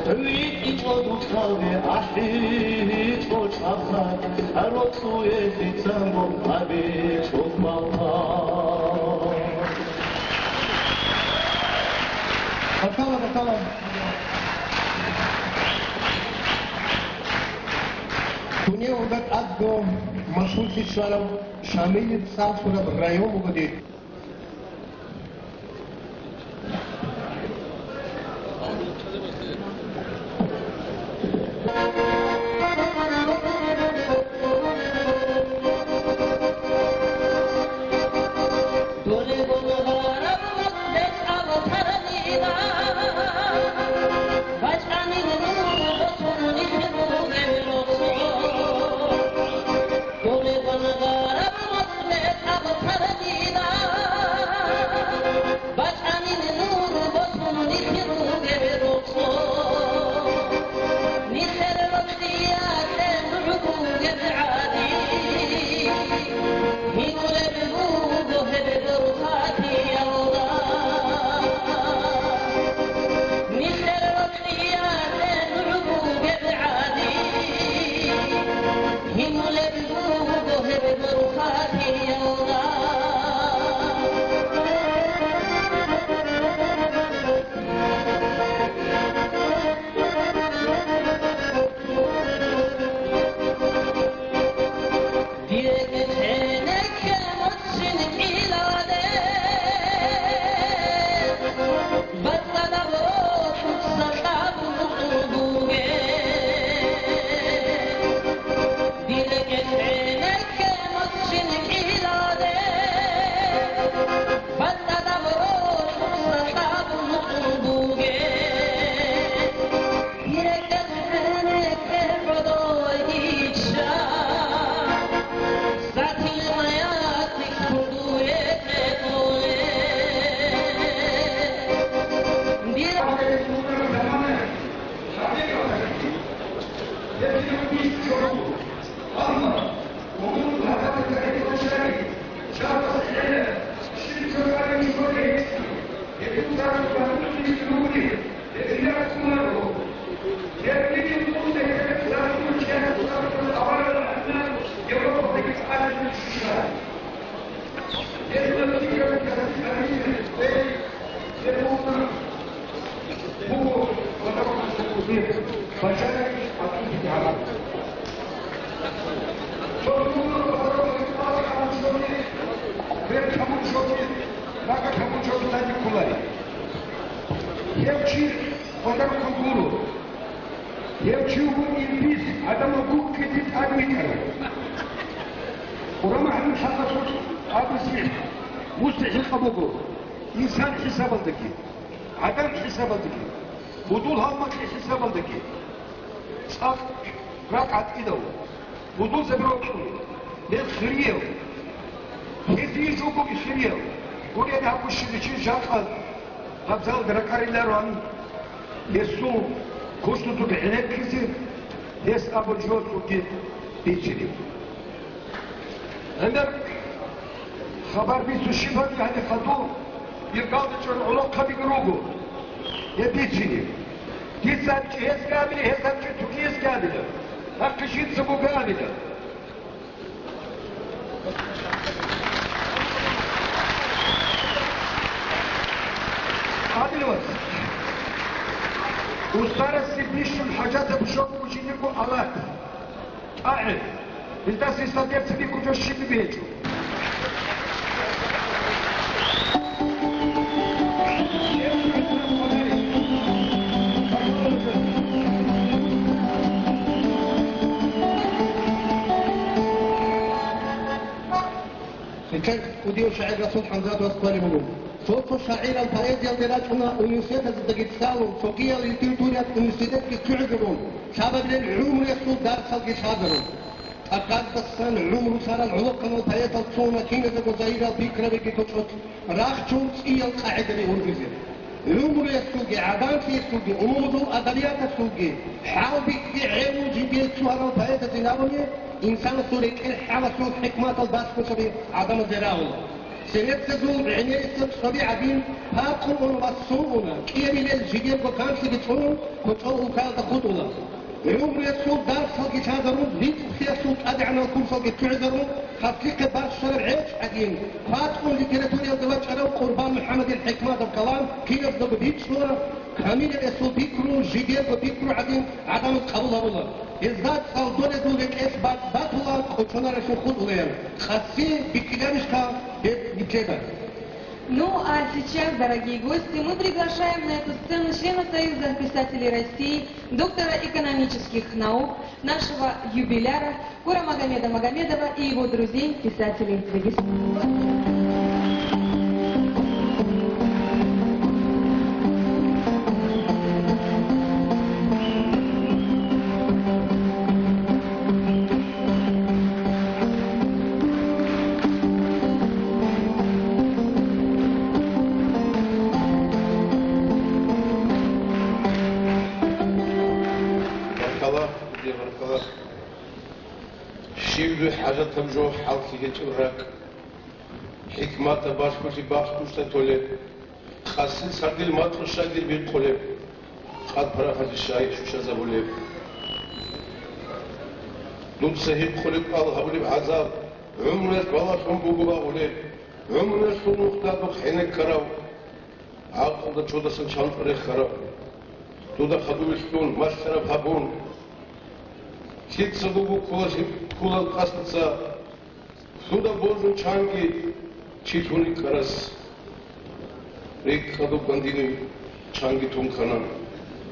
Speaker 17: ويت يتوب كاوي عشري تشو شاطر أروتو يفيتن موغابي تشو كوكا
Speaker 1: طبعا دنیا وقت ادگو مشهور کشورم شامل سال شده رایون بودید
Speaker 3: İnsan hesabındaki, adam hesabındaki, budul halmak hesabındaki, çak rakat idav, budul zebrokun, ne xiriyev, hediye çoku xiriyev, buraya da bu şimdi için jakal, habzal drakariler an, yesu koştu tut enek kızı, des abucot ki içini. Ender خبر بي سوشيفا يعني خطوه يقال تشون علاقه بجروجو يبيتشيني كيسان هيس كامله هيس تركيز كامله اكشيت سبو كامله هذا الوقت وصار السبيش الحاجات بشوف وجينيكو الات قاعد انت سيستطيع تبيكو جوشي بيجو
Speaker 1: كان وديو شاعر رسول حمزات واسقالي منهم صوت شاعر الفريد يلدراجنا ونسيت الدقيقتان فوقية للتيتوريات ونسيتك كتعقلون شابا من العلوم يسول دار خلق شابرون أقدسن عمر سر العلقم وبيت الصونة كينة وزيرة بكرة بكتوت راخشون إيا القاعدة لأورجزير عمر يسوقي عبان يسوقي أمودو أدريات يسوقي حاوبي في عيو جيبيل سوارا وبيت زناوني إنسان سوريك الحالة سوق حكمات الباسكو سبي عدم الزراولة سنت زوم عني سب سبي عبين هاكم وصونا كيري للجيبيل وكان سبتون كتو وكال تخطولا عمر يسوق دار صوت يتهدرون ليك يسوق أدعنا كل صوت يتعذرون حقيقة باش شرع عيش عدين فاتقون لكرتون يلدوات شرعوا قربان محمد الحكمات الكلام كيف يفضل بيك صورة كامل يسوق بيكرو جيدير وبيكرو عدين عدم القبول الله إزداد صوتون يدولك إثبات باطلا خطونا رسول خود وليم خاصي بكلامشка بكذا.
Speaker 2: Ну а сейчас, дорогие гости, мы приглашаем на эту сцену члена Союза писателей России, доктора экономических наук, нашего юбиляра Курамагомеда Магомедова и его друзей, писателей Дагестана.
Speaker 4: شيء حاجة تمجو حالك يجرك حكمة باشكوش باشكوش تولي خاصين سردل ما ترشا دل بيقولي قد فرحت الشاي شو شزبولي نوم سهيب خلق الله هبولي بعذاب عمرنا والله شون بوغوا ولي عمرنا شون مختلف حينك كراو عقل ده شو ده سنشان فريق خراب تودا خدوشتون مشترب هبون كيت سبوغو كولال قصدца сюда божу чанги читуни карас рек хаду бандини чанги тункана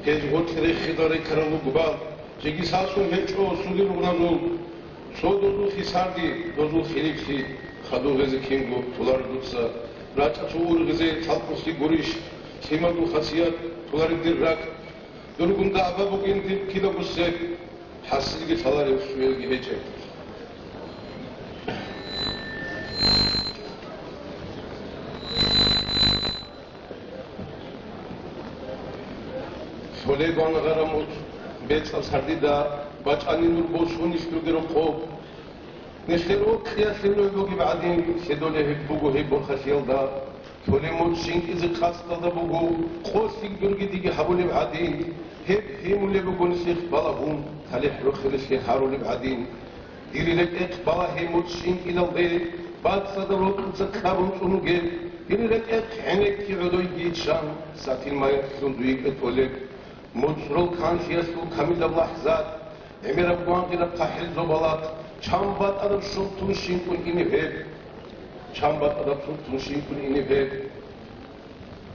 Speaker 4: пеж хотре хидаре каралу губал жеги сасу хечо суди ругнану содозу хисарди дозу хилипси хаду гезе кингу тулар дутса рача чуур гезе талпуси гуриш химаду хасият тулар диррак дургунда абабу гинди кидабусе حسيت فلاري وشوية جهجة شولي قان غراموت بيت سردي دا بچاني نور بوشون يشتوغيرو خوب نشترو خياسينو يبوغي بعدين سيدولي هبوغو هبو خسيل دا شولي موت شينك إذا خاصة دا بوغو خوصيك برغي ديگي حبولي بعدين هم اللي بقول شيخ بلغهم هل يحرق الشيخ هارون بعدين ديري لك بلا هم متشين إلى البيت بعد صدروا تذكرون شنوجين ديري لك حنك يعدوا يجيد شان ساتين ما يكسون دويك اتولك مجرل كان شيسو كامل اللحظات امير ابوان قيل قاحل زبالات چامبات ادب شلطون شين كن إني بيب چامبات ادب شلطون شين كن إني بيب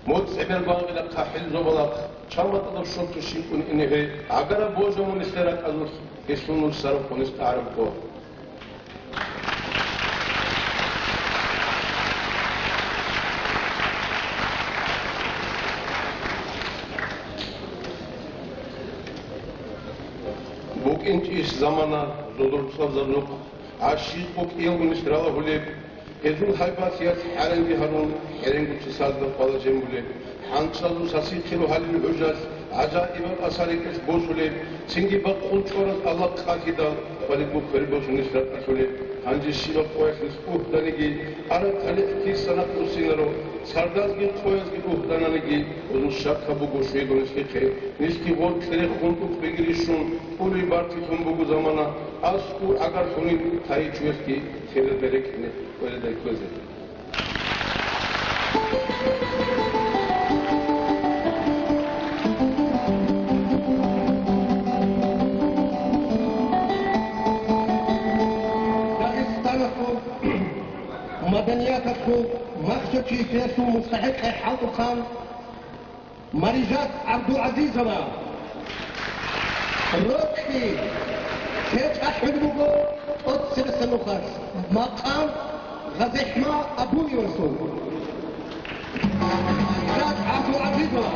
Speaker 4: موت امير ابوان قيل قاحل زبالات چامبات ادب شلطون شين كن إني بيب اگر بوجمون استرات ازور اسمون السرف ونستعرف كو انت ايش زمانا زودرصا زنوق عاشق بوك يوم نشراله هولي ازول هايباسيات حالن بهارون حرين قلت سالدن قالا جنبولي حانشازو ساسي خلو حالي الحجاز عجائب الأساريك اش بوشولي سنگي بقول چورز الله قاكيدا ولي بو فريبوش نشرات اشولي هانجي شيرا قويس نسقوه دانيگي ارى تاليق كي سنات نسينرو سردازگي قويسگي اوه دانانيگي ازول شاكا بوگو شويدو نسكي خي نسكي ور كسري خونتوك بگريشون پولي بارتي تون بوگو زمانا اسكو اگر خونين تاي چويسگي سيره دركني ولي داي كوزي
Speaker 1: مدنياتكم مخشى كيفيسو مستحق حاطو خان مريجات عبدو عزيزنا روكي كيف أحمد بقو أتصل السنوخاس مقام غزحما أبوني ورسول مريجات عبدو عزيزنا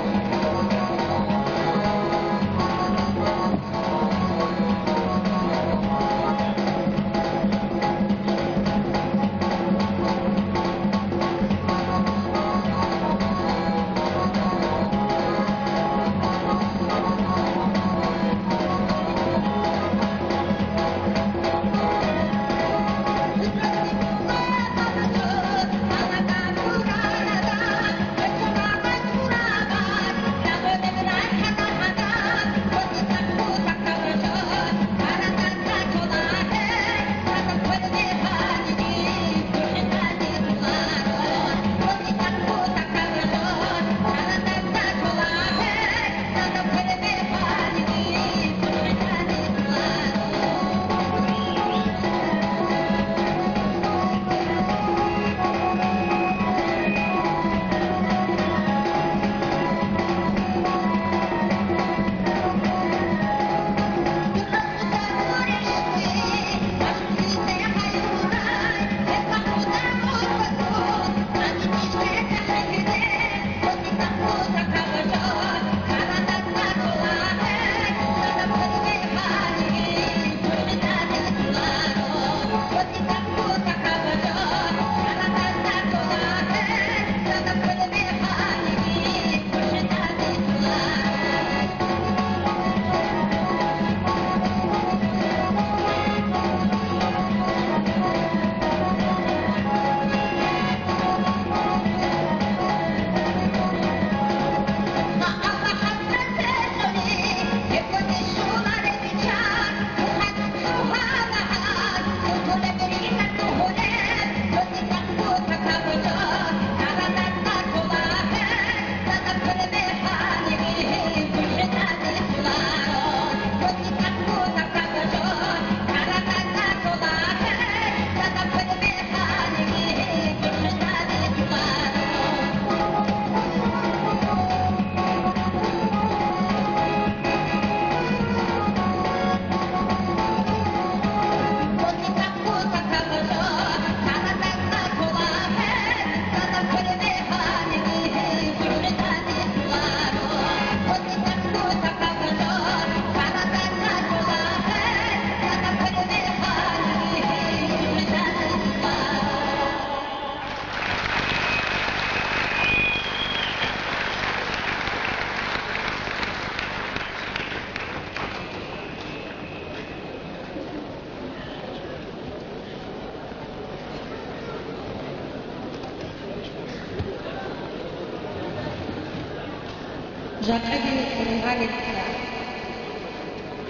Speaker 5: жакаги урунгалетра.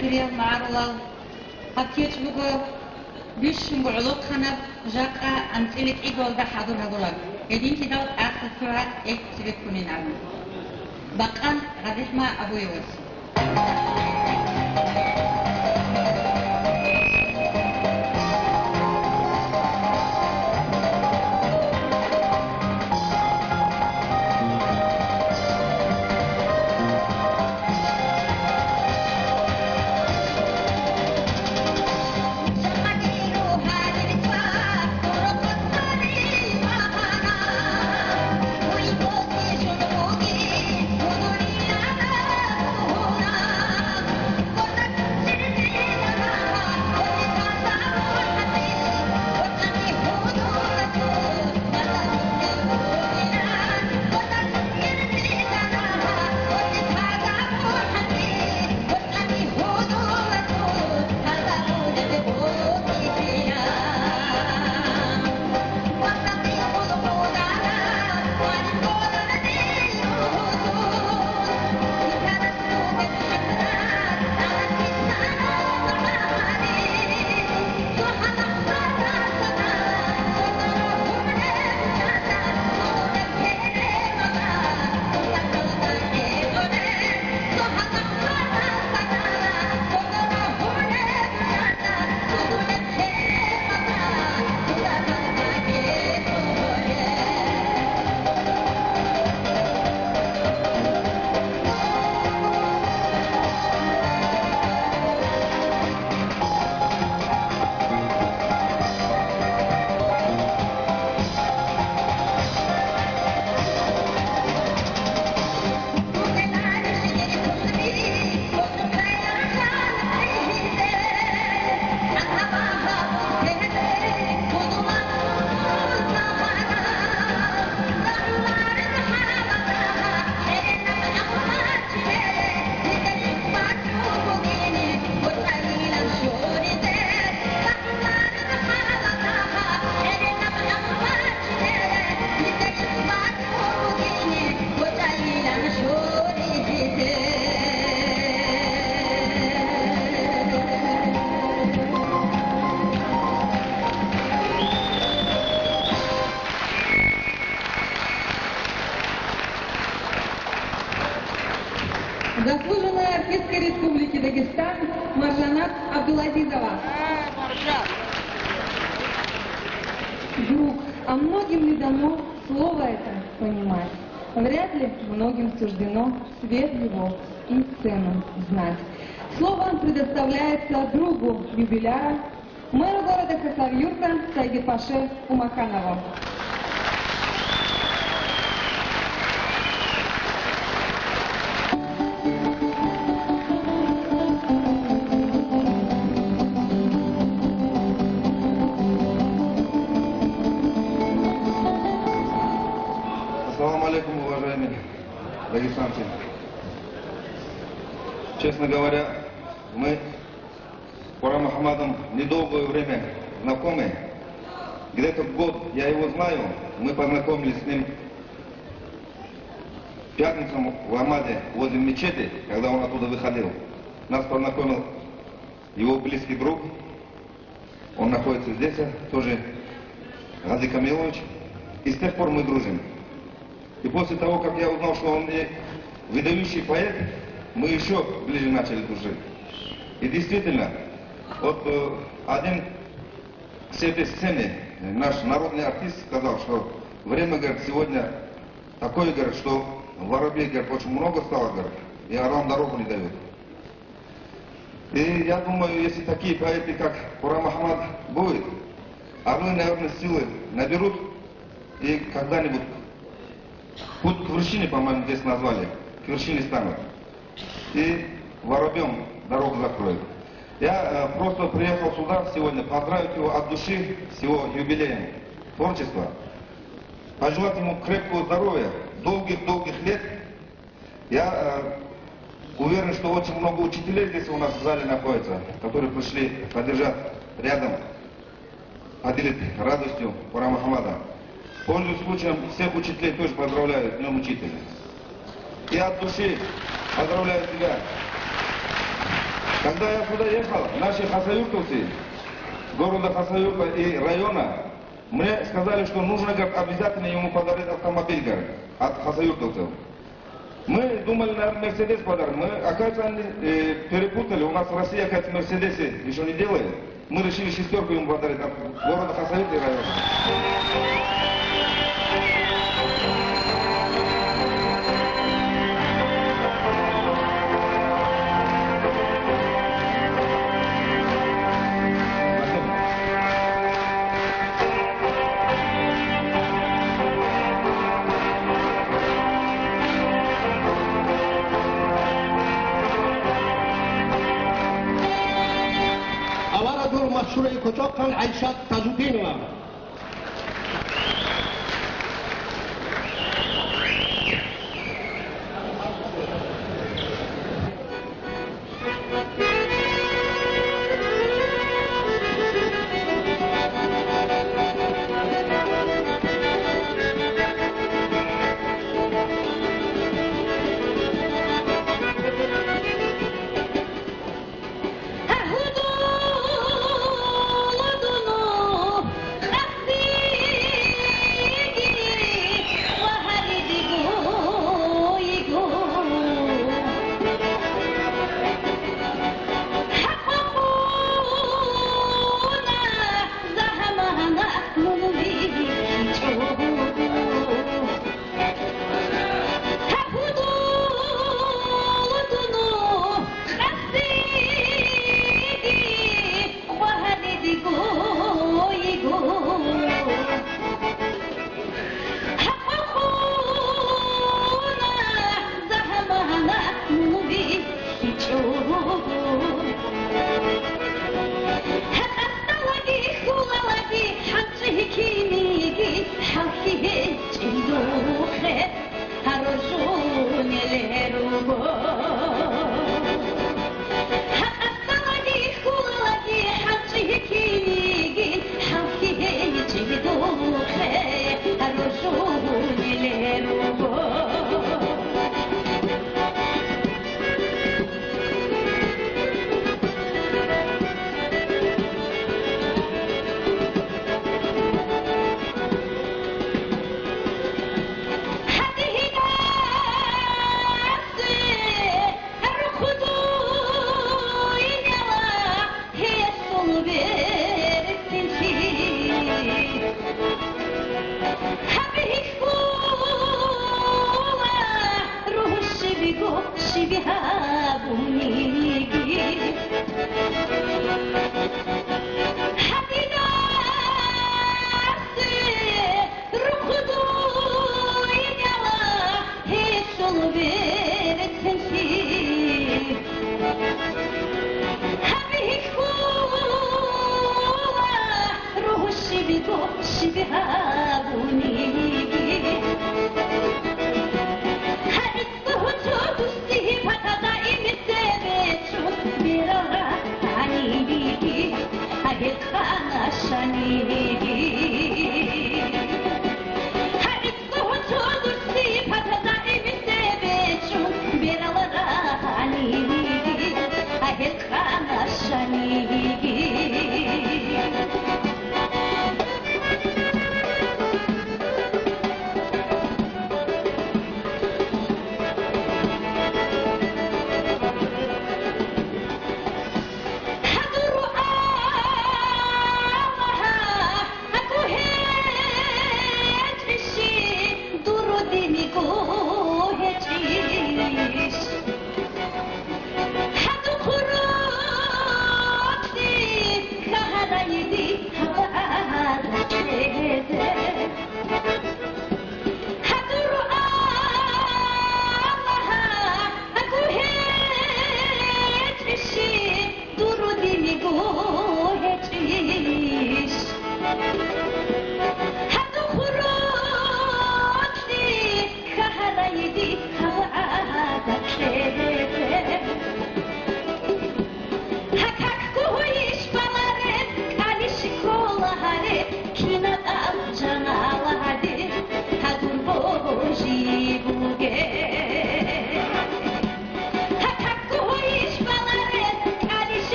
Speaker 5: Кирия Марлал, Хатьеч Буго, Бишим Булокхана, Жака, Антилик Игол да Хадунагурак. Един кидал Ахсуа Эксвекунинар. Бакан Радихма Абуевас. Заслуженная артистка Республики Дагестан Маржанат Абдулазизова. Друг, а многим ли дано слово это понимать? Вряд ли многим суждено свет его и цену знать. Слово предоставляется другу юбиляра, мэру города Хасавюрта Сайгипаше Умаканову.
Speaker 6: Ассаламу алейкум, уважаемые дагестанцы. Честно говоря, мы с Курам Мухаммадом недолгое время знакомы. Где-то год я его знаю. Мы познакомились с ним в пятницу в Амаде возле мечети, когда он оттуда выходил. Нас познакомил его близкий друг. Он находится здесь, тоже Гази Камилович. И с тех пор мы дружим. И после того, как я узнал, что он выдающий поэт, мы еще ближе начали дружить. И действительно, вот один с этой сцены, наш народный артист сказал, что время, говорит, сегодня такое, говорит, что воробей, говорит, очень много стало, говорит, и орам дорогу не дают. И я думаю, если такие поэты, как Курам Мухаммад, будет, орлы, наверное, силы наберут, и когда-нибудь путь к вершине, по-моему, здесь назвали, к вершине станут. И воробьем дорогу закроют. Я просто приехал сюда сегодня поздравить его от души с его юбилеем творчества, пожелать ему крепкого здоровья, долгих-долгих лет. Я уверен, что очень много учителей здесь у нас в зале находится, которые пришли поддержать рядом, поделить радостью Курама Мухаммада. Пользуясь случаем, всех учителей тоже поздравляю с Днем Учителя. и от души поздравляю тебя. Когда я сюда ехал, наши хасавюртовцы города Хасавюрта и района мне сказали, что нужно, говорит, обязательно ему подарить автомобиль, говорит, от хасавюртовцев. Мы думали, наверное, Мерседес подарим. Мы, оказывается, они перепутали. У нас в России, оказывается, Мерседесы еще не делают. Мы решили шестерку ему подарить от города Хасавюрта и района.
Speaker 1: مشهور کوچاک کن عیشت تجودینова.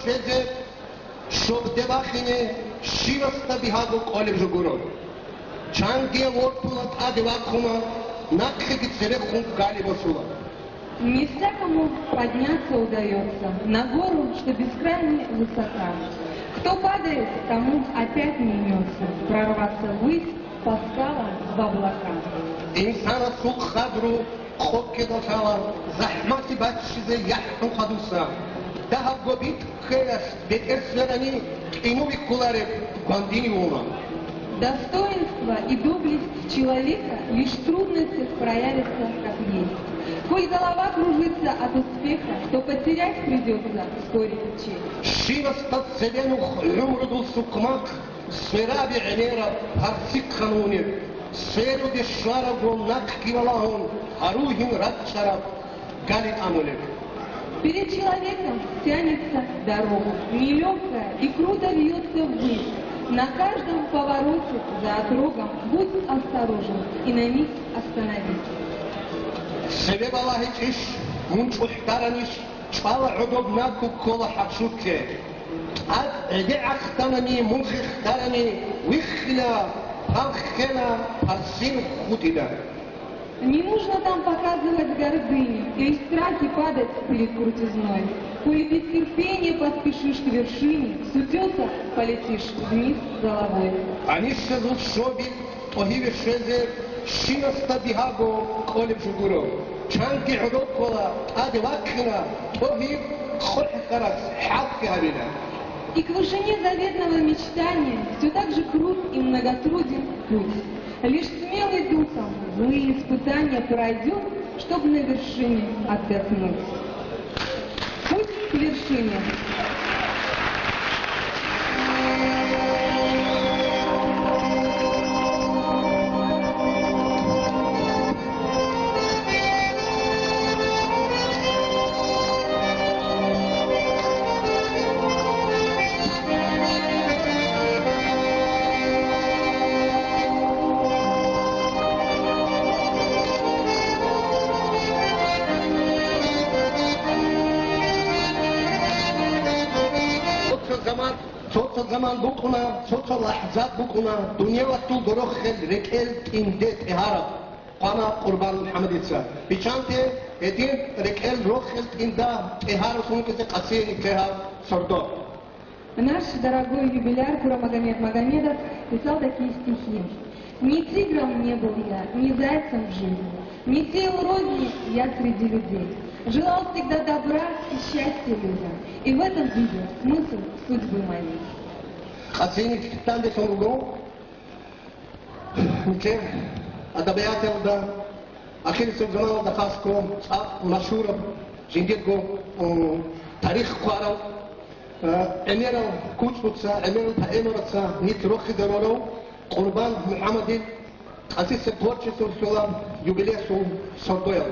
Speaker 1: შეძე შობდება ხინე შივასტა ბიჰაგო ყოლებ ჟუგურო ჩანგე ვორტულა ტადევა ხუმა ნახეგი წერე ხუნ галибосула.
Speaker 5: Не всякому подняться удается на гору, что бескрайне высока. Кто падает, тому опять не имется прорваться ввысь по скалам в облака.
Speaker 1: Инсана сук хадру хокке дошала захмати бачизе яхтун хадуса. Daha gobit херас бетерслерани инуви куларе бандини ума.
Speaker 5: Достоинство и доблесть человека лишь в трудностях проявятся как есть. Коль голова кружится от успеха, то потерять придется вскоре честь.
Speaker 1: Шивастат селенух юмрудул сукмак, сфераби энера харсик хануни, сферу дешара гоннак кивалахун, арухин радшараб, галит амулек.
Speaker 5: Перед человеком тянется дорога, нелегкая и круто вьется ввысь. На каждом повороте за отрогом будь осторожен и на миг остановись.
Speaker 1: Себеб Аллахи чиш, мунчухтараниш, чпала удобнаку кола хапшутке. Ад эде ахтанани, мунхихтарани, вихля, палхена, арсин хутида.
Speaker 5: Не нужно там показывать гордыню или страхи падать перед крутизной. Коли без терпения поспешишь к вершине, с утеса полетишь вниз головой.
Speaker 1: Они шезут шоби, огиве шезе, шинаста бихаго, колеб жугуро. Чанки удокола, адевакхина, огив, хоххарас, хатки харина.
Speaker 5: И к вышине заветного мечтания все так же крут и многотруден путь. Лишь смелый духом злые испытания пройдет, чтобы на вершине отдохнуть. Путь к вершине.
Speaker 1: zaman bukuna, soça lahzat bukuna, dünya vaktu dorokhel rekel tindet eharab. Qana Qurban Muhammed Isa. Bichante edin rekel rokhel tinda eharab sunke qasini tehar sordo.
Speaker 5: Наш дорогой юбиляр Курамагомед Магомедов писал такие стихи. Ни тигром не был я, ни зайцем в жизни, не сеял розни я среди людей. Желал всегда добра и счастья людям. И в этом видел смысл судьбы моей.
Speaker 1: Хасиник там сонгу, че адабиятел да ахир сузмал да хаско машур жингетго тарих қуарал эмерал кучбуца эмерал таэмраца нит рохи дароро Курбан Мухаммадин асис творчество села юбилейсу сордоял.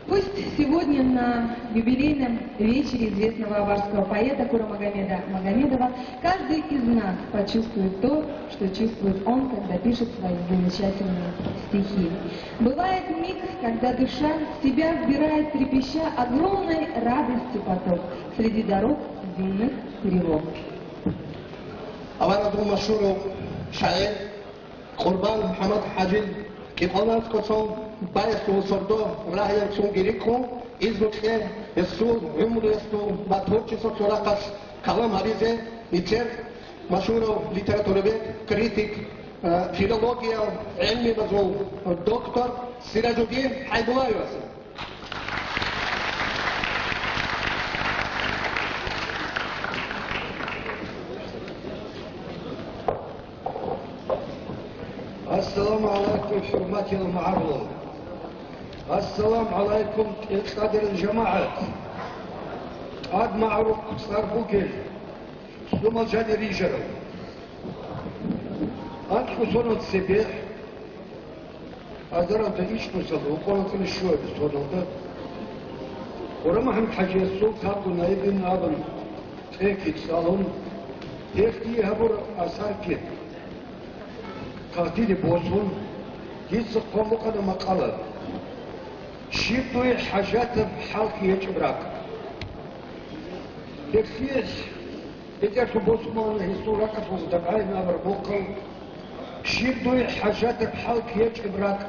Speaker 2: Пусть сегодня на юбилейном вечере известного аварского поэта Курамагомеда Магомедова каждый из нас почувствует то, что чувствует он, когда пишет свои замечательные стихи. Бывает миг, когда душа в себя вбирает, трепеща, огромной радости поток среди дорог земных перевод.
Speaker 1: Аварадун машуру шаир Курбан Мухаммад Хаджил кипалат косон байсу сордо рахян чун гирико измухе эсу умресту баточисо соракас калам аризе ничер машуру литературовед критик филология ilmi bazul доктор Сираджуддин Хайдуллаев.
Speaker 3: السلام عليكم حرمة المعارضة. السلام عليكم قدر الجماعة. عاد معروف صار بوكل ثم جاني ريجر أنت كسرت السبيح أدرت إيش كسرت وقلت لي شو بسرت ورما هم حاجة السوق هاتوا نايبين أبن تأكيد صالون تأكيد هبر أثار كده قاتل بوزون يسق قمقنا مقالة شيطوي حاجات بحالك يجبرك تكفيش إذا بوزمان هيسورة كفوز دبعي نابر بوقل شيطوي حاجات بحالك يجبرك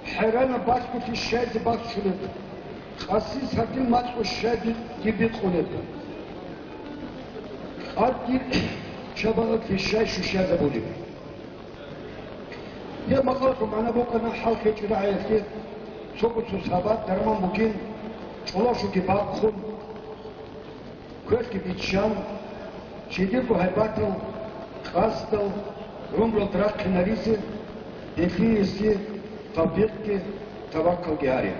Speaker 3: حيرانا باسكو في الشاذ باس شلد خاصيص هاتين ماسكو الشاذ يبيت خلد قاتل شبغك في الشاي شو شاذ بولي يا مقالكم أنا بوكنا حلقة جراعي كده سوق سوسابات درمان بوكين الله شو كباب خون كل كبيتشان شديد بهايباتل خاصتل رمل دراك نريسي إخيسي طبيعتي توكل جاري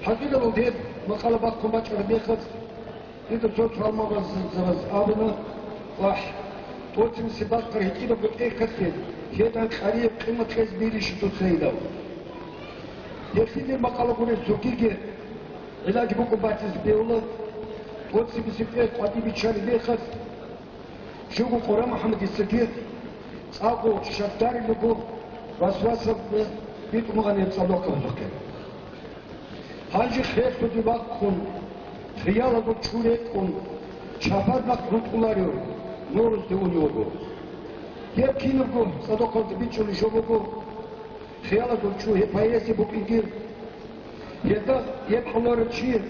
Speaker 3: حقيقة الوديد مقالة باكم باشر بيخد إذا صوت هالمغز زرز آبنا واح توتم سباق كرهتينا بقى كثير هذا خريب قيمة كذبيري شتو سيدا يخيني المقالة قولي سوكيكي علاج بوكو باتز بيولا توتسي بسيبقى قادي بيتشاري بيخد شوكو قرى محمد السكير ساقو شفتاري لكو واسواسة بيتو مغاني بصالوكا وزوكي هالجي خير سودي باقون خيالا دو تشوليت كون شافاد باق روتولاريو نورز ديوني وغو يب كينوغو صدقاً تبيتشوني شوغو خيالكم شو هي بايسي بوكينجير يدا يب حلور تشير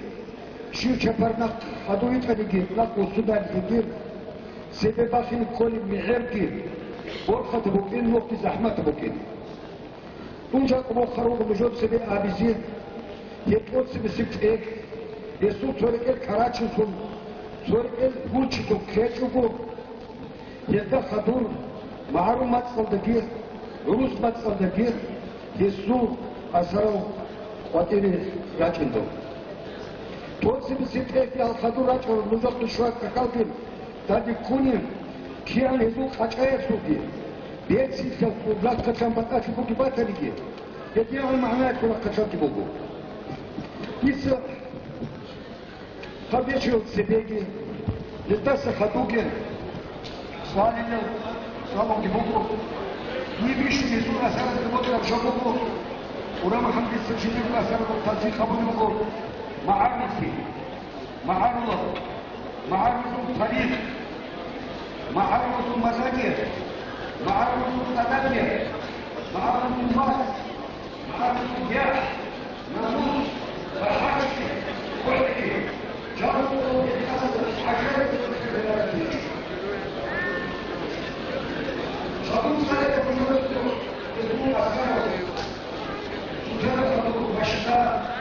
Speaker 3: شو شفرنا هدويت هديجي ناكو سودان هدير سبب باخين كولي مغيركي ورخة بوكين وقت زحمة بوكين تونجا كمو خروج بجوب سبب آبيزين يبوت سبب سبت ايك يسو توريك الكراتشي سون توريك البوشي تو كيشوغو يدا خدور معلومات صدقية روس مات صدقية يسوع أسرع قاتلي راجندو توصي بسيطة في الخدور راجل نزق شوية كقلبين تادي كوني كيان يزوق أشياء سوقي بيت سيسا بلاك كشام بتاعي بوكي باتريكي يدي على معناه كل كشام تبوكو يسا خبيشيو سبيجي يتاسا خدوكي سؤالي له سلام عليكم يبيش يسوع أسرع المطلب شبابه ورما حمد السجين أسرع التنسيق قبله معارضي معارض التاريخ معارض المساجد معارض الأدبية معارض الماس معارض الجاه ناموس وحاجتي وحدي جربوا حاجات شابون سالة بنيوتو يقول أسرع تجربة بشتاء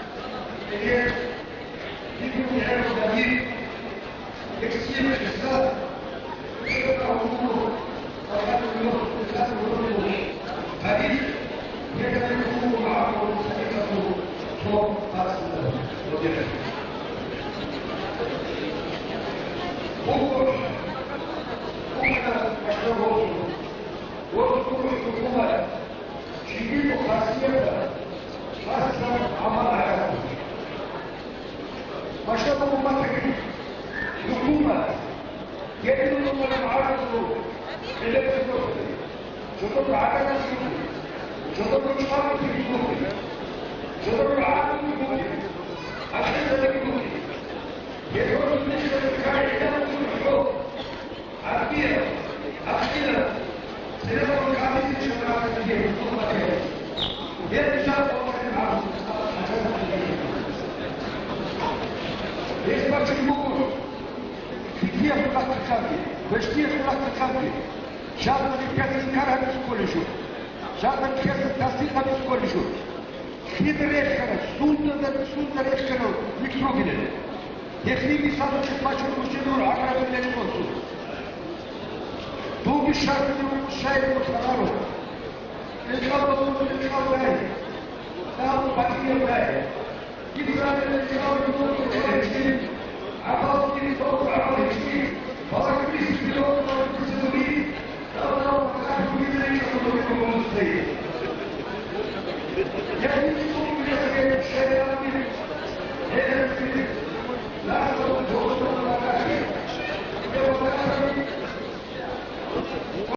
Speaker 3: لا